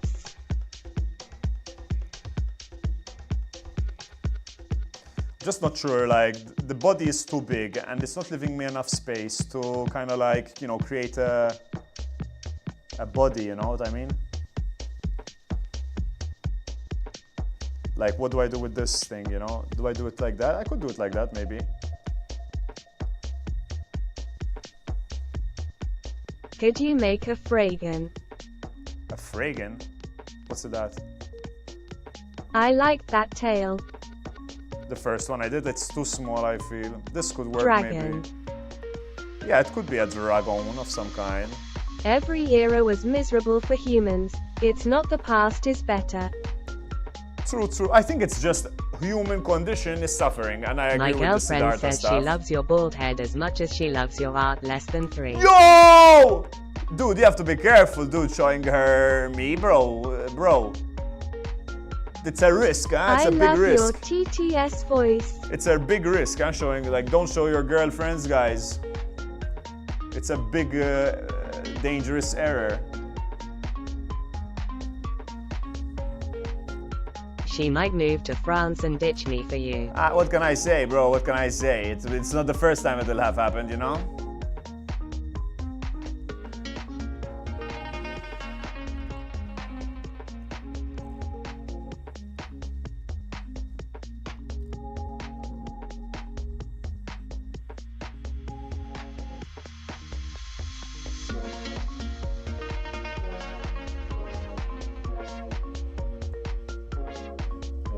Just not sure, like, the body is too big and it's not leaving me enough space to kind of like, you know, create a body, you know what I mean? Like, what do I do with this thing, you know? Do I do it like that? I could do it like that, maybe. Could you make a fragan? A fragan? What's that? I like that tail. The first one I did, it's too small, I feel. This could work, Dragon. maybe. Yeah, it could be a dragon of some kind. Every era was miserable for humans. It's not the past is better. True, true. I think it's just human condition is suffering, and I agree My with the girlfriend Siddhartha says stuff. she loves your bald head as much as she loves your art less than 3. Yo! Dude, you have to be careful, dude, showing her me, bro. It's a risk, huh? It's I a big love risk. your TTS voice. It's a big risk, huh? Showing, like, don't show your girlfriends, guys. It's a big, dangerous error. She might move to France and ditch me for you. What can I say, bro? What can I say? It's not the first time it'll have happened, you know?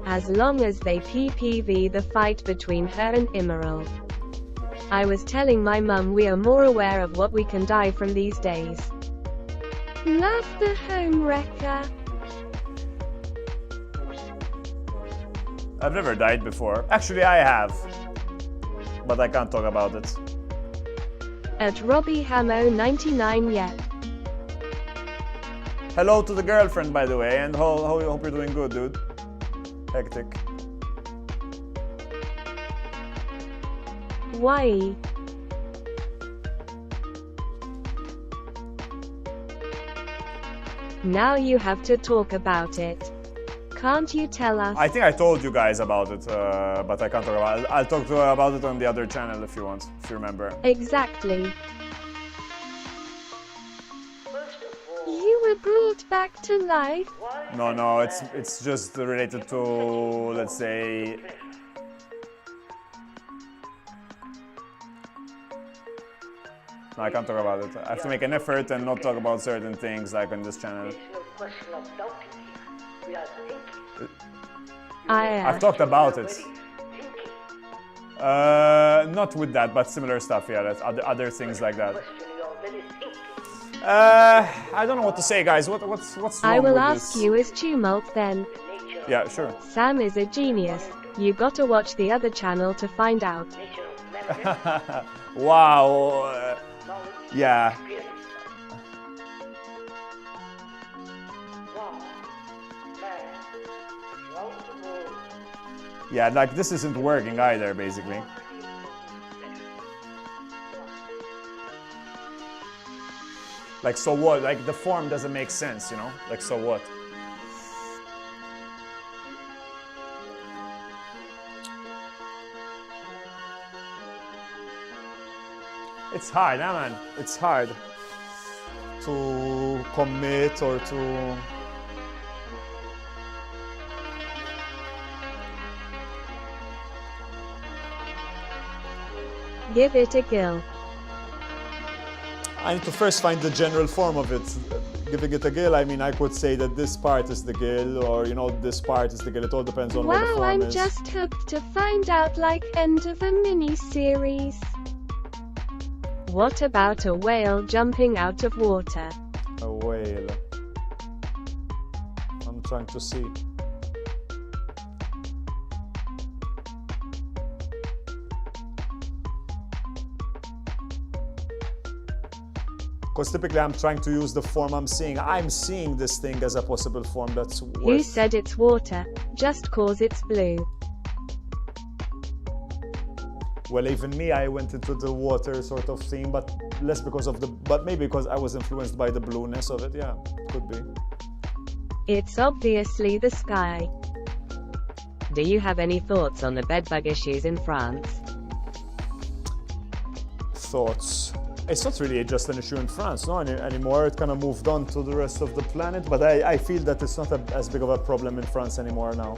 As long as they PPV the fight between her and Emerald. I was telling my mum we are more aware of what we can die from these days. Love the home wrecker. I've never died before. Actually, I have. But I can't talk about it. At Robbie Hamo 99 yet. Hello to the girlfriend, by the way, and hope you're doing good, dude. Hectic. Why? Now you have to talk about it. can't you tell us? I think I told you guys about it, but I can't talk about it. I'll talk about it on the other channel if you want, if you remember. Exactly. You were brought back to life? No, it's just related to, let's say, no, I can't talk about it. I have to make an effort and not talk about certain things like on this channel. I've talked about it. Not with that, but similar stuff, yeah, that's other things like that. I don't know what to say, guys. What's wrong I will with ask this? you is Tumult then. Yeah, sure. Sam is a genius. You gotta watch the other channel to find out. Wow. Yeah. Yeah, like this isn't working either, basically. Like, so what? Like, the form doesn't make sense, you know? Like, so what? It's hard, huh, man? It's hard to commit or to... Give it a go. I need to first find the general form of it. Giving it a gill, I mean, I could say that this part is the gill, or, you know, this part is the gill. It all depends on where the Wow, form I'm is. just hooked to find out like end of a mini-series. What about a whale jumping out of water? A whale. I'm trying to see. Because typically I'm trying to use the form I'm seeing. I'm seeing this thing as a possible form that's worth... Who said it's water? Just cause it's blue. Well, even me, I went into the water sort of theme, but less because of the... But maybe because I was influenced by the blueness of it. Yeah, could be. It's obviously the sky. Do you have any thoughts on the bedbug issues in France? Thoughts? It's not really just an issue in France, no, anymore. It kind of moved on to the rest of the planet, but I feel that it's not as big of a problem in France anymore now.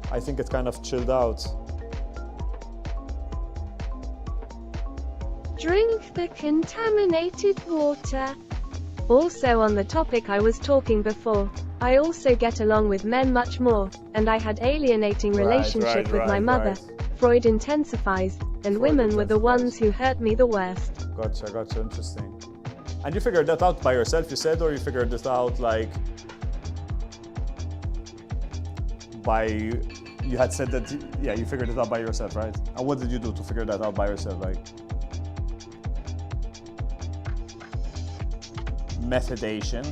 I think it kind of chilled out. Drink the contaminated water. Also on the topic I was talking before, I also get along with men much more, and I had alienating relationship with my mother. Freud intensifies, and women were the ones who hurt me the worst. Gotcha, interesting. And you figured that out by yourself, you said, or you figured it out like by, you had said that, yeah, you figured it out by yourself, right? And what did you do to figure that out by yourself, like? Methadation.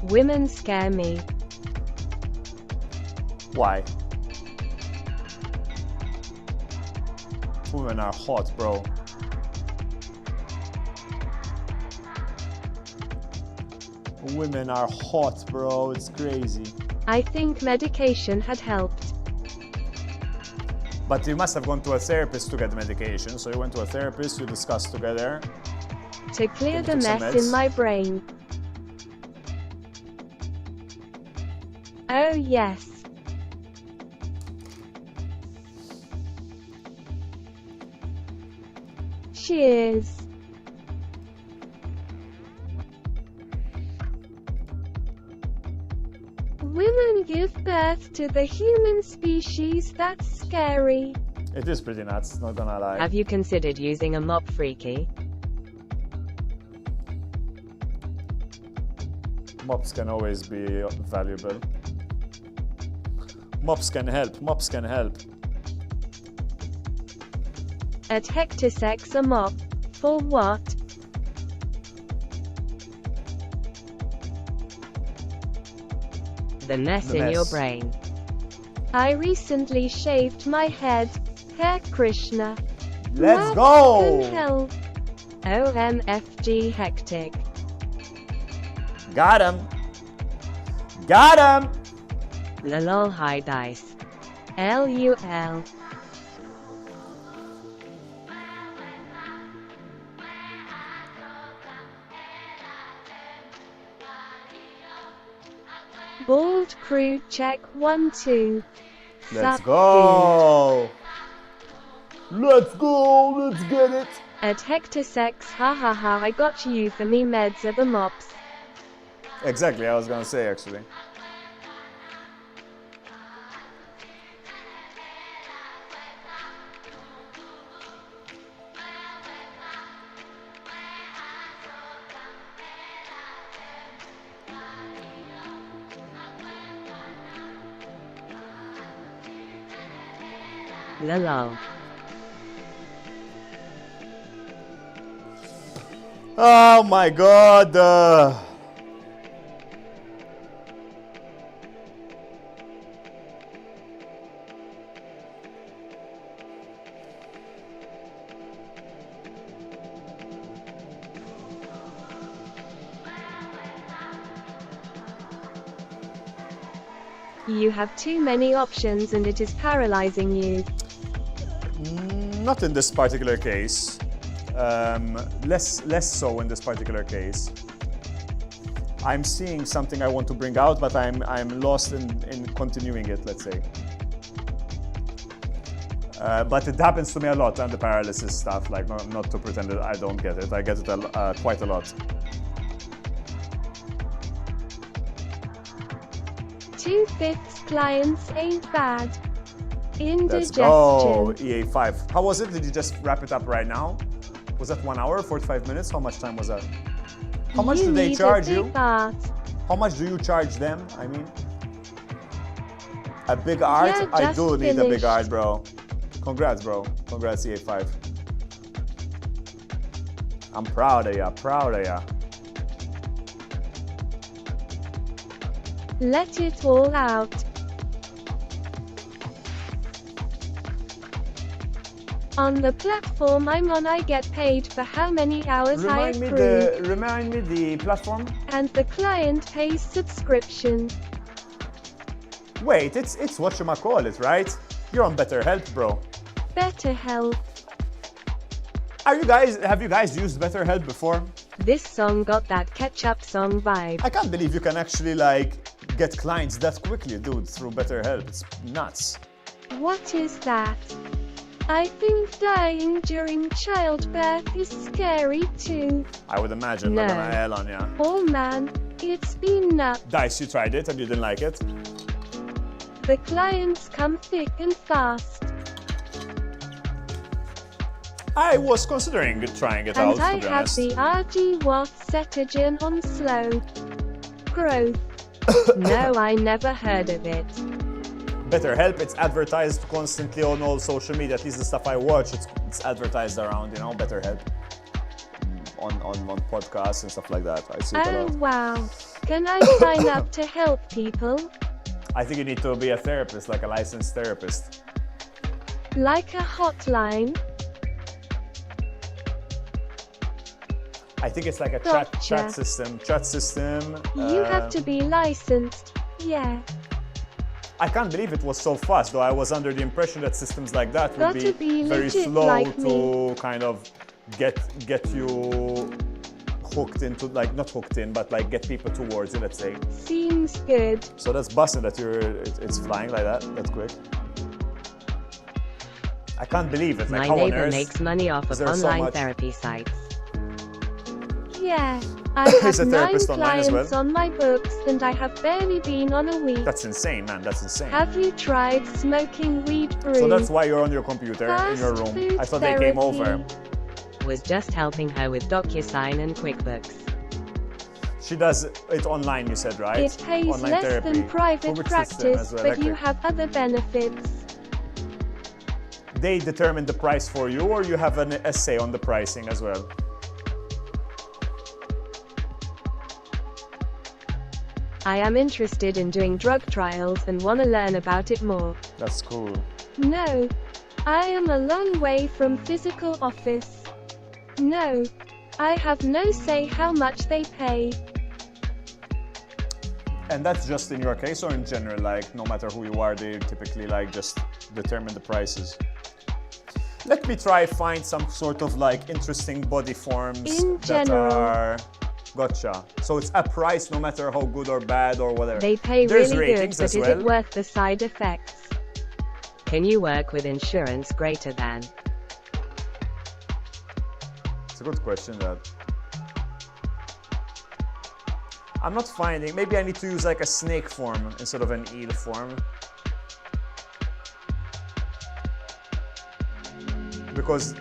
Women scare me. Why? Women are hot, bro. Women are hot, bro. It's crazy. I think medication had helped. But you must have gone to a therapist to get medication. So you went to a therapist, you discussed together. To clear the took some mess in meds? my brain. Oh yes. Cheers. Women give birth to the human species. That's scary. It is pretty nuts, not gonna lie. Have you considered using a mop freaky? Mops can always be valuable. Mops can help, mops can help. At Hectorsex a mop. For what? The mess The in your mess. brain. I recently shaved my head. Hair Krishna. Let's What go! the hell? OMFG hectic. Got him! Got him! Lol high dice. LUL. Bald crew check 1 2. Let's Sup, go! Let's go! Let's get it! At Hector Sex, hahaha, I got you for me meds are the mops. Exactly, I was gonna say actually. Lol. Oh my god! You have too many options and it is paralyzing you. Not in this particular case. Less so in this particular case. I'm seeing something I want to bring out, but I'm lost in continuing it, let's say. But it happens to me a lot, and the paralysis stuff, like not to pretend that I don't get it. I get it quite a lot. 2/5 clients ain't bad. Let's Indigestion. go, EA5. How was it? Did you just wrap it up right now? Was that 1 hour, 45 minutes? How much time was that? How much do they charge you? Art. How much do you charge them? I mean, a big art? Yeah, I just do need a big finished. art, bro. Congrats, bro. Congrats, EA5. I'm proud of ya, proud of ya. Let it all out. On the platform I'm on, I get paid for how many hours I accrue, Remind me the platform. and the client pays subscription. Wait, it's whatchamacallit, right? You're on BetterHelp, bro. BetterHelp. Have you guys used BetterHelp before? This song got that ketchup song vibe. I can't believe you can actually like get clients that quickly, dude, through BetterHelp. It's nuts. What is that? I think dying during childbirth is scary too. I would imagine, No. but then I hell on ya. Oh man, it's been nuts. Dice, you tried it and you didn't like it? The clients come thick and fast. I was considering trying it out, And I to be have honest. the RG Watt Cetogen on slow growth. No, I never heard of it. BetterHelp, it's advertised constantly on all social media. At least the stuff I watch, it's advertised around, you know, BetterHelp. On podcasts and stuff like that. I see it a Oh lot. wow. Can I sign up to help people? I think you need to be a therapist, like a licensed therapist. Like a hotline? I think it's like a Gotcha. chat system. You have to be licensed. Yeah. I can't believe it was so fast, though. I was under the impression that systems like that would Gotta be very legit slow like to me. kind of get you hooked into, like, not hooked in, but like get people towards it, let's say. Seems good. So that's busting that it's flying like that. That's quick. I can't believe it. Like, My how on neighbor earth makes money off is of there so online much- therapy sites. Yeah. I He's have a 9 therapist online as clients well. on my books and I have barely been on a week. That's insane, man. That's insane. Have you tried smoking weed brew? So that's why you're on your computer in your Fast room. food I thought they came over. therapy. Was just helping her with DocuSign and QuickBooks. She does it online, you said, right? It pays Online less therapy. than For private which system practice, as well, but you electric? have other benefits. They determine the price for you, or you have an essay on the pricing as well? I am interested in doing drug trials and want to learn about it more. That's cool. No. I am a long way from physical office. No. I have no say how much they pay. And that's just in your case or in general, like no matter who you are, they typically like just determine the prices. Let me try find some sort of like interesting body forms In that general. are gotcha. So it's a price no matter how good or bad or whatever. They pay There's really good, ratings but as is well. it worth the side effects? Can you work with insurance greater than? It's a good question that. I'm not finding, maybe I need to use like a snake form instead of an eel form. Because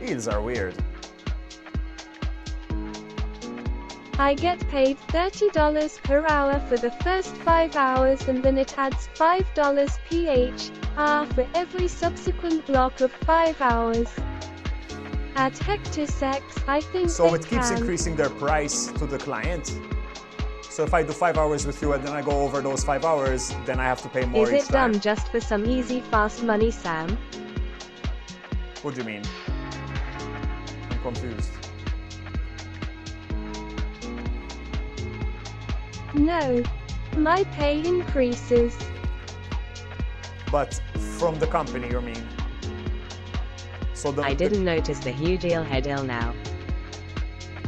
eels are weird. I get paid $30 per hour for the first 5 hours and then it adds $5 PH/hour for every subsequent block of 5 hours. At HectorSex, I think So they it keeps can. increasing their price to the client. So if I do 5 hours with you and then I go over those 5 hours, then I have to pay more Is each it time. done just for some easy fast money, Sam? What do you mean? I'm confused. No. My pay increases. But from the company, you mean? So I didn't notice the huge eel head till now.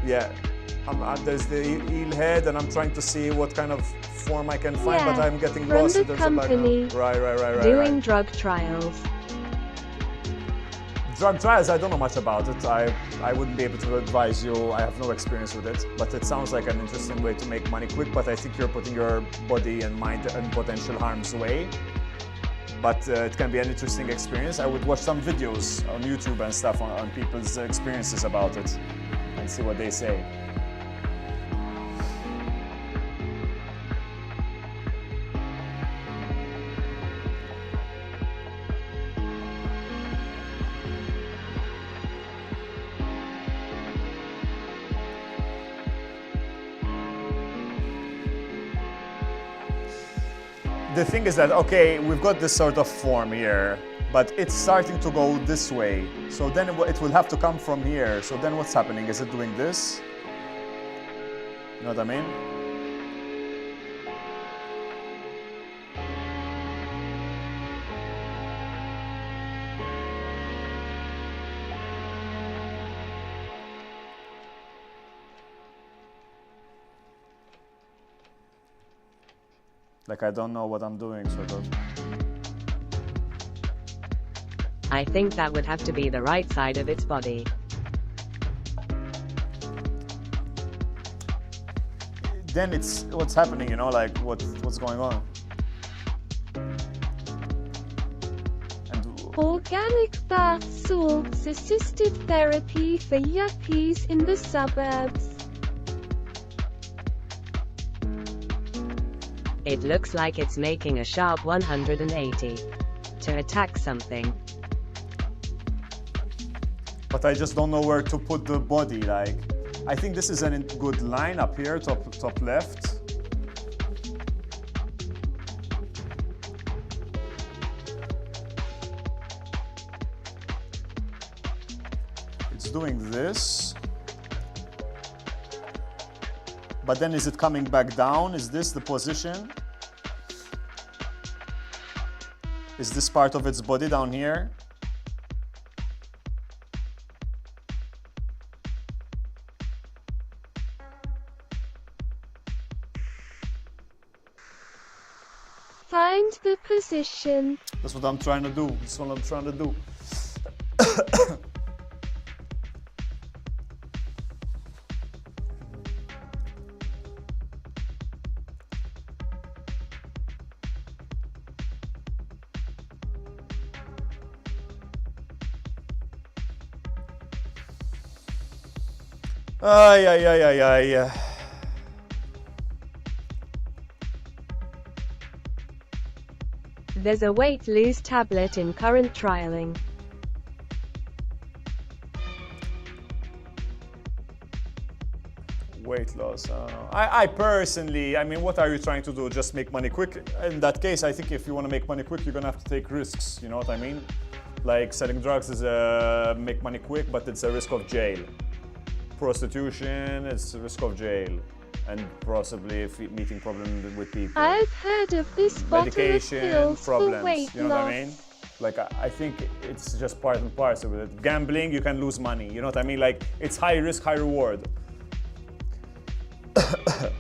Yeah. There's the eel head, and I'm trying to see what kind of form I can find, but Yeah, I'm getting from lost the in terms of company. background. Right. Doing drug trials. Drug trials, I don't know much about it. I wouldn't be able to advise you. I have no experience with it. But it sounds like an interesting way to make money quick, but I think you're putting your body and mind in potential harm's way. But it can be an interesting experience. I would watch some videos on YouTube and stuff on people's experiences about it and see what they say. The thing is that, okay, we've got this sort of form here, but it's starting to go this way. So then it will have to come from here. So then what's happening? Is it doing this? You know what I mean? Like, I don't know what I'm doing, sort of. I think that would have to be the right side of its body. Then it's what's happening, you know, like what's going on. And Organic bath salts assisted therapy for yuppies in the suburbs. It looks like it's making a sharp 180 to attack something. but I just don't know where to put the body. Like, I think this is a good line up here, top left. It's doing this. But then is it coming back down? Is this the position? Is this part of its body down here? Find the position. That's what I'm trying to do. That's what I'm trying to do. Ay, ay, ay, ay, ay. There's a weight lose tablet in current trialing. Weight loss, I don't know. I personally, I mean, what are you trying to do? Just make money quick? In that case, I think if you want to make money quick, you're gonna have to take risks, you know what I mean? Like selling drugs is make money quick, but it's a risk of jail. Prostitution, it's a risk of jail. And possibly if meeting problems with people. I've heard of this bottle of Medication pills for problems, weight you know what loss. I mean? Like I think it's just part and parcel with it. Gambling, you can lose money, you know what I mean? Like it's high risk, high reward. It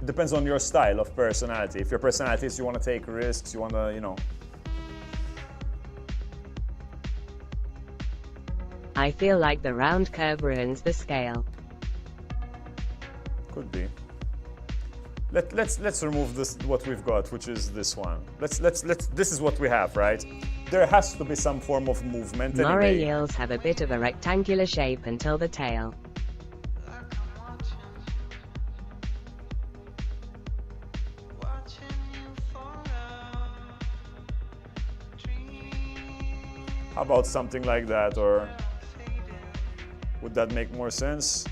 depends on your style of personality. If your personality is you want to take risks, you want to, you know. I feel like the round curve ruins the scale. Could be. Let's remove this what we've got, which is this one. Let's this is what we have, right? There has to be some form of movement Moray anyway. eels have a bit of a rectangular shape until the tail. How about something like that, or would that make more sense?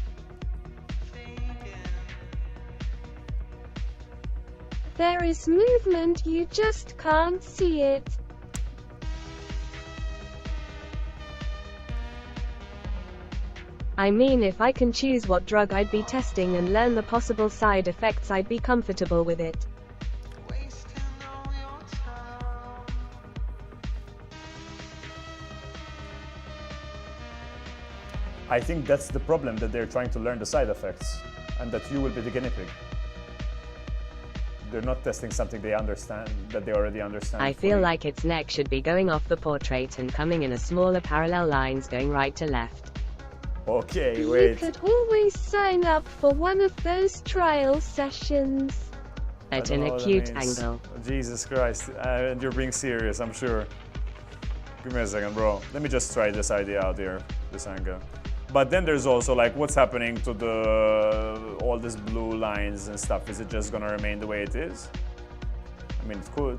There is movement, you just can't see it. I mean, if I can choose what drug I'd be testing and learn the possible side effects, I'd be comfortable with it. I think that's the problem, that they're trying to learn the side effects and that you will be the guinea pig. They're not testing something they understand, that they already understand. I feel fully. like its neck should be going off the portrait and coming in a smaller parallel lines going right to left. Okay, You wait. could always sign up for one of those trial sessions. I At don't an know what that acute means. angle. Jesus Christ, and you're being serious, I'm sure. Give me a second, bro. Let me just try this idea out here, this angle. But then there's also like, what's happening to all these blue lines and stuff? Is it just gonna remain the way it is? I mean, it could.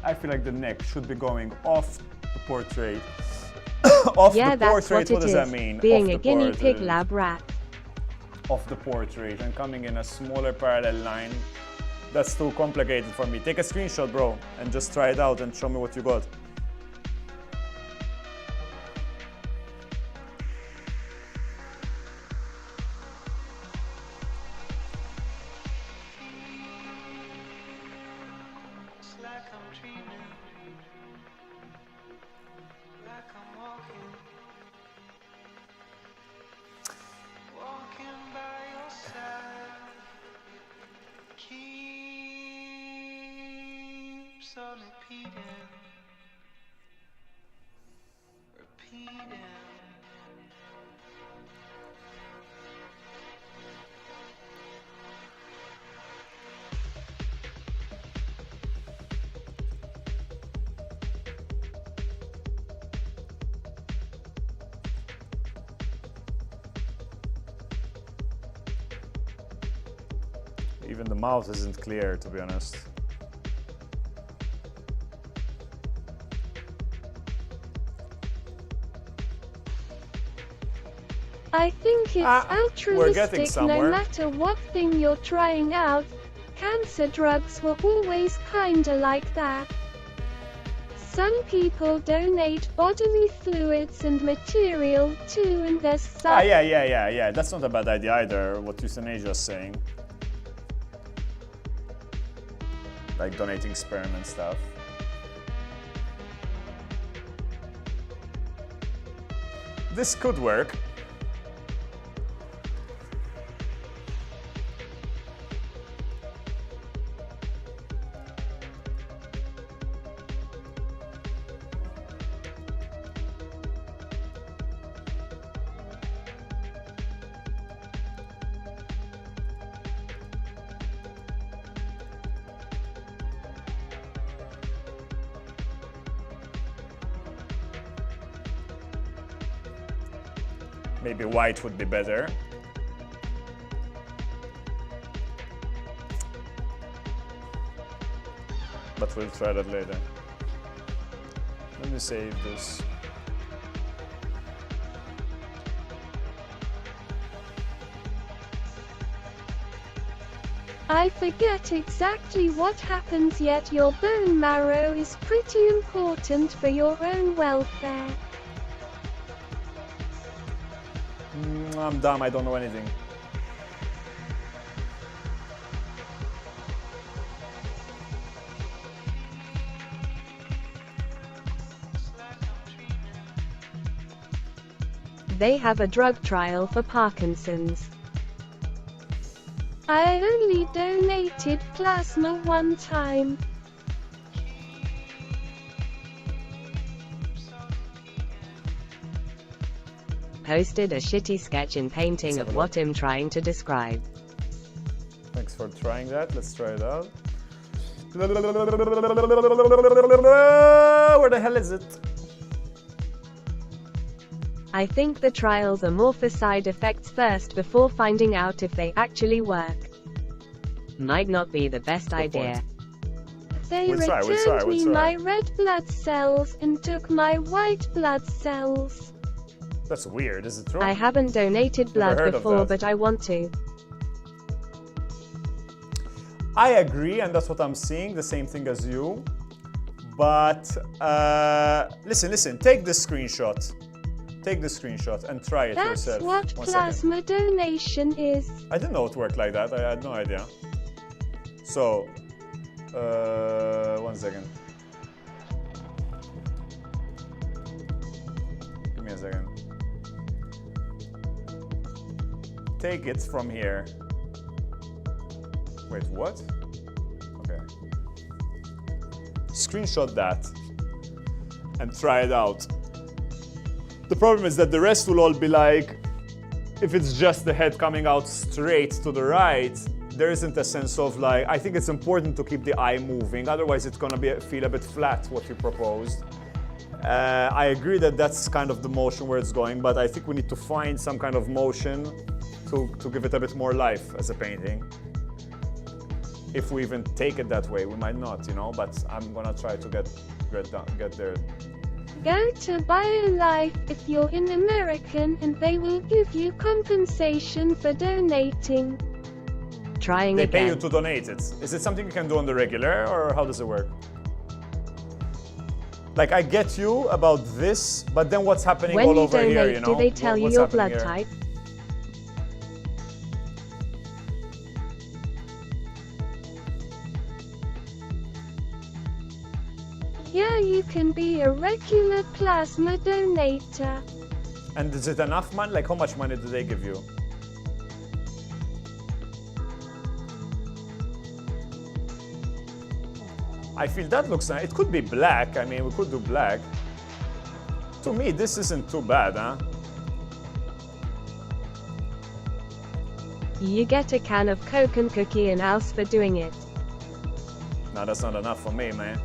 I feel like the neck should be going off the portrait. Off Yeah, the that's portrait, what does it that is. mean? Being Off a the guinea pig portrait. lab rat. Of the portrait and coming in a smaller parallel line. That's too complicated for me. Take a screenshot, bro, and just try it out and show me what you got. It's like I'm dreaming, like I'm walking by your side, keeps on repeating. Even the mouth isn't clear, to be honest. I think it's we're getting altruistic no somewhere. matter what thing you're trying out. Cancer drugs were always kinda like that. Some people donate bodily fluids and material too, and there's some. Yeah. That's not a bad idea either, what euthanasia is saying. Like donating sperm and stuff. This could work. Maybe white would be better. but we'll try that later. Let me save this. I forget exactly what happens, yet your bone marrow is pretty important for your own welfare. I'm dumb, I don't know anything. They have a drug trial for Parkinson's. I only donated plasma one time. Posted a shitty sketch in painting of what I'm trying to describe. Thanks for trying that. Let's try it out. Where the hell is it? I think the trials are more for side effects first before finding out if they actually work. Might not be the best idea. They returned me my red blood cells and took my white blood cells. That's weird, is it true? I haven't donated blood before, but I want to. I agree, and that's what I'm seeing, the same thing as you. But listen, take this screenshot. Take the screenshot and try it yourself. That's what plasma donation is. I didn't know it worked like that. I had no idea. So, 1 second. Give me a second. Take it from here. Wait, what? Okay. Screenshot that and try it out. The problem is that the rest will all be like, if it's just the head coming out straight to the right, there isn't a sense of like, I think it's important to keep the eye moving, otherwise it's gonna feel a bit flat, what you proposed. I agree that that's kind of the motion where it's going, but I think we need to find some kind of motion to give it a bit more life as a painting. If we even take it that way, we might not, you know, but I'm gonna try to get there. Go to BioLife if you're an American and they will give you compensation for donating. Trying They again. pay you to donate it. Is it something you can do on the regular, or how does it work? Like, I get you about this, but then what's happening When all you over donate, here, you know? do they tell you What's your happening blood here? type? Yeah, you can be a regular plasma donator. And is it enough money? Like, how much money do they give you? I feel that looks nice. It could be black. I mean, we could do black. To me, this isn't too bad, huh? You get a can of Coke and cookie and else for doing it. No, that's not enough for me, man.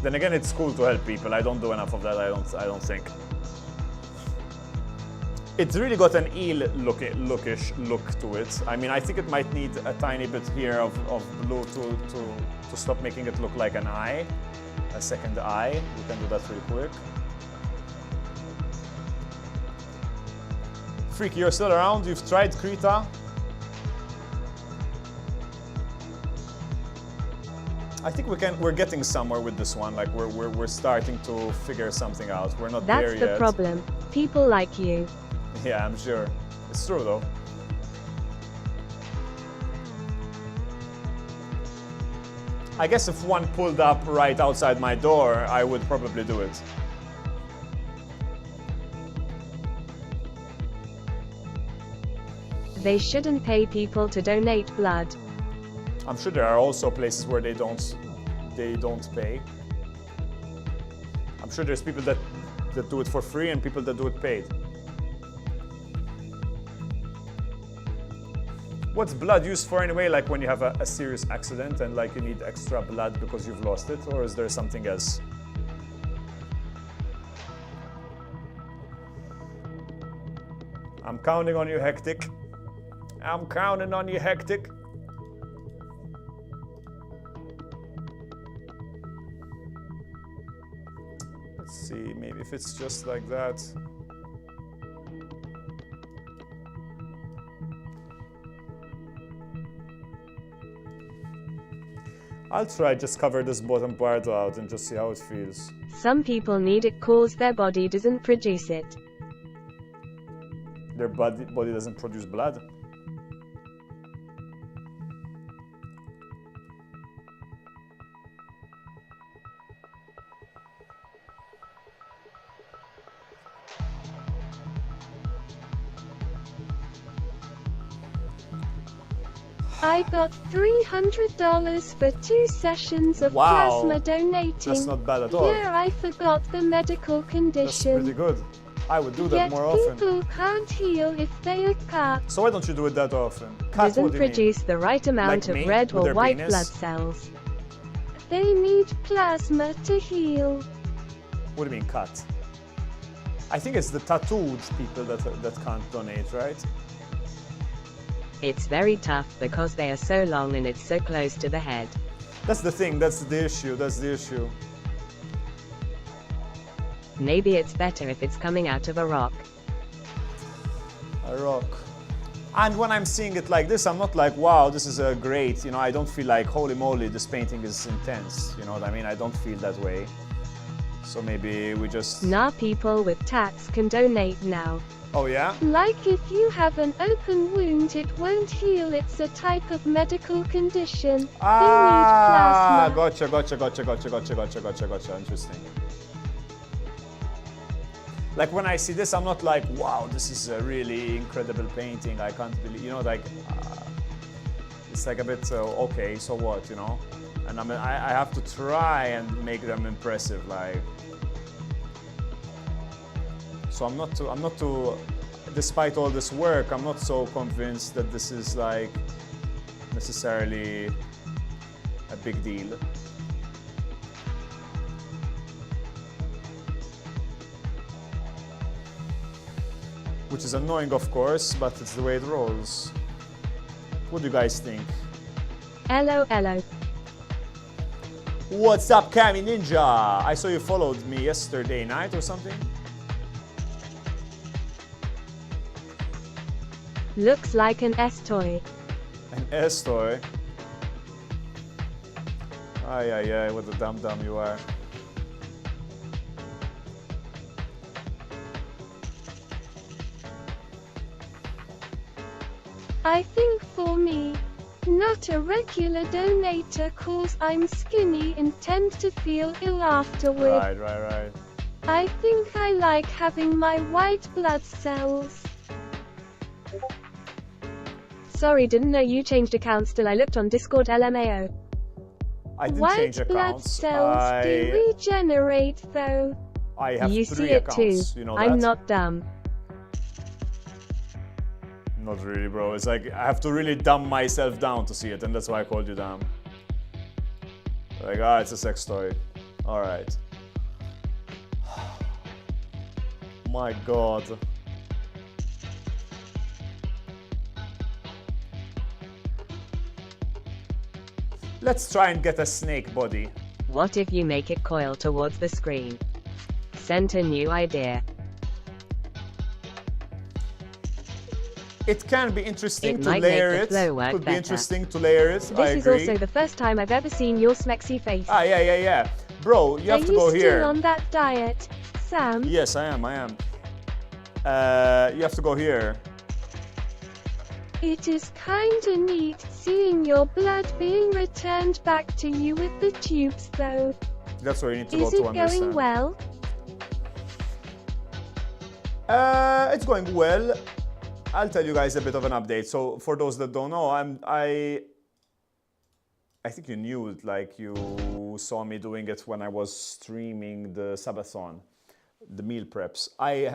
Then again, it's cool to help people. I don't do enough of that, I don't think. It's really got an eel-lookish look to it. I mean, I think it might need a tiny bit here of blue to stop making it look like an eye. A second eye. We can do that real quick. Freaky, you're still around? You've tried Krita? I think we're getting somewhere with this one. Like we're starting to figure something out. We're not there yet. That's the problem. People like you. Yeah, I'm sure. It's true though. I guess if one pulled up right outside my door, I would probably do it. They shouldn't pay people to donate blood. I'm sure there are also places where they don't pay. I'm sure there's people that do it for free and people that do it paid. What's blood used for anyway? Like when you have a serious accident and like you need extra blood because you've lost it, or is there something else? I'm counting on you, Hectic. I'm counting on you, Hectic. Let's see, maybe if it's just like that. I'll try just cover this bottom part out and just see how it feels. Some people need it cause their body doesn't produce it. Their body doesn't produce blood. I got $300 for 2 sessions of Wow. plasma donating. That's not bad at all. Yeah, I forgot the medical That's condition. pretty good. I would do that Yet more often. people can't heal if they are cut. So why don't you do it that often? Cut, what Doesn't do you mean? produce the right amount Like me, of red with or their white penis? blood cells. They need plasma to heal. What do you mean cut? I think it's the tattooed people that can't donate, right? It's very tough because they are so long and it's so close to the head. That's the thing, that's the issue, that's the issue. Maybe it's better if it's coming out of a rock. A rock. And when I'm seeing it like this, I'm not like, wow, this is a great, you know, I don't feel like, holy moly, this painting is intense. You know what I mean? I don't feel that way. So maybe we just... Nah, people with tats can donate now. Oh yeah? Like if you have an open wound, it won't heal. It's a type of medical condition. Ah, They need plasma. gotcha. Interesting. Like when I see this, I'm not like, wow, this is a really incredible painting. I can't believe, you know, like, it's like a bit, okay, so what, you know? And I have to try and make them impressive, like. So I'm not too, despite all this work, I'm not so convinced that this is like necessarily a big deal. Which is annoying, of course, but it's the way it rolls. What do you guys think? Hello. What's up, Kami Ninja? I saw you followed me yesterday night or something. Looks like an S-toy. An S-toy. Ay, what a dum-dum you are. I think for me, not a regular donator cause I'm skinny and tend to feel ill afterward. Right. I think I like having my white blood cells. Sorry, didn't know you changed accounts till I looked on Discord LMAO. I didn't White change blood accounts. cells do regenerate though. I have You 3 see it accounts. too. You know I'm that? not dumb. Not really, bro. It's like I have to really dumb myself down to see it, and that's why I called you dumb. Like, it's a sex toy. All right. My God. Let's try and get a snake body. What if you make it coil towards the screen? Sent a new idea. It can be interesting It to might layer make the it. flow work Could be better. interesting to layer it. I This is agree. also the first time I've ever seen your smexy face. Yeah. Bro, you have to go Are you here. still on that diet, Sam? Yes, I am. You have to go here. It is kinda neat seeing your blood being returned back to you with the tubes though. That's where you need to Is go it to understand. going well? It's going well. I'll tell you guys a bit of an update. So for those that don't know, I think you knew it, like you saw me doing it when I was streaming the Sabathon, the meal preps. I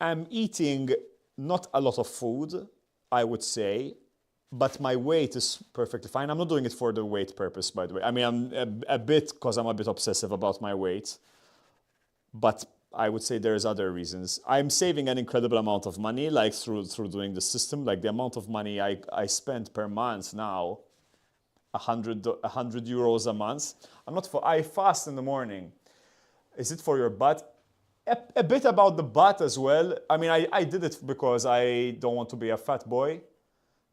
am eating not a lot of food, I would say, but my weight is perfectly fine. I'm not doing it for the weight purpose, by the way. I mean, I'm a bit, because I'm a bit obsessive about my weight, but I would say there's other reasons. I'm saving an incredible amount of money, like through doing the system. Like the amount of money I spend per month now, 100 euros a month. I fast in the morning. Is it for your butt? A bit about the butt as well. I mean, I did it because I don't want to be a fat boy.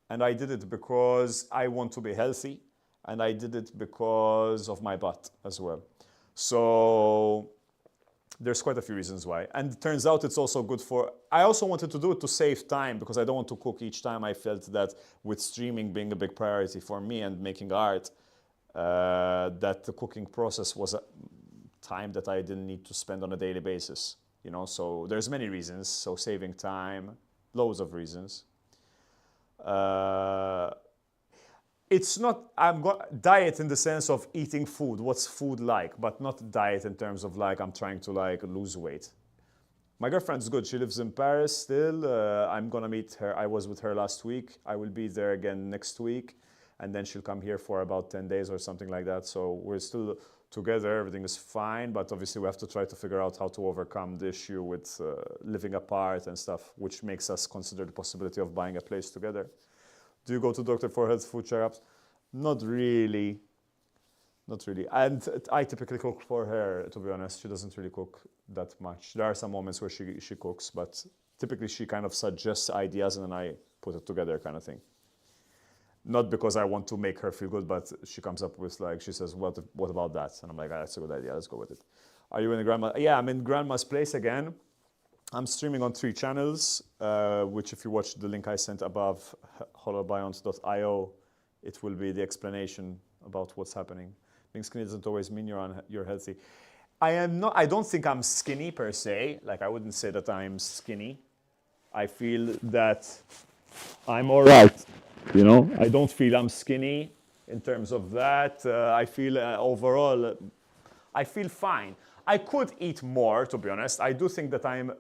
And I did it because I want to be healthy. And I did it because of my butt as well. So there's quite a few reasons why. And it turns out it's also good for... I also wanted to do it to save time because I don't want to cook each time. I felt that with streaming being a big priority for me and making art, that the cooking process was a time that I didn't need to spend on a daily basis. You know, so there's many reasons. So saving time, loads of reasons. It's not, diet in the sense of eating food, what's food like, but not diet in terms of like, I'm trying to like lose weight. My girlfriend's good, she lives in Paris still. I'm gonna meet her, I was with her last week. I will be there again next week. And then she'll come here for about 10 days or something like that. So we're still together, everything is fine, but obviously we have to try to figure out how to overcome the issue with living apart and stuff, which makes us consider the possibility of buying a place together. Do you go to doctor for health food checkups? Not really. Not really. And I typically cook for her, to be honest. She doesn't really cook that much. There are some moments where she cooks, but typically she kind of suggests ideas and then I put it together kind of thing. Not because I want to make her feel good, but she comes up with like, she says, what about that? And I'm like, that's a good idea, let's go with it. Are you in grandma? Yeah, I'm in grandma's place again. I'm streaming on 3 channels, which if you watch the link I sent above, holobiont.io, it will be the explanation about what's happening. Being skinny doesn't always mean you're healthy. I don't think I'm skinny per se. Like I wouldn't say that I'm skinny. I feel that I'm all right. You know, I don't feel I'm skinny in terms of that. I feel overall, I feel fine. I could eat more, to be honest. I do think that I'm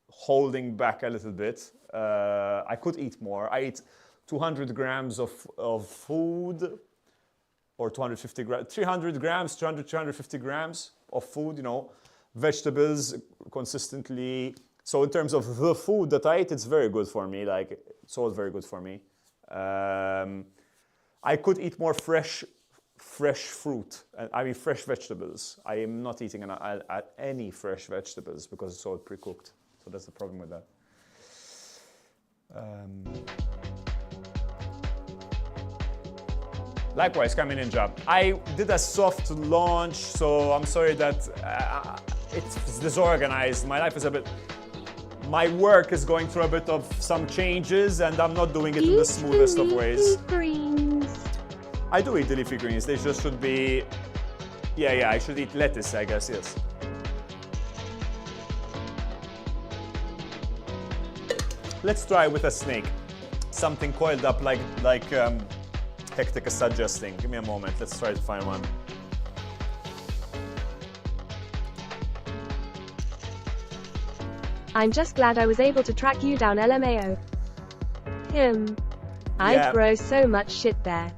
holding back a little bit. I could eat more. I eat 200 grams of food, or 250 grams, 300 grams, 250 grams of food, you know, vegetables consistently. So in terms of the food that I eat, it's very good for me. Like, it's all very good for me. I could eat more fresh fruit. I mean, fresh vegetables. I am not eating any fresh vegetables because it's all pre-cooked. So that's the problem with that. Likewise, Kami Ninja. I did a soft launch, so I'm sorry that it's disorganized. My life is a bit... My work is going through a bit of some changes and I'm not doing it in the smoothest of ways. Greens. I do eat the leafy greens. They just should be... Yeah, I should eat lettuce, I guess, yes. Let's try with a snake. Something coiled up like Hectic is suggesting. Give me a moment. Let's try to find one. I'm just glad I was able to track you down, LMAO. I'd Yeah. grow so much shit there.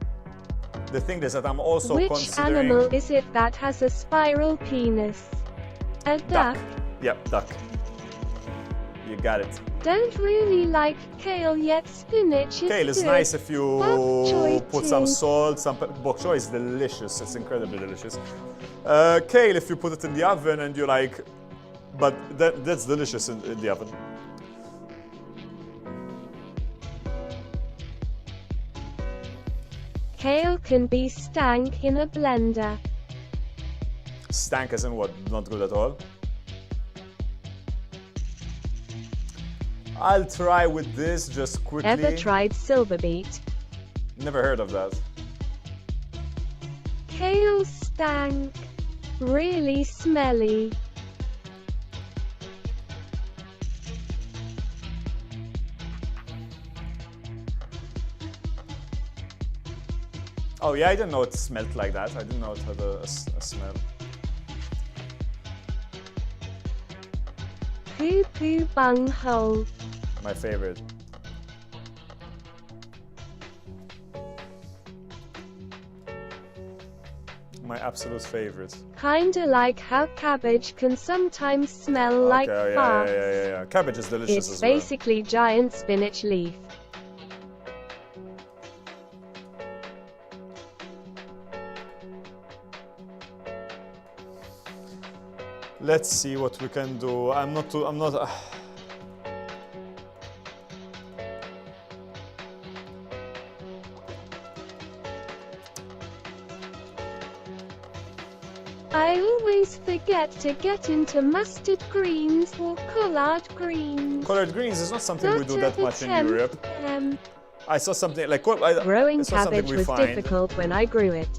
The thing is that I'm also Which considering... animal is it that has a spiral penis? A duck? Yep, duck. You got it. Don't really like kale, yet spinach is Kale is good. nice if you Bok choy put some too. salt, some bok choy is delicious. It's incredibly delicious. Kale, if you put it in the oven and you like, but that's delicious in the oven. Kale can be stank in a blender. Stank as in what? Not good at all. I'll try with this just quickly. Ever tried silver beet? Never heard of that. Kale stank. Really smelly. Oh yeah, I didn't know it smelled like that. I didn't know it had a smell. Poo poo bunghole. My favorite. My absolute favorite. Kinda like how cabbage can sometimes smell like Okay, farts. yeah. Cabbage is delicious It's as well. basically giant spinach leaf. Let's see what we can do. I'm not. I always forget to get into mustard greens or collard greens. Collard greens is not something we do that much in attempt Europe. them. I saw something like Growing it's not something cabbage we was find. difficult when I grew it.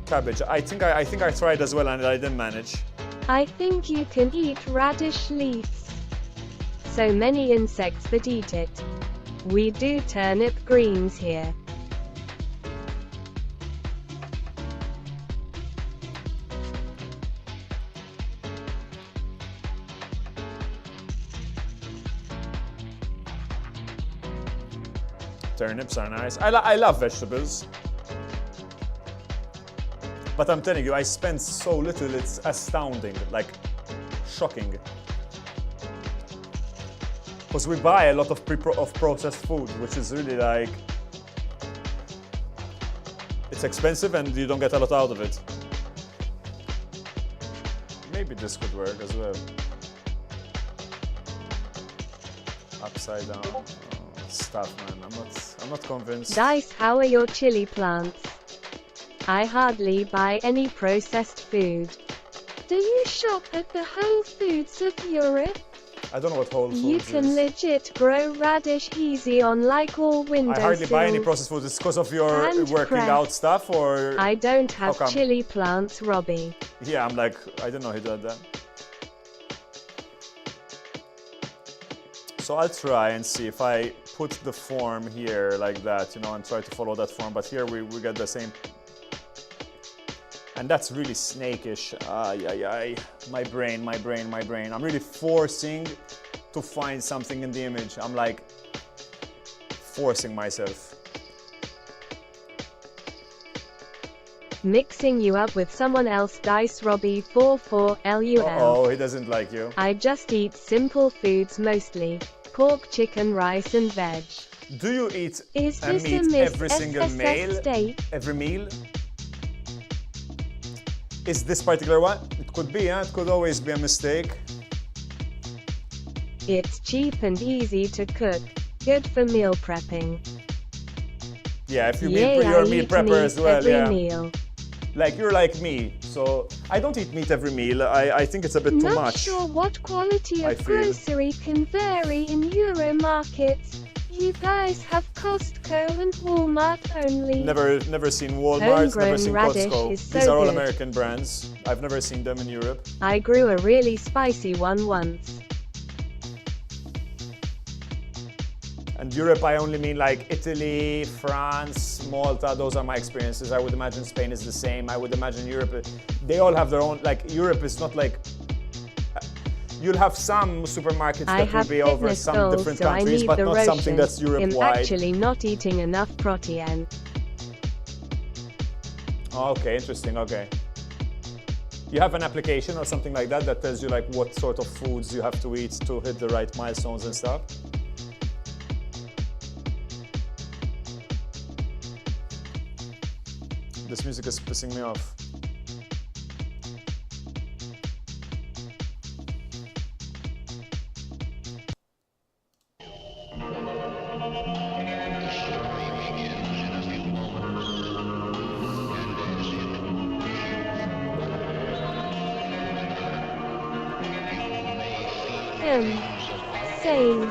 Cabbage. I think I tried as well and I didn't manage. I think you can eat radish leaves. So many insects that eat it. We do turnip greens here. Turnips are nice. I love vegetables. But I'm telling you, I spend so little, it's astounding, like shocking. Because we buy a lot of processed food, which is really like, it's expensive and you don't get a lot out of it. Maybe this could work as well. Upside down. Oh, stuff, man. I'm not convinced. Dice, how are your chili plants? I hardly buy any processed food. Do you shop at the Whole Foods of Europe? I don't know what Whole Foods You is. can legit grow radish easy on like all windowsills. I hardly buy any processed food. It's because of your And working press. out stuff, or I don't have come? chili plants, Robbie. yeah, I'm like, I don't know who did that. So I'll try and see if I put the form here like that, you know, and try to follow that form. But here we get the same. And that's really snakish. Ay. My brain. I'm really forcing to find something in the image. I'm like forcing myself. Mixing you up with someone else. Dice, Robbie 44 LUL. Oh, he doesn't like you. I just eat simple foods mostly. Pork, chicken, rice and veg. Do you eat Is a this a meat Miss every single SSS steak? every meal? Is this particular one? It could be, it could always be a mistake. It's cheap and easy to cook. Good for meal prepping. Yeah, if you Yay, you're a I meal eat prepper meat as well, every yeah. meal. Like you're like me, so I don't eat meat every meal. I think it's a bit too Not much. sure what quality I of feel. grocery can vary in Euro markets. You guys have Costco and Walmart only. Never seen Walmart, never Homegrown seen radish Costco. is so These are all good. American brands. I've never seen them in Europe. I grew a really spicy one once. And Europe, I only mean like Italy, France, Malta. Those are my experiences. I would imagine Spain is the same. I would imagine Europe, they all have their own, like Europe is not like, you'll have some supermarkets I that will have be over fitness some goals, different so I countries, need but the not something that's I'm Europe-wide. actually not eating enough protein. Oh, okay, interesting, okay. You have an application or something like that that tells you like what sort of foods you have to eat to hit the right milestones and stuff? This music is pissing me off. Same.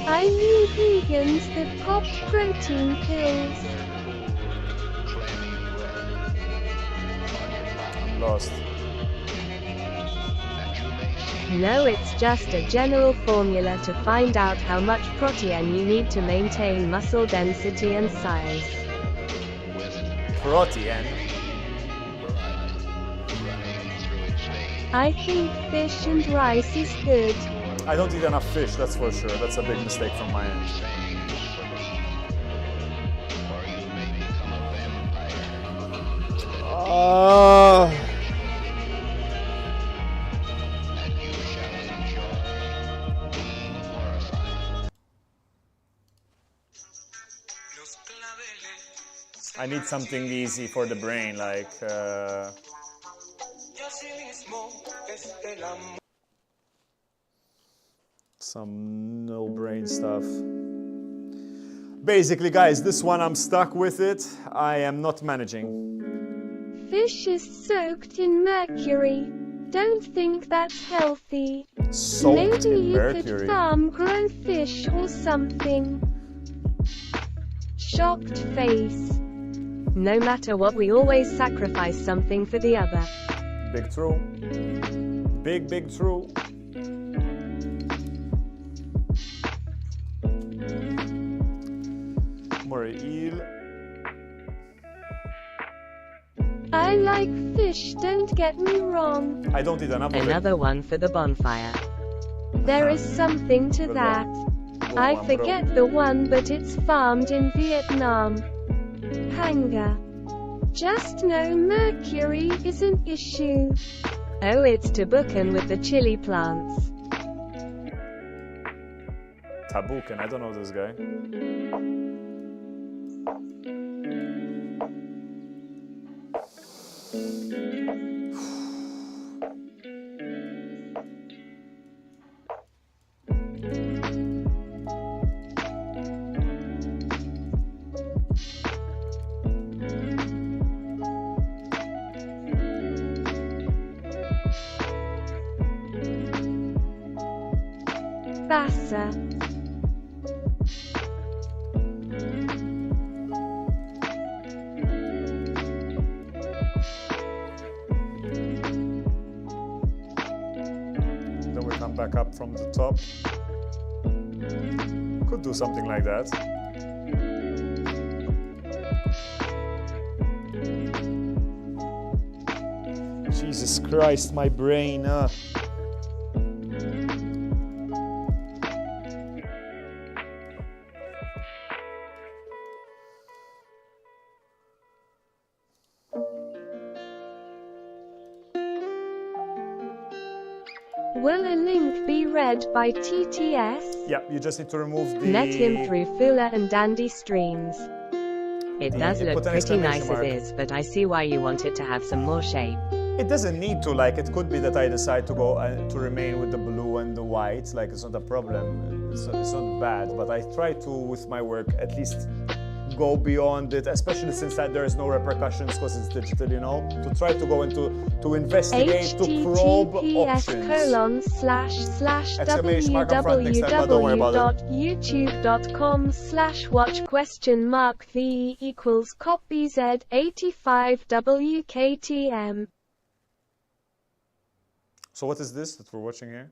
I knew vegans that pop protein pills. I'm lost. No, it's just a general formula to find out how much protein you need to maintain muscle density and size. Protein? I think fish and rice is good. I don't eat enough fish, that's for sure. That's a big mistake from my end. I need something easy for the brain, like some no brain stuff. Basically, guys, this one I'm stuck with it. I am not managing. Fish is soaked in mercury. Don't think that's healthy. Soaked Maybe in you mercury. could farm grow fish or something. Shocked face. No matter what, we always sacrifice something for the other. Big true. Big, big true. More eel. I like fish, don't get me wrong. I don't eat enough of it. Another one for the bonfire. There is something to Good that. Good I one, forget bro. the one, but it's farmed in Vietnam. Hanga. Just know mercury is an issue. Oh, it's Tabucan with the chili plants. Tabucan, I don't know this guy. Bassa. Then we come back up from the top. Could do something like that. Jesus Christ, my brain. Will a link be read by TTS? Yeah, you just need to remove the... Net him through Fula and Dandy streams. It does look put an pretty nice exclamation mark. as is, but I see why you want it to have some more shape. It doesn't need to, like, it could be that I decide to go to remain with the blue and the white, like, it's not a problem, it's not bad, but I try to, with my work, at least go beyond it, especially since that there is no repercussions because it's digital, you know, to try to go into, to investigate, to probe options. Exclamation mark on front next time, but don't worry about it. www.youtube.com/watch?v equals copy Z 85 WKTM. So what is this that we're watching here?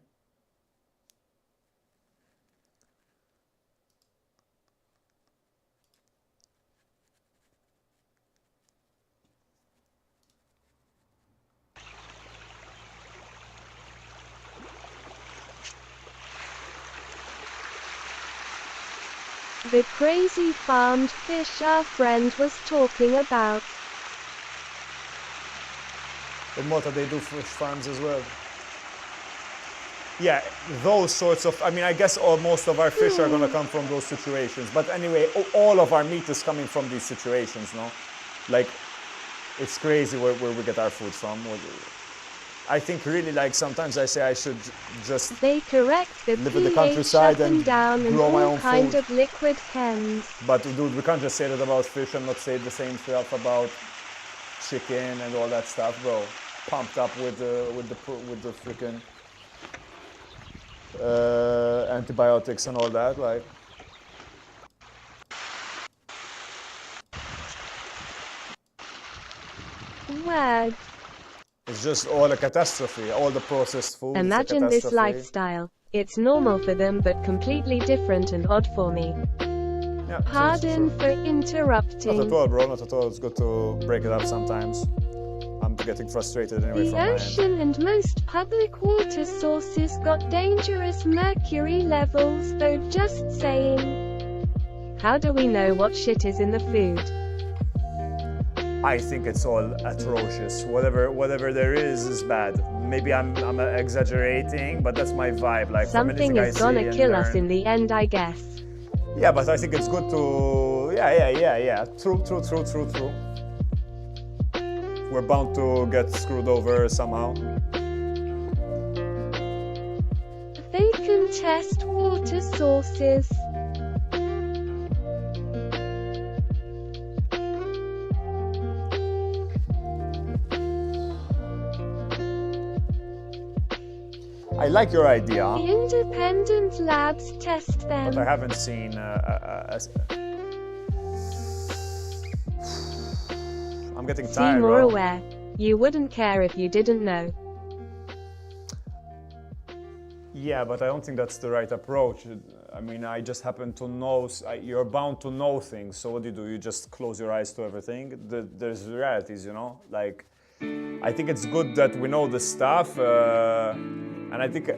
The crazy farmed fish our friend was talking about. In Malta they do fish farms as well. Yeah, those sorts of, I mean, I guess most of our fish are going to come from those situations. But anyway, all of our meat is coming from these situations, no? Like, it's crazy where we get our food from. I think really, like, sometimes I say I should just They correct the live in the pH countryside up and and down and grow my all own kind food. of liquid chems. But dude, we can't just say that about fish and not say the same stuff about chicken and all that stuff, bro. Pumped up with the freaking antibiotics and all that, like. Word. It's just all a catastrophe. All the processed food. Imagine is a this catastrophe. lifestyle. It's normal for them, but completely different and odd for me. Yeah, Pardon so for Not interrupting. at all, bro. Not at all. It's good to break it up sometimes. I'm getting frustrated anyway The from my end. ocean and most public water sources got dangerous mercury levels, though, just saying. How do we know what shit is in the food? I think it's all atrocious. Whatever there is bad. Maybe I'm exaggerating, but that's my vibe. Like from Something anything I is gonna see and kill us learn. in the end, I guess. Yeah, but I think it's good to yeah. True. We're bound to get screwed over somehow. They can test water sources. I like your idea, Independent labs test them. but I haven't seen I'm getting See tired, more bro. aware. You wouldn't care if you didn't know. Yeah, but I don't think that's the right approach. I mean, I just happen to know, you're bound to know things, so what do? You just close your eyes to everything? There's realities, you know? Like, I think it's good that we know the stuff, and I think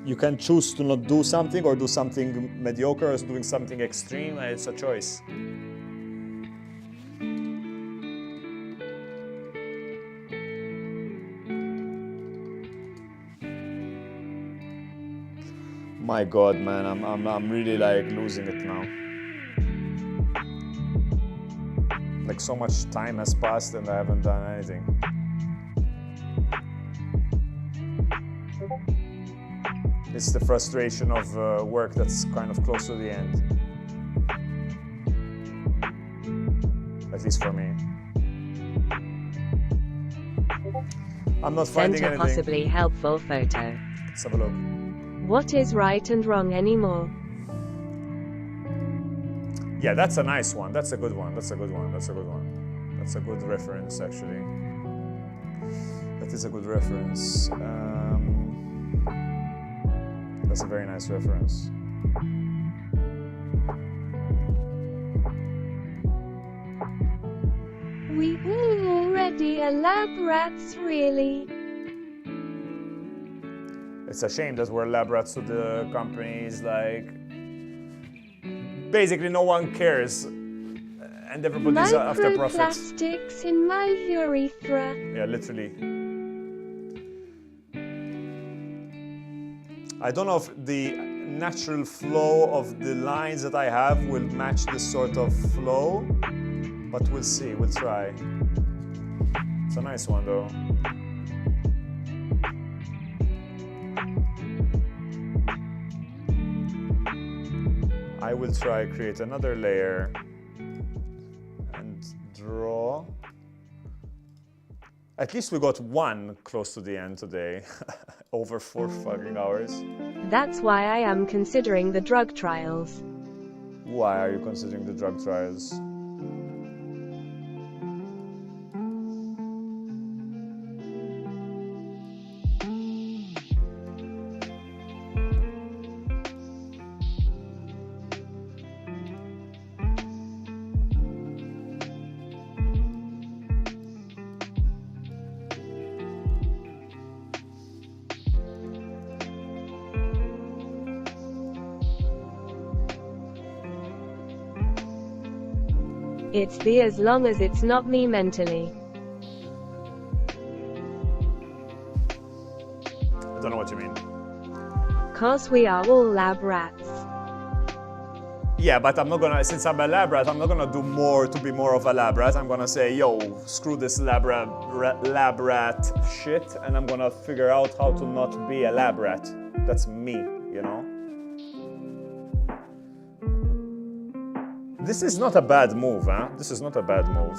you can choose to not do something or do something mediocre or doing something extreme, and it's a choice. My God, man, I'm really like losing it now. Like so much time has passed and I haven't done anything. It's the frustration of work that's kind of close to the end. At least for me. I'm not finding Sent a anything. possibly helpful photo. Let's have a look. What is right and wrong anymore? Yeah, that's a nice one. That's a good one. That's a good one. That's a good one. That's a good reference, actually. That is a good reference. That's a very nice reference. We all already are lab rats, really. It's a shame that we're lab rats to the companies, like... Basically, no one cares. And everybody's after profit. Microplastics in my urethra. Yeah, literally. I don't know if the natural flow of the lines that I have will match this sort of flow, but we'll see, we'll try. It's a nice one though. I will try create another layer and draw. At least we got one close to the end today. Over 4 fucking hours. That's why I am considering the drug trials. Why are you considering the drug trials? It's the as long as it's not me mentally. I don't know what you mean. 'Cause we are all lab rats. Yeah, but I'm not gonna, since I'm a lab rat, I'm not gonna do more to be more of a lab rat. I'm gonna say, yo, screw this lab rat shit, and I'm gonna figure out how to not be a lab rat. That's me, you know? This is not a bad move, huh? This is not a bad move.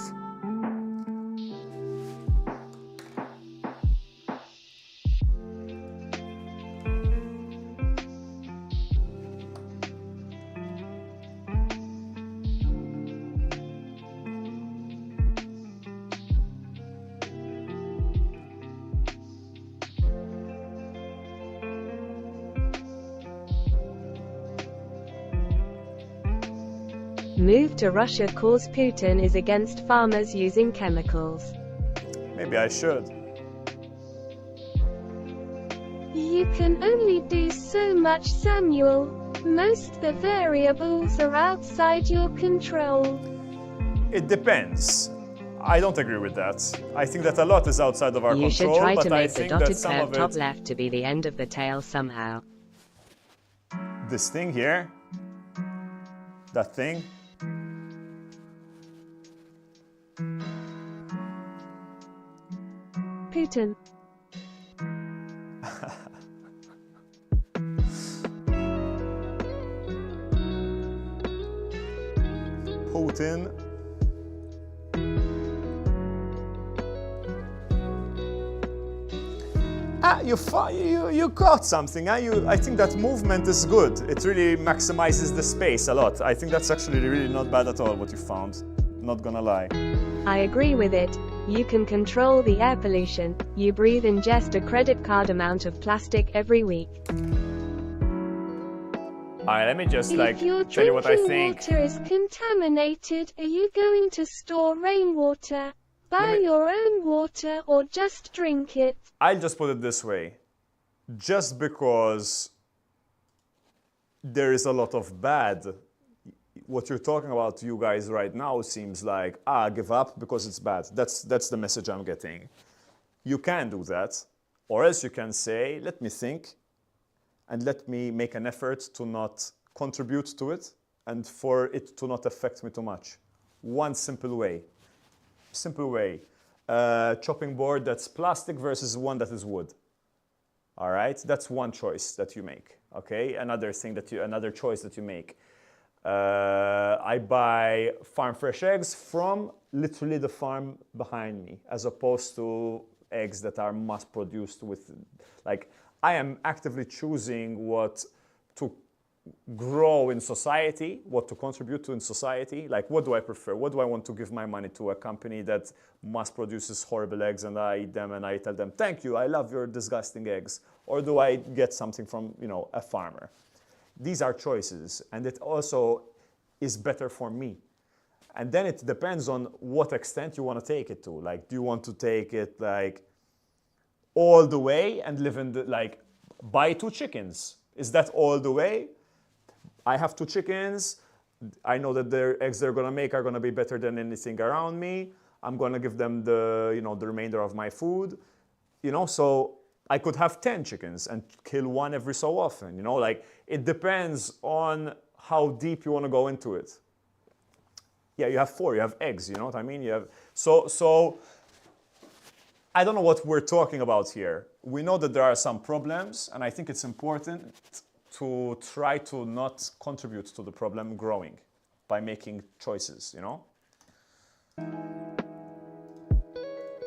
Move to Russia cause Putin is against farmers using chemicals. Maybe I should. You can only do so much, Samuel. Most the variables are outside your control. It depends. I don't agree with that. I think that a lot is outside of our You should control, try but to I make the think that dotted some curve of top it... left to be the end of the tail somehow. This thing here, that thing, Putin. Putin. You caught something. I think that movement is good. It really maximizes the space a lot. I think that's actually really not bad at all what you found. Not gonna lie. I agree with it. You can control the air pollution. You breathe in just a credit card amount of plastic every week. Alright, let me just If your tell you what I think. water is contaminated, are you going to store rainwater? Buy your own water or just drink it? I'll just put it this way. Just because there is a lot of bad, what you're talking about, you guys, right now seems like, give up because it's bad. That's the message I'm getting. You can do that, or else you can say, let me think, and let me make an effort to not contribute to it, and for it to not affect me too much. One simple way. Chopping board that's plastic versus one that is wood. All right, that's one choice that you make. Okay, another choice that you make. I buy farm fresh eggs from literally the farm behind me, as opposed to eggs that are mass produced with, like, I am actively choosing what to grow in society, what to contribute to in society. Like, what do I prefer? What do I want to give my money to? A company that mass produces horrible eggs and I eat them and I tell them, thank you, I love your disgusting eggs. Or do I get something from, a farmer? These are choices, and it also is better for me. And then it depends on what extent you want to take it to. Like, do you want to take it like all the way and live in buy 2 chickens? Is that all the way? I have 2 chickens. I know that their eggs they're gonna make are gonna be better than anything around me. I'm gonna give them the remainder of my food. So I could have 10 chickens and kill one every so often. It depends on how deep you want to go into it. Yeah, you have 4. You have eggs. You know what I mean? You have so. I don't know what we're talking about here. We know that there are some problems, and I think it's important to try to not contribute to the problem growing by making choices.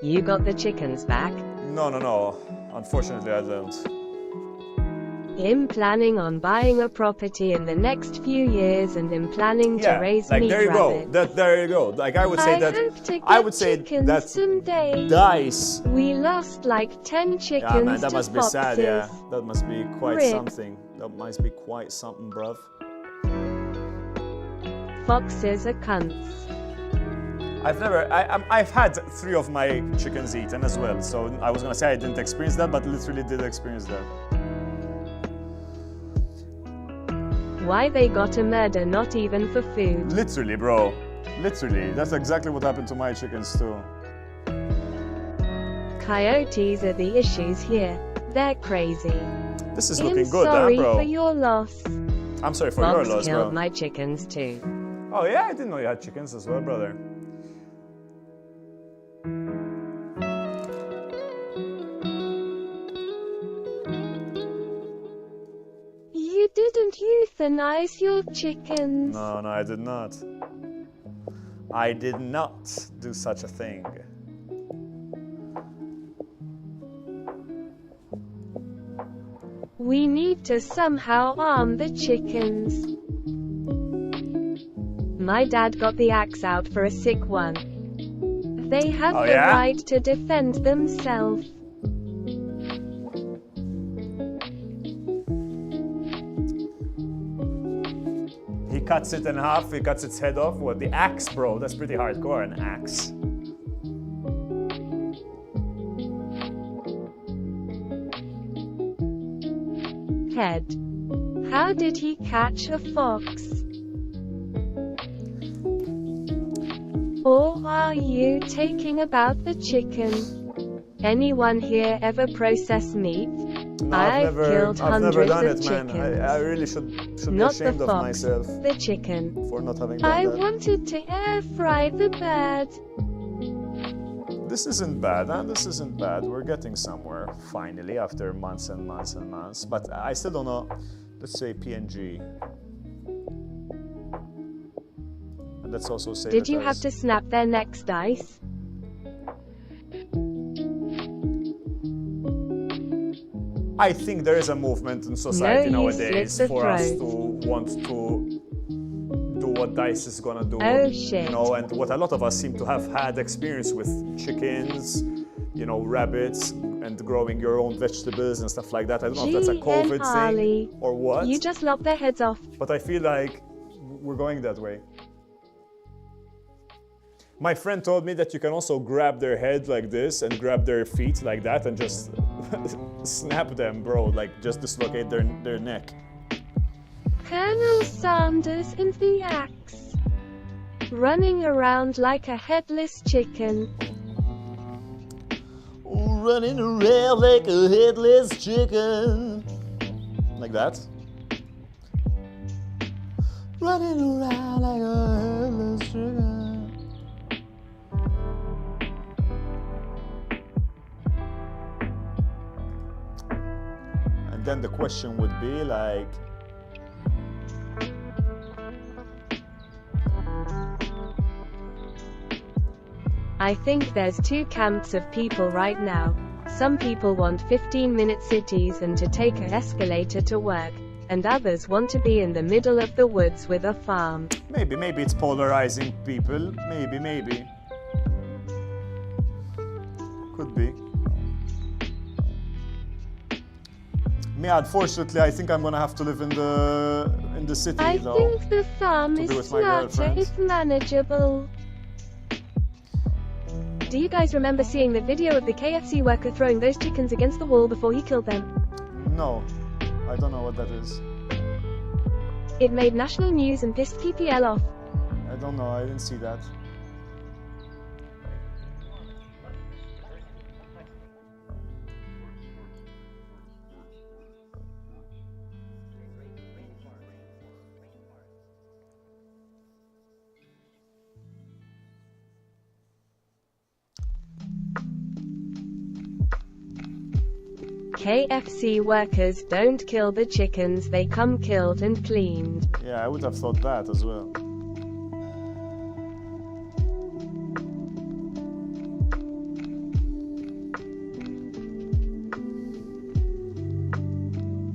You got the chickens back? No. Unfortunately, I don't. I'm planning on buying a property in the next few years, and I'm planning to raise meat there you rabbits. go. There you go. Like, I would say that. I would say that someday. Dice. We lost like 10 chickens. Yeah, man, that to must be foxes. sad. Yeah, that must be quite Rip. something. That must be quite something, bruv. Foxes are cunts. I've had 3 of my chickens eaten as well. So I was gonna say I didn't experience that, but literally did experience that. Why they gotta murder, not even for food? Literally, bro. Literally, that's exactly what happened to my chickens too. Coyotes are the issues here. They're crazy. This is I'm looking good, sorry bro? for your loss. I'm sorry for Fox your loss, killed bro. my chickens too. Oh yeah, I didn't know you had chickens as well, brother. You didn't euthanize your chickens. No, I did not. I did not do such a thing. We need to somehow arm the chickens. My dad got the axe out for a sick one. They have Oh, the yeah? right to defend themselves. He cuts it in half, he cuts its head off. What, the axe, bro? That's pretty hardcore, an axe. Head. How did he catch a fox? Or are you taking about the chicken? Anyone here ever process meat? No, I've killed I've never hundreds done of it, man. chickens. I really should be Not the ashamed of fox, myself the chicken. for not having done I that. wanted to air fry the bird. This isn't bad, huh? This isn't bad. We're getting somewhere, finally, after months and months and months. But I still don't know. Let's say PNG. And let's also say Did that you have to snap their necks, Dice? I think there is a movement in society No, you nowadays slit the for us to throat. want to do what Dice is gonna do. Oh, shit. You know, and what a lot of us seem to have had experience with chickens, you know, rabbits, and growing your own vegetables and stuff like that. I don't know if that's a COVID Harley. thing or what. You just lopped their heads off. But I feel like we're going that way. My friend told me that you can also grab their head like this and grab their feet like that and just snap them, bro. Like just dislocate their neck. Colonel Sanders and the axe. Running around like a headless chicken. Running around like a headless chicken. Like that. Running around like a headless chicken. And then the question would be like, I think there's two camps of people right now. Some people want 15-minute cities and to take an escalator to work, and others want to be in the middle of the woods with a farm. maybe it's polarizing people. Maybe. Could be. Me, unfortunately, I think I'm gonna have to live in the city, I though. think the farm to be is with my smarter girlfriend. if manageable. Do you guys remember seeing the video of the KFC worker throwing those chickens against the wall before he killed them? No, I don't know what that is. It made national news and pissed PPL off. I don't know, I didn't see that. KFC workers don't kill the chickens, they come killed and cleaned. Yeah, I would have thought that as well.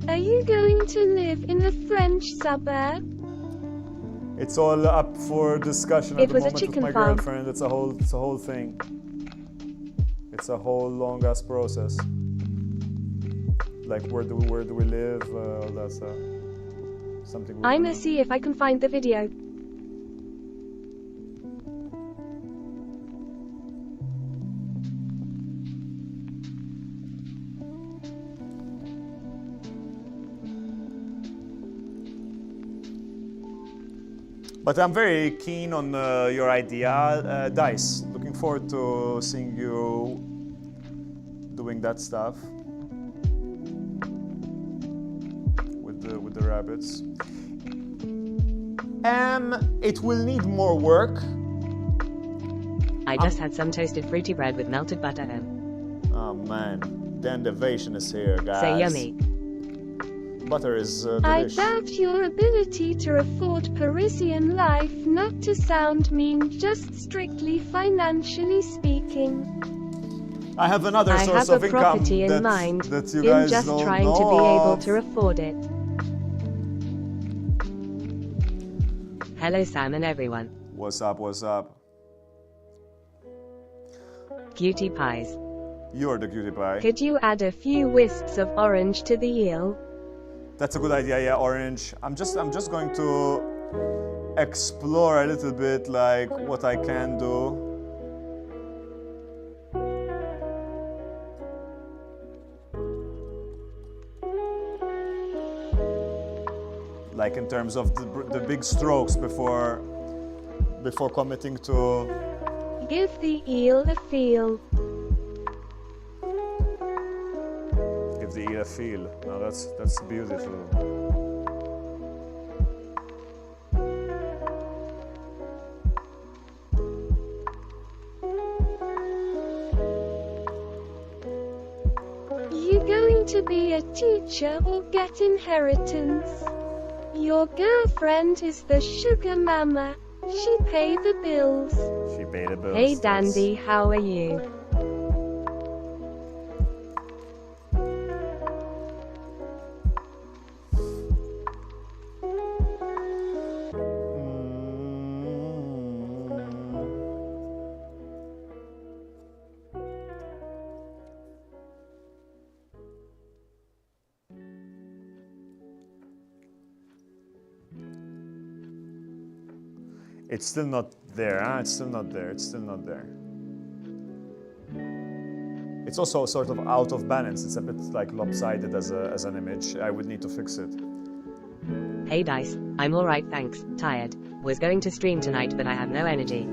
Are you going to live in a French suburb? It's all up for discussion It at the was a moment with chicken my farm. girlfriend. It's a whole thing. It's a whole long ass process. Like where do we live? All that stuff. Something. I'ma see if I can find the video. But I'm very keen on your idea, Dice. Looking forward to seeing you doing that stuff with the rabbits. It will need more work. I just had some toasted fruity bread with melted butter and Oh man, the innovation is here, guys. say yummy. Butter is I delish. doubt your ability to afford Parisian life, not to sound mean, just strictly financially speaking. I have another I source have of a income property in that, mind, that you in guys just don't trying know to be able of. to afford it. Hello Sam and everyone. What's up? What's up? Cutie pies. You're the cutie pie. Could you add a few wisps of orange to the eel? That's a good idea, yeah, orange. I'm just going to explore a little bit like what I can do. Like in terms of the big strokes before committing to. Give the eel a feel. Give the eel a feel. Now that's beautiful. want to be a teacher or get inheritance. Your girlfriend is the sugar mama. She pay the bills. She paid the bills. Hey Dandy, how are you? It's still not there, huh? It's still not there. It's still not there. It's also sort of out of balance. It's a bit like lopsided as an image. I would need to fix it. Hey Dice, I'm alright thanks, tired. Was going to stream tonight but I have no energy.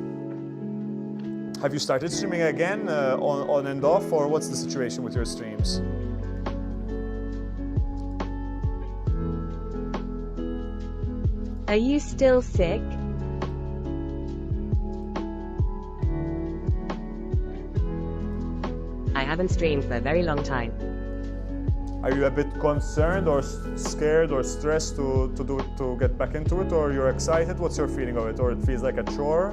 Have you started streaming again on and off, or what's the situation with your streams? Are you still sick? I haven't streamed for a very long time. Are you a bit concerned or scared or stressed to get back into it, or you're excited? What's your feeling of it? Or it feels like a chore?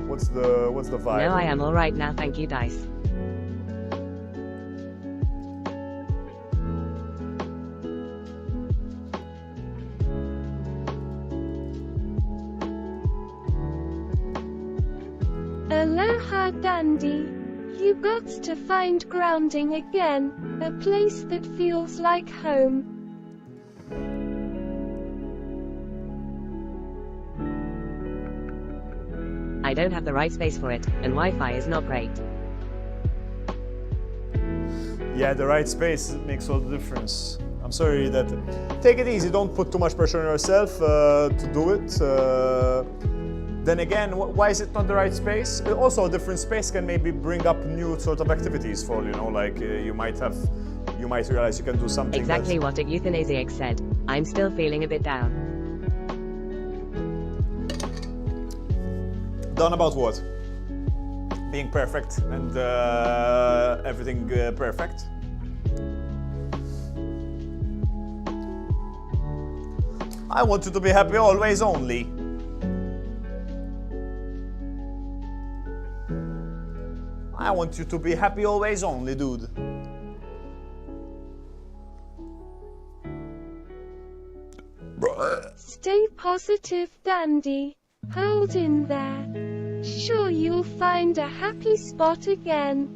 What's the vibe? No, I am alright now, thank you Dice. Aloha Dandy. You got to find grounding again, a place that feels like home. I don't have the right space for it, and Wi-Fi is not great. Yeah, the right space makes all the difference. I'm sorry that... Take it easy, don't put too much pressure on yourself to do it. Then again, why is it not the right space? Also, a different space can maybe bring up new sort of activities for you know, like you might realize you can do something. Exactly what Euthanasiac said. I'm still feeling a bit down. Down about what? Being perfect and everything perfect? I want you to be happy always only. I want you to be happy always only, dude. Stay positive, Dandy. Hold in there. Sure you'll find a happy spot again.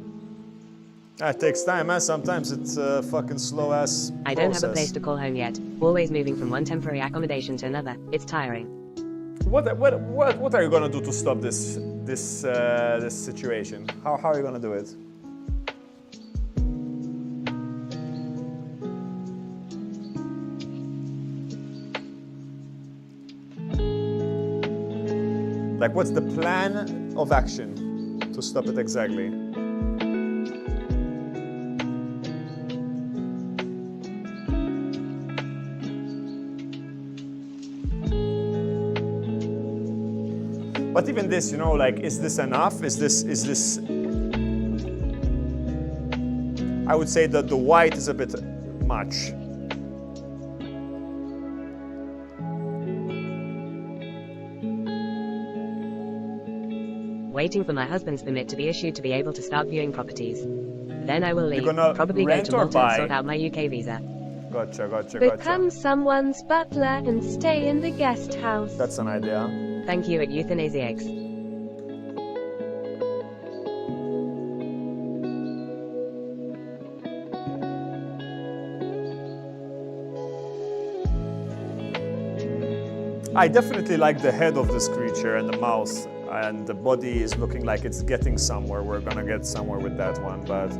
It takes time, man. Sometimes it's a fucking slow ass process. I don't have a place to call home yet. Always moving from one temporary accommodation to another. It's tiring. What are you gonna do to stop this situation? How are you gonna do it? Like, what's the plan of action to stop it exactly? But even this, you know, like, is this enough? Is this? I would say that the white is a bit much. Waiting for my husband's permit to be issued to be able to start viewing properties. Then I will leave. You're gonna probably go rent to or Malta and buy? sort out my UK visa. Gotcha. Become someone's butler and stay in the guest house. That's an idea. Thank you Euthanasiacs. I definitely like the head of this creature and the mouth, and the body is looking like it's getting somewhere. We're gonna get somewhere with that one, but...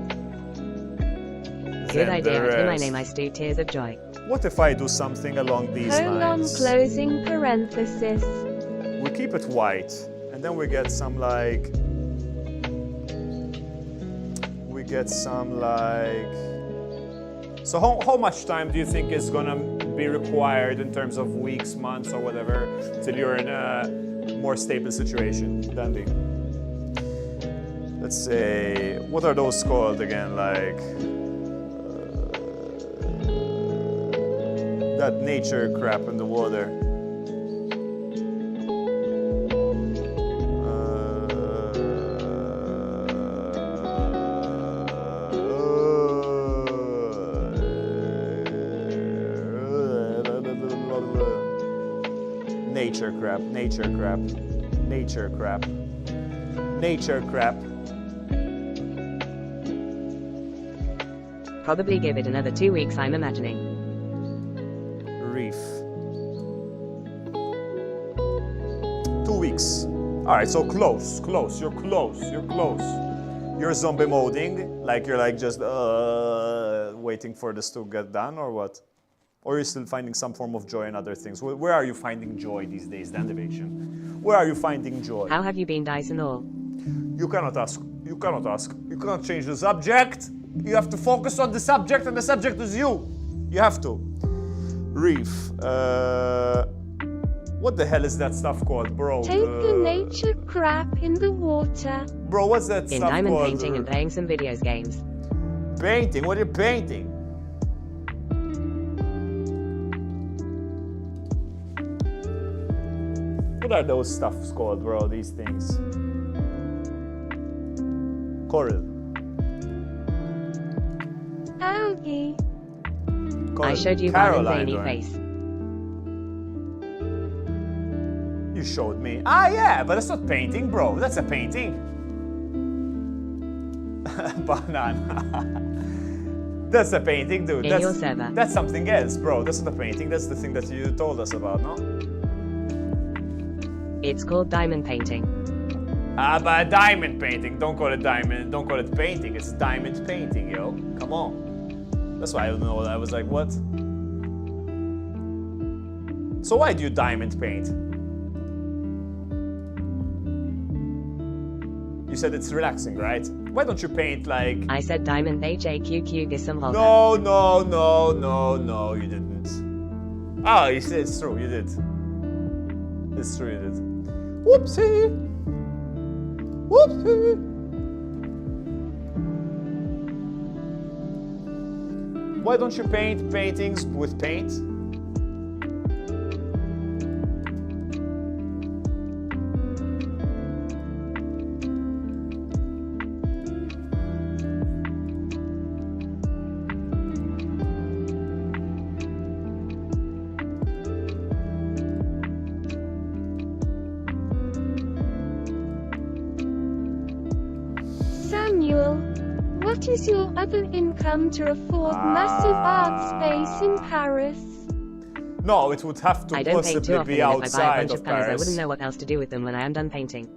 Good then idea, the until my rest. name I stew tears of joy. What if I do something along these Colon lines? closing parenthesis. We keep it white, and then we get some like... So how much time do you think is gonna be required in terms of weeks, months, or whatever, till you're in a more stable situation, Dandy? Let's say, what are those called again? Like that nature crap in the water. Nature crap, nature crap, nature crap, nature crap. Probably give it another 2 weeks, I'm imagining. Reef. 2 weeks. Alright, so close, close, you're close, you're close. You're zombie moding, like you're like just waiting for this to get done, or what? Or you're still finding some form of joy in other things? Where are you finding joy these days, Dan Deviation? Where are you finding joy? How have you been, Dyson all? You cannot ask. You cannot ask. You cannot change the subject. You have to focus on the subject, and the subject is you. You have to. Reef. What the hell is that stuff called, bro? Take the nature crap in the water. Bro, what's that In stuff diamond called? painting and playing some videos games. Painting? What are you painting? What are those stuffs called, bro? These things. Coral. Algae. I showed you Caroline, one zany right? face. You showed me. Ah, yeah, but that's not painting, bro. That's a painting. Banana. That's a painting, dude. In your server. That's something else, bro. That's not a painting. That's the thing that you told us about, no? It's called diamond painting. Ah, but diamond painting. Don't call it diamond. Don't call it painting. It's diamond painting, yo. Come on. That's why I don't know. I was like, what? So why do you diamond paint? You said it's relaxing, right? Why don't you paint like... I said diamond HAQQ gisam holder. No, no, no, no, no, you didn't. Oh, you said it's true, you did. It's true, you did. Whoopsie! Whoopsie! Why don't you paint paintings with paint? Samuel, what is your other income to afford massive art space in Paris? No, it would have to I don't paint too possibly often, be and if I buy a outside bunch of of colors, I Paris. wouldn't know what else to do with them when I am done painting.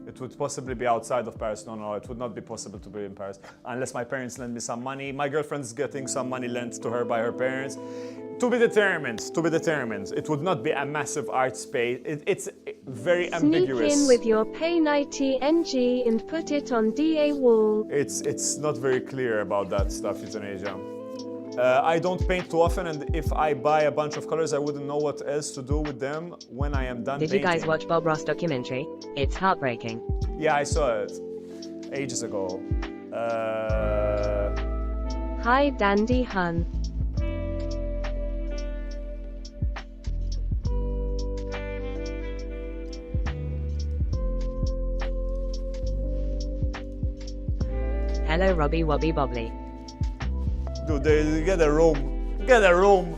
It would possibly be outside of Paris. No, no, it would not be possible to be in Paris unless my parents lend me some money. My girlfriend's getting some money lent to her by her parents. To be determined, to be determined. It would not be a massive art space. It's very Sneak ambiguous. in with your Pay 90 NG and put it on DA wall. It's not very clear about that stuff, euthanasia. I don't paint too often, and if I buy a bunch of colors, I wouldn't know what else to do with them when I am done Did painting. you guys watch Bob Ross documentary? It's heartbreaking. Yeah, I saw it ages ago. Hi Dandy Hun. Hello Robbie Wobby Bobbly. Dude, get a room. Get a room.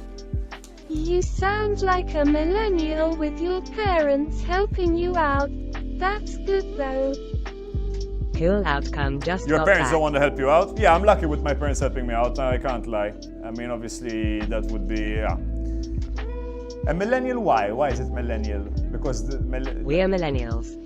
You sound like a millennial with your parents helping you out. That's good though. Cool outcome, just Your got parents back. don't want to help you out? Yeah, I'm lucky with my parents helping me out. I can't lie. I mean, obviously, that would be, yeah. A millennial, why? Why is it millennial? Because We are millennials.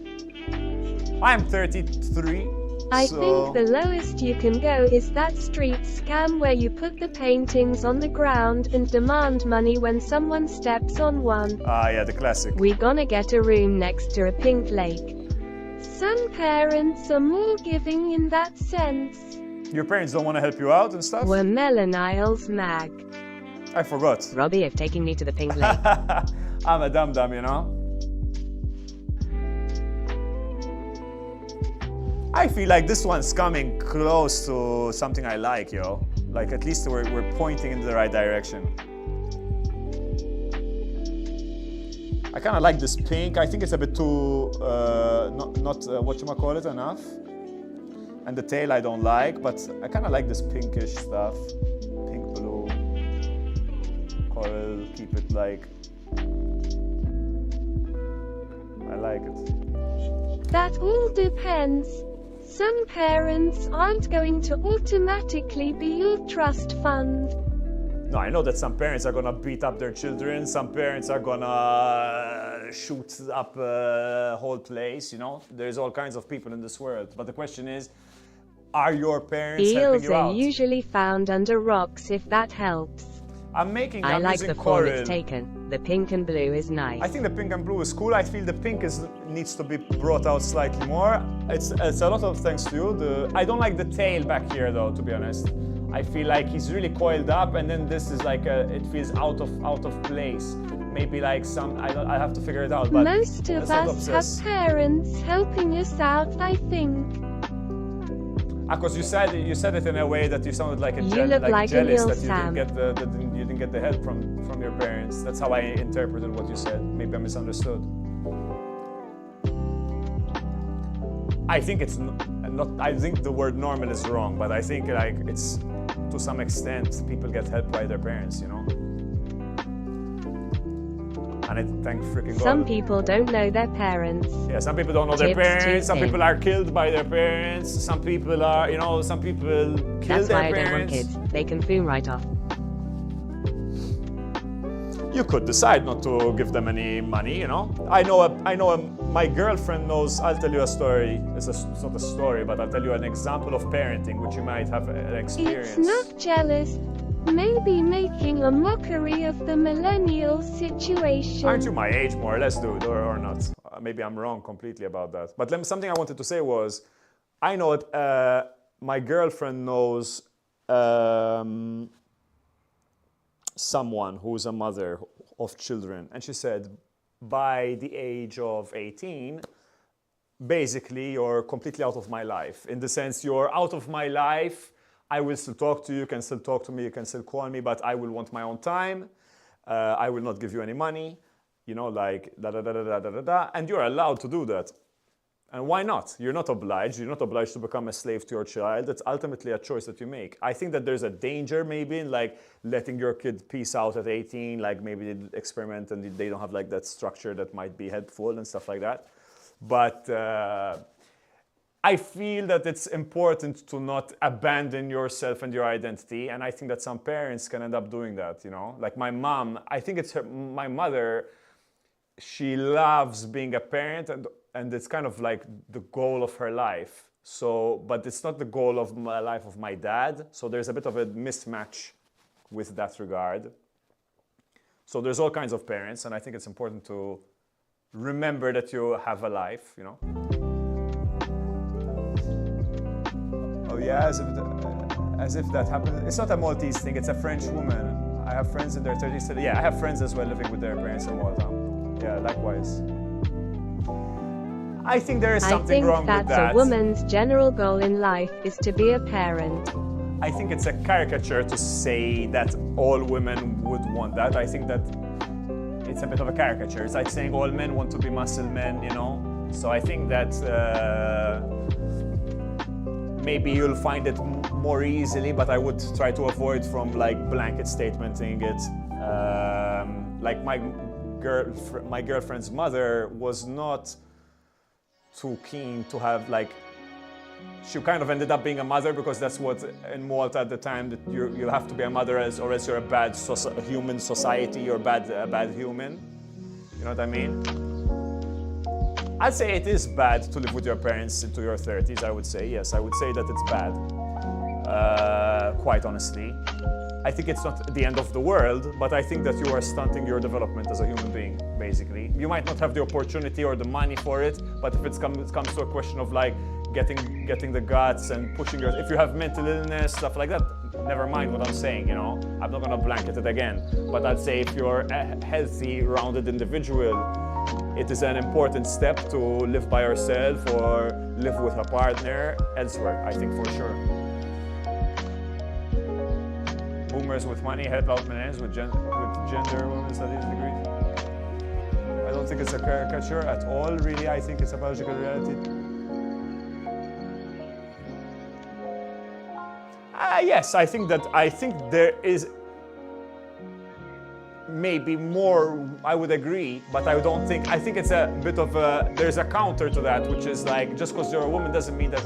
I'm 33. I so... think the lowest you can go is that street scam where you put the paintings on the ground and demand money when someone steps on one. Ah, yeah, the classic. We gonna get a room next to a pink lake. Some parents are more giving in that sense. Your parents don't want to help you out and stuff? We're Melaniles Mag. I forgot. Robbie, if taking me to the pink lake. I'm a dum-dum, you know? I feel like this one's coming close to something I like, yo. Like, at least we're pointing in the right direction. I kind of like this pink. I think it's a bit too not whatchamacallit enough. And the tail I don't like, but I kind of like this pinkish stuff. Pink, blue, coral, keep it like... I like it. That all depends. Some parents aren't going to automatically be your trust fund. No, I know that some parents are gonna beat up their children, some parents are gonna shoot up a whole place, you know? There's all kinds of people in this world. But the question is, are your parents helping Eels you are out? usually found under rocks if that helps. I like using the form coral. it's taken. The pink and blue is nice. I think the pink and blue is cool. I feel the pink needs to be brought out slightly more. It's a lot of thanks to you. I don't like the tail back here though, to be honest. I feel like he's really coiled up, and then this is like it feels out of place. Maybe like I have to figure it out. But most of us have parents helping us out, I think. Because you said it in a way that you sounded like You look like jealous a that Sam. you didn't get the help from your parents. That's how I interpreted what you said. Maybe I misunderstood. I think it's not. I think the word normal is wrong, but I think like it's to some extent people get helped by their parents, you know. And I thank freaking God. Some people don't know their parents. Yeah, some people don't know their Chips too parents. Some thin. people are killed by their parents. Some people are, you know, some people kill That's their why I don't want parents. kids. They can foom right off. You could decide not to give them any money, you know. My girlfriend knows. I'll tell you a story. It's not a story, but I'll tell you an example of parenting, which you might have an experience. It's not jealous. Maybe making a mockery of the millennial situation. Aren't you my age, more or less, dude, or not? Maybe I'm wrong completely about that. But something I wanted to say was, I know it. My girlfriend knows someone who's a mother of children, and she said, by the age of 18, basically you're completely out of my life. In the sense, you're out of my life. I will still talk to you, you can still talk to me, you can still call me, but I will want my own time. I will not give you any money, you know, like da-da-da-da-da-da-da, and you're allowed to do that. And why not? You're not obliged. You're not obliged to become a slave to your child. It's ultimately a choice that you make. I think that there's a danger maybe in like letting your kid peace out at 18, like maybe they experiment and they don't have like that structure that might be helpful and stuff like that. But I feel that it's important to not abandon yourself and your identity, and I think that some parents can end up doing that, you know? Like my mom, I think it's my mother, she loves being a parent, and it's kind of like the goal of her life. So, but it's not the goal of my life of my dad, so there's a bit of a mismatch with that regard. So there's all kinds of parents, and I think it's important to remember that you have a life, you know? Oh yeah, as if that happened. It's not a Maltese thing, it's a French woman. I have friends in their 30s. Yeah, I have friends as well living with their parents in Malta. Yeah, likewise. I think there is something wrong with that. I think that's a woman's general goal in life is to be a parent. I think it's a caricature to say that all women would want that. I think that it's a bit of a caricature. It's like saying all men want to be muscle men, you know? So I think that maybe you'll find it more easily, but I would try to avoid from like blanket statementing it. Like my girlfriend's mother was not too keen to have like, she kind of ended up being a mother because that's what in Malta at the time that you have to be a mother or else you're a bad human society, you're a bad human. You know what I mean? I'd say it is bad to live with your parents into your 30s, I would say. Yes, I would say that it's bad, quite honestly. I think it's not the end of the world, but I think that you are stunting your development as a human being, basically. You might not have the opportunity or the money for it, but if it comes to a question of like getting the guts and pushing if you have mental illness, stuff like that, never mind what I'm saying, you know? I'm not gonna blanket it again, but I'd say if you're a healthy, rounded individual, it is an important step to live by yourself or live with a partner elsewhere, I think for sure. Boomers with money help out millennials with gender women studies degrees. I don't don't think it's a caricature at all, really. I think it's a biological reality. Yes, I think there is maybe more, I would agree, but I think it's a bit of there's a counter to that, which is like, just because you're a woman doesn't mean that,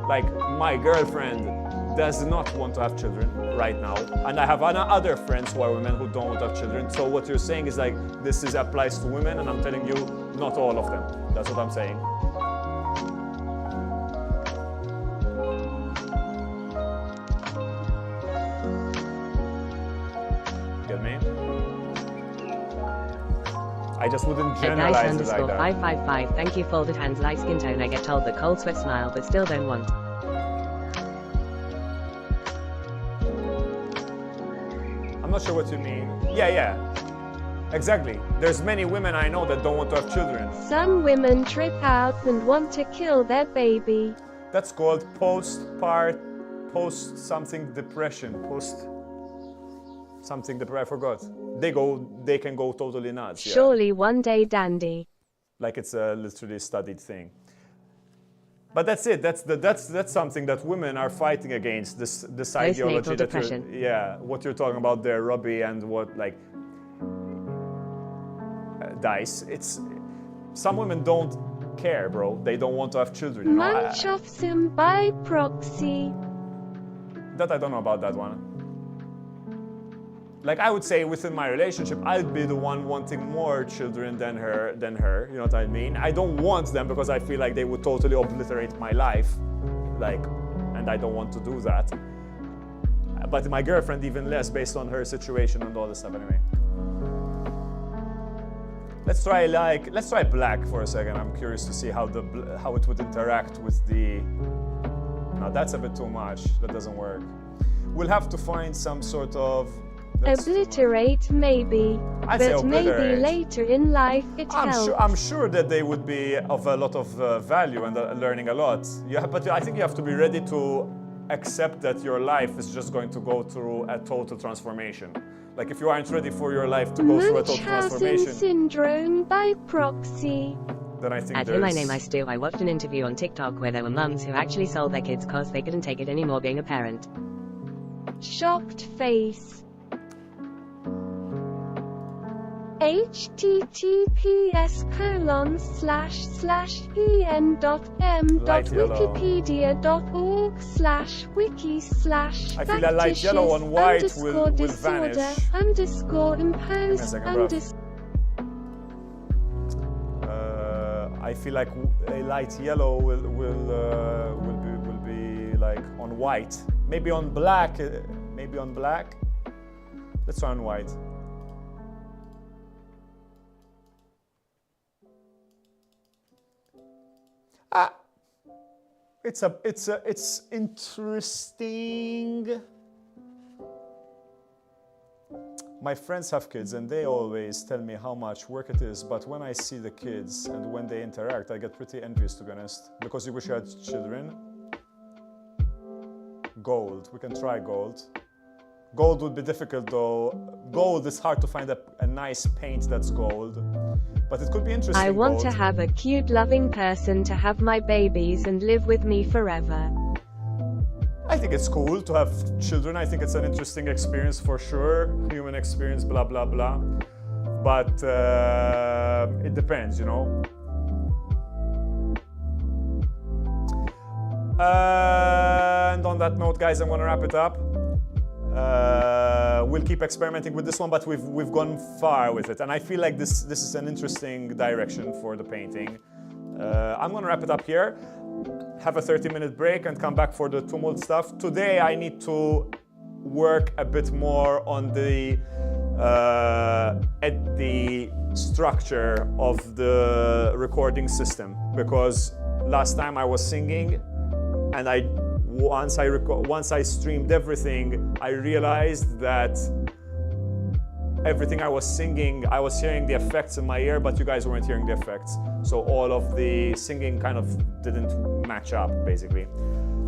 like, my girlfriend does not want to have children right now. And I have other friends who are women who don't want to have children. So what you're saying is like, this applies to women, and I'm telling you, not all of them. That's what I'm saying. Get me? I just wouldn't generalize it like that. 555, thank you, folded hands, light skin tone. I get told that cold sweat smile, but still don't want. I'm not sure what you mean. Yeah. Exactly. There's many women I know that don't want to have children. Some women trip out and want to kill their baby. That's called post something depression. I forgot. They can go totally nuts. Yeah. Surely one day, dandy. Like it's a literally studied thing. But that's it. That's something that women are fighting against. This ideology that what you're talking about there, Robbie, and what like Dice. It's some women don't care, bro. They don't want to have children. You know? Munch off some by proxy. That I don't know about that one. Like I would say within my relationship, I'd be the one wanting more children than her. You know what I mean? I don't want them because I feel like they would totally obliterate my life. Like, and I don't want to do that. But my girlfriend even less based on her situation and all this stuff anyway. Let's try black for a second. I'm curious to see how it would interact with the. No, that's a bit too much. That doesn't work. We'll have to find some sort of. Obliterate maybe, but maybe later in life it helps. I'm sure that they would be of a lot of value and learning a lot. But I think you have to be ready to accept that your life is just going to go through a total transformation. Like if you aren't ready for your life to go through a total transformation. Syndrome by proxy. Then I think my name I Stu. I watched an interview on TikTok where there were mums who actually sold their kids cause they couldn't take it anymore being a parent. Shocked face. https://en.m.wikipedia.org/wiki/ I feel a light yellow on white will vanish. I feel like a light yellow will be like on white. Maybe on black. Let's try on white. It's interesting. My friends have kids and they always tell me how much work it is, but when I see the kids and when they interact, I get pretty envious, to be honest. Because you wish you had children. Gold, we can try gold. Gold would be difficult though. Gold is hard to find a nice paint that's gold. But it could be interesting. I want to have a cute, loving person to have my babies and live with me forever. I think it's cool to have children. I think it's an interesting experience for sure. Human experience, blah, blah, blah. But it depends, you know. And on that note, guys, I'm going to wrap it up. We'll keep experimenting with this one, but we've gone far with it, and I feel like this is an interesting direction for the painting. I'm gonna wrap it up here, have a 30-minute break, and come back for the tumult stuff. Today I need to work a bit more on the structure of the recording system, because last time I was singing, and once I streamed everything, I realized that everything I was singing, I was hearing the effects in my ear, but you guys weren't hearing the effects. So all of the singing kind of didn't match up, basically.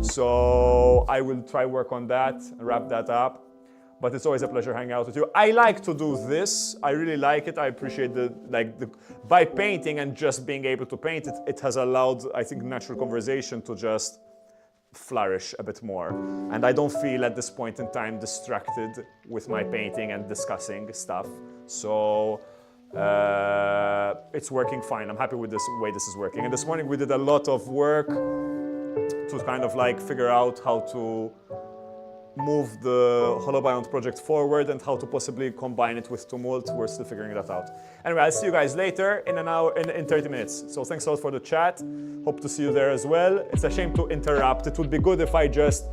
So I will try work on that, wrap that up. but it's always a pleasure hanging out with you. I like to do this. I really like it. I appreciate by painting and just being able to paint it, it has allowed, I think, natural conversation to just flourish a bit more. And I don't feel at this point in time distracted with my painting and discussing stuff. So it's working fine. I'm happy with this way this is working. And this morning we did a lot of work to kind of like figure out how to move the Hollow Beyond project forward and how to possibly combine it with Tumult. We're still figuring that out. Anyway, I'll see you guys later in an hour, in 30 minutes. So thanks a lot for the chat. Hope to see you there as well. It's a shame to interrupt. It would be good if I just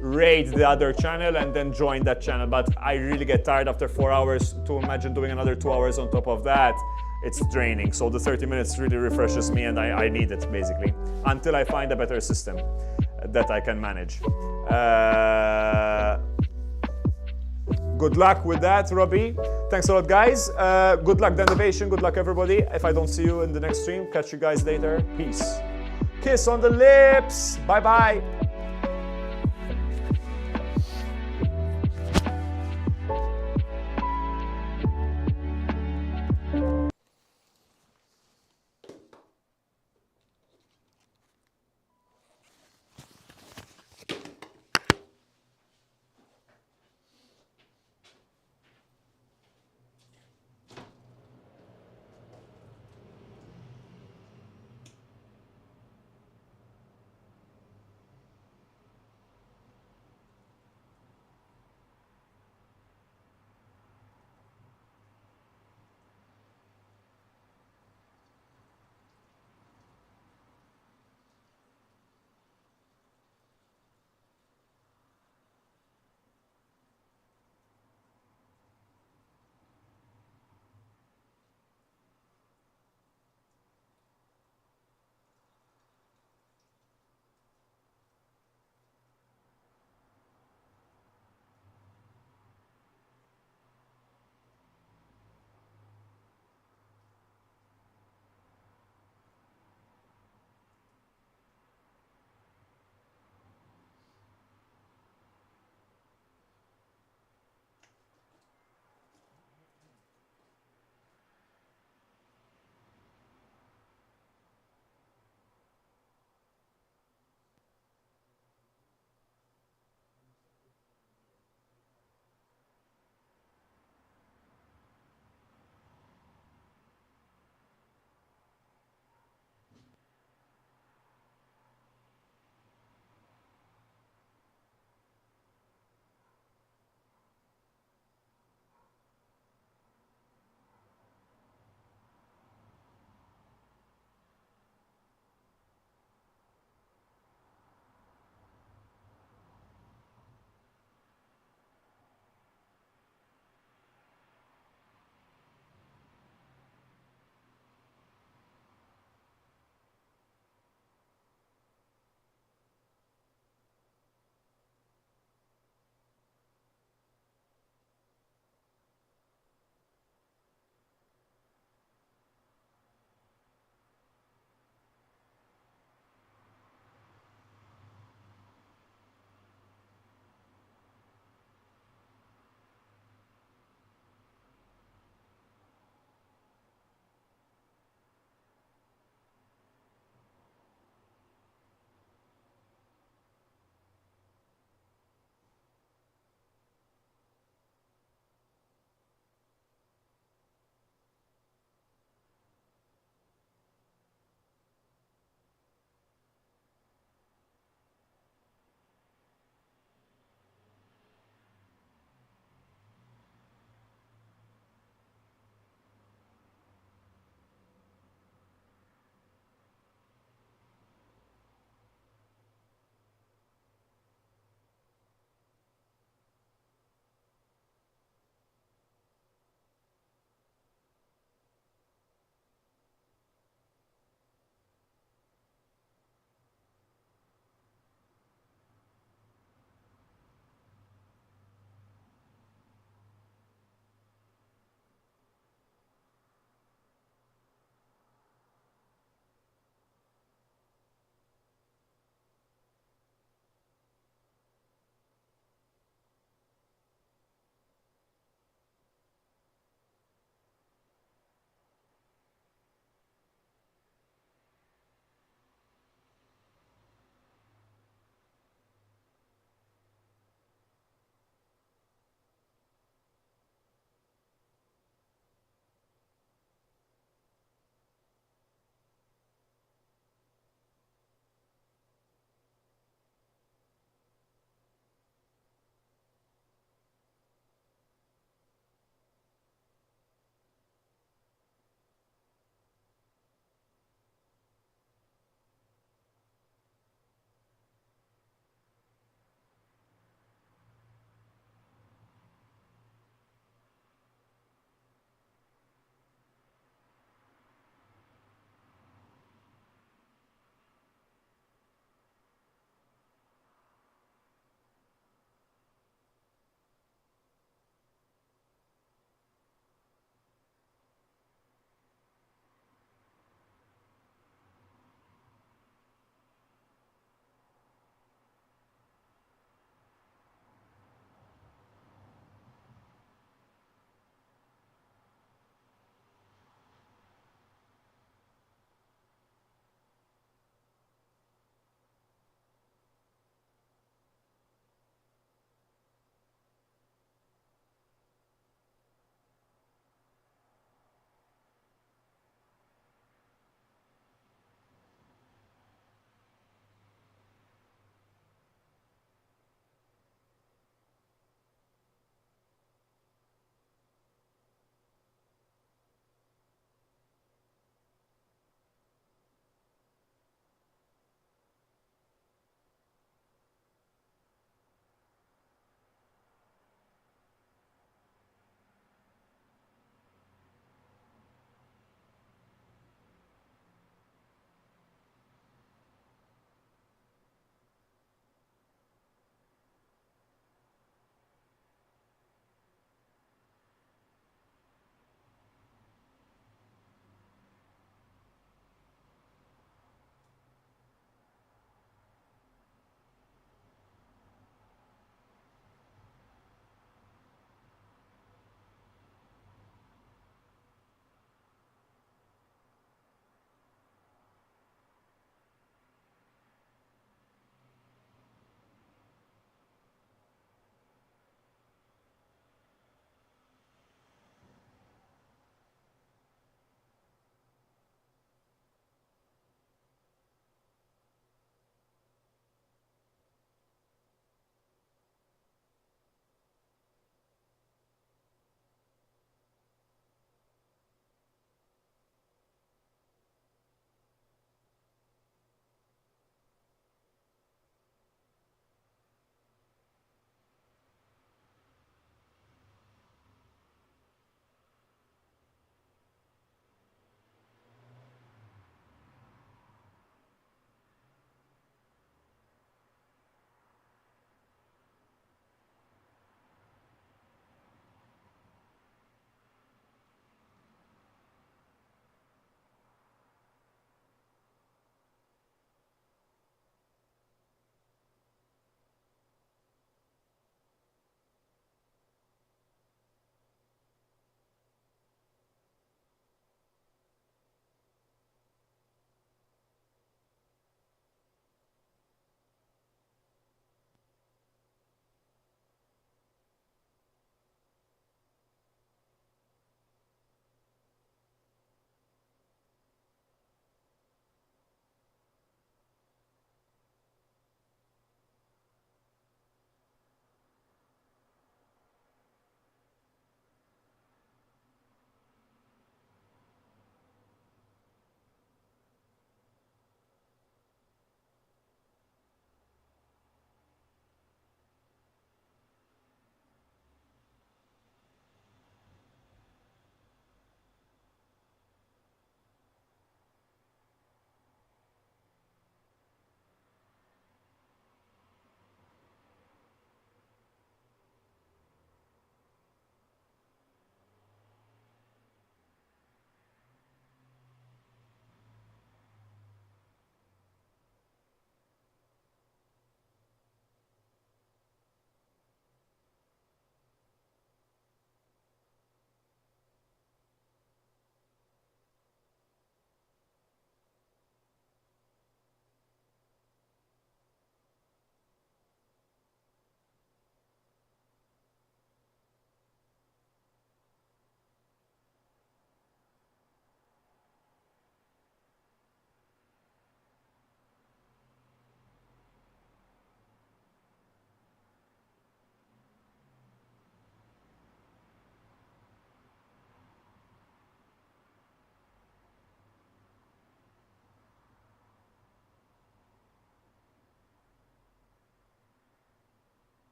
raid the other channel and then join that channel, but I really get tired after 4 hours. To imagine doing another 2 hours on top of that, it's draining. So the 30 minutes really refreshes me, and I need it basically until I find a better system that I can manage. Good luck with that, Robbie. Thanks a lot, guys. Good luck, Denivation. Good luck, everybody. If I don't see you in the next stream, catch you guys later. Peace. Kiss on the lips. Bye-bye.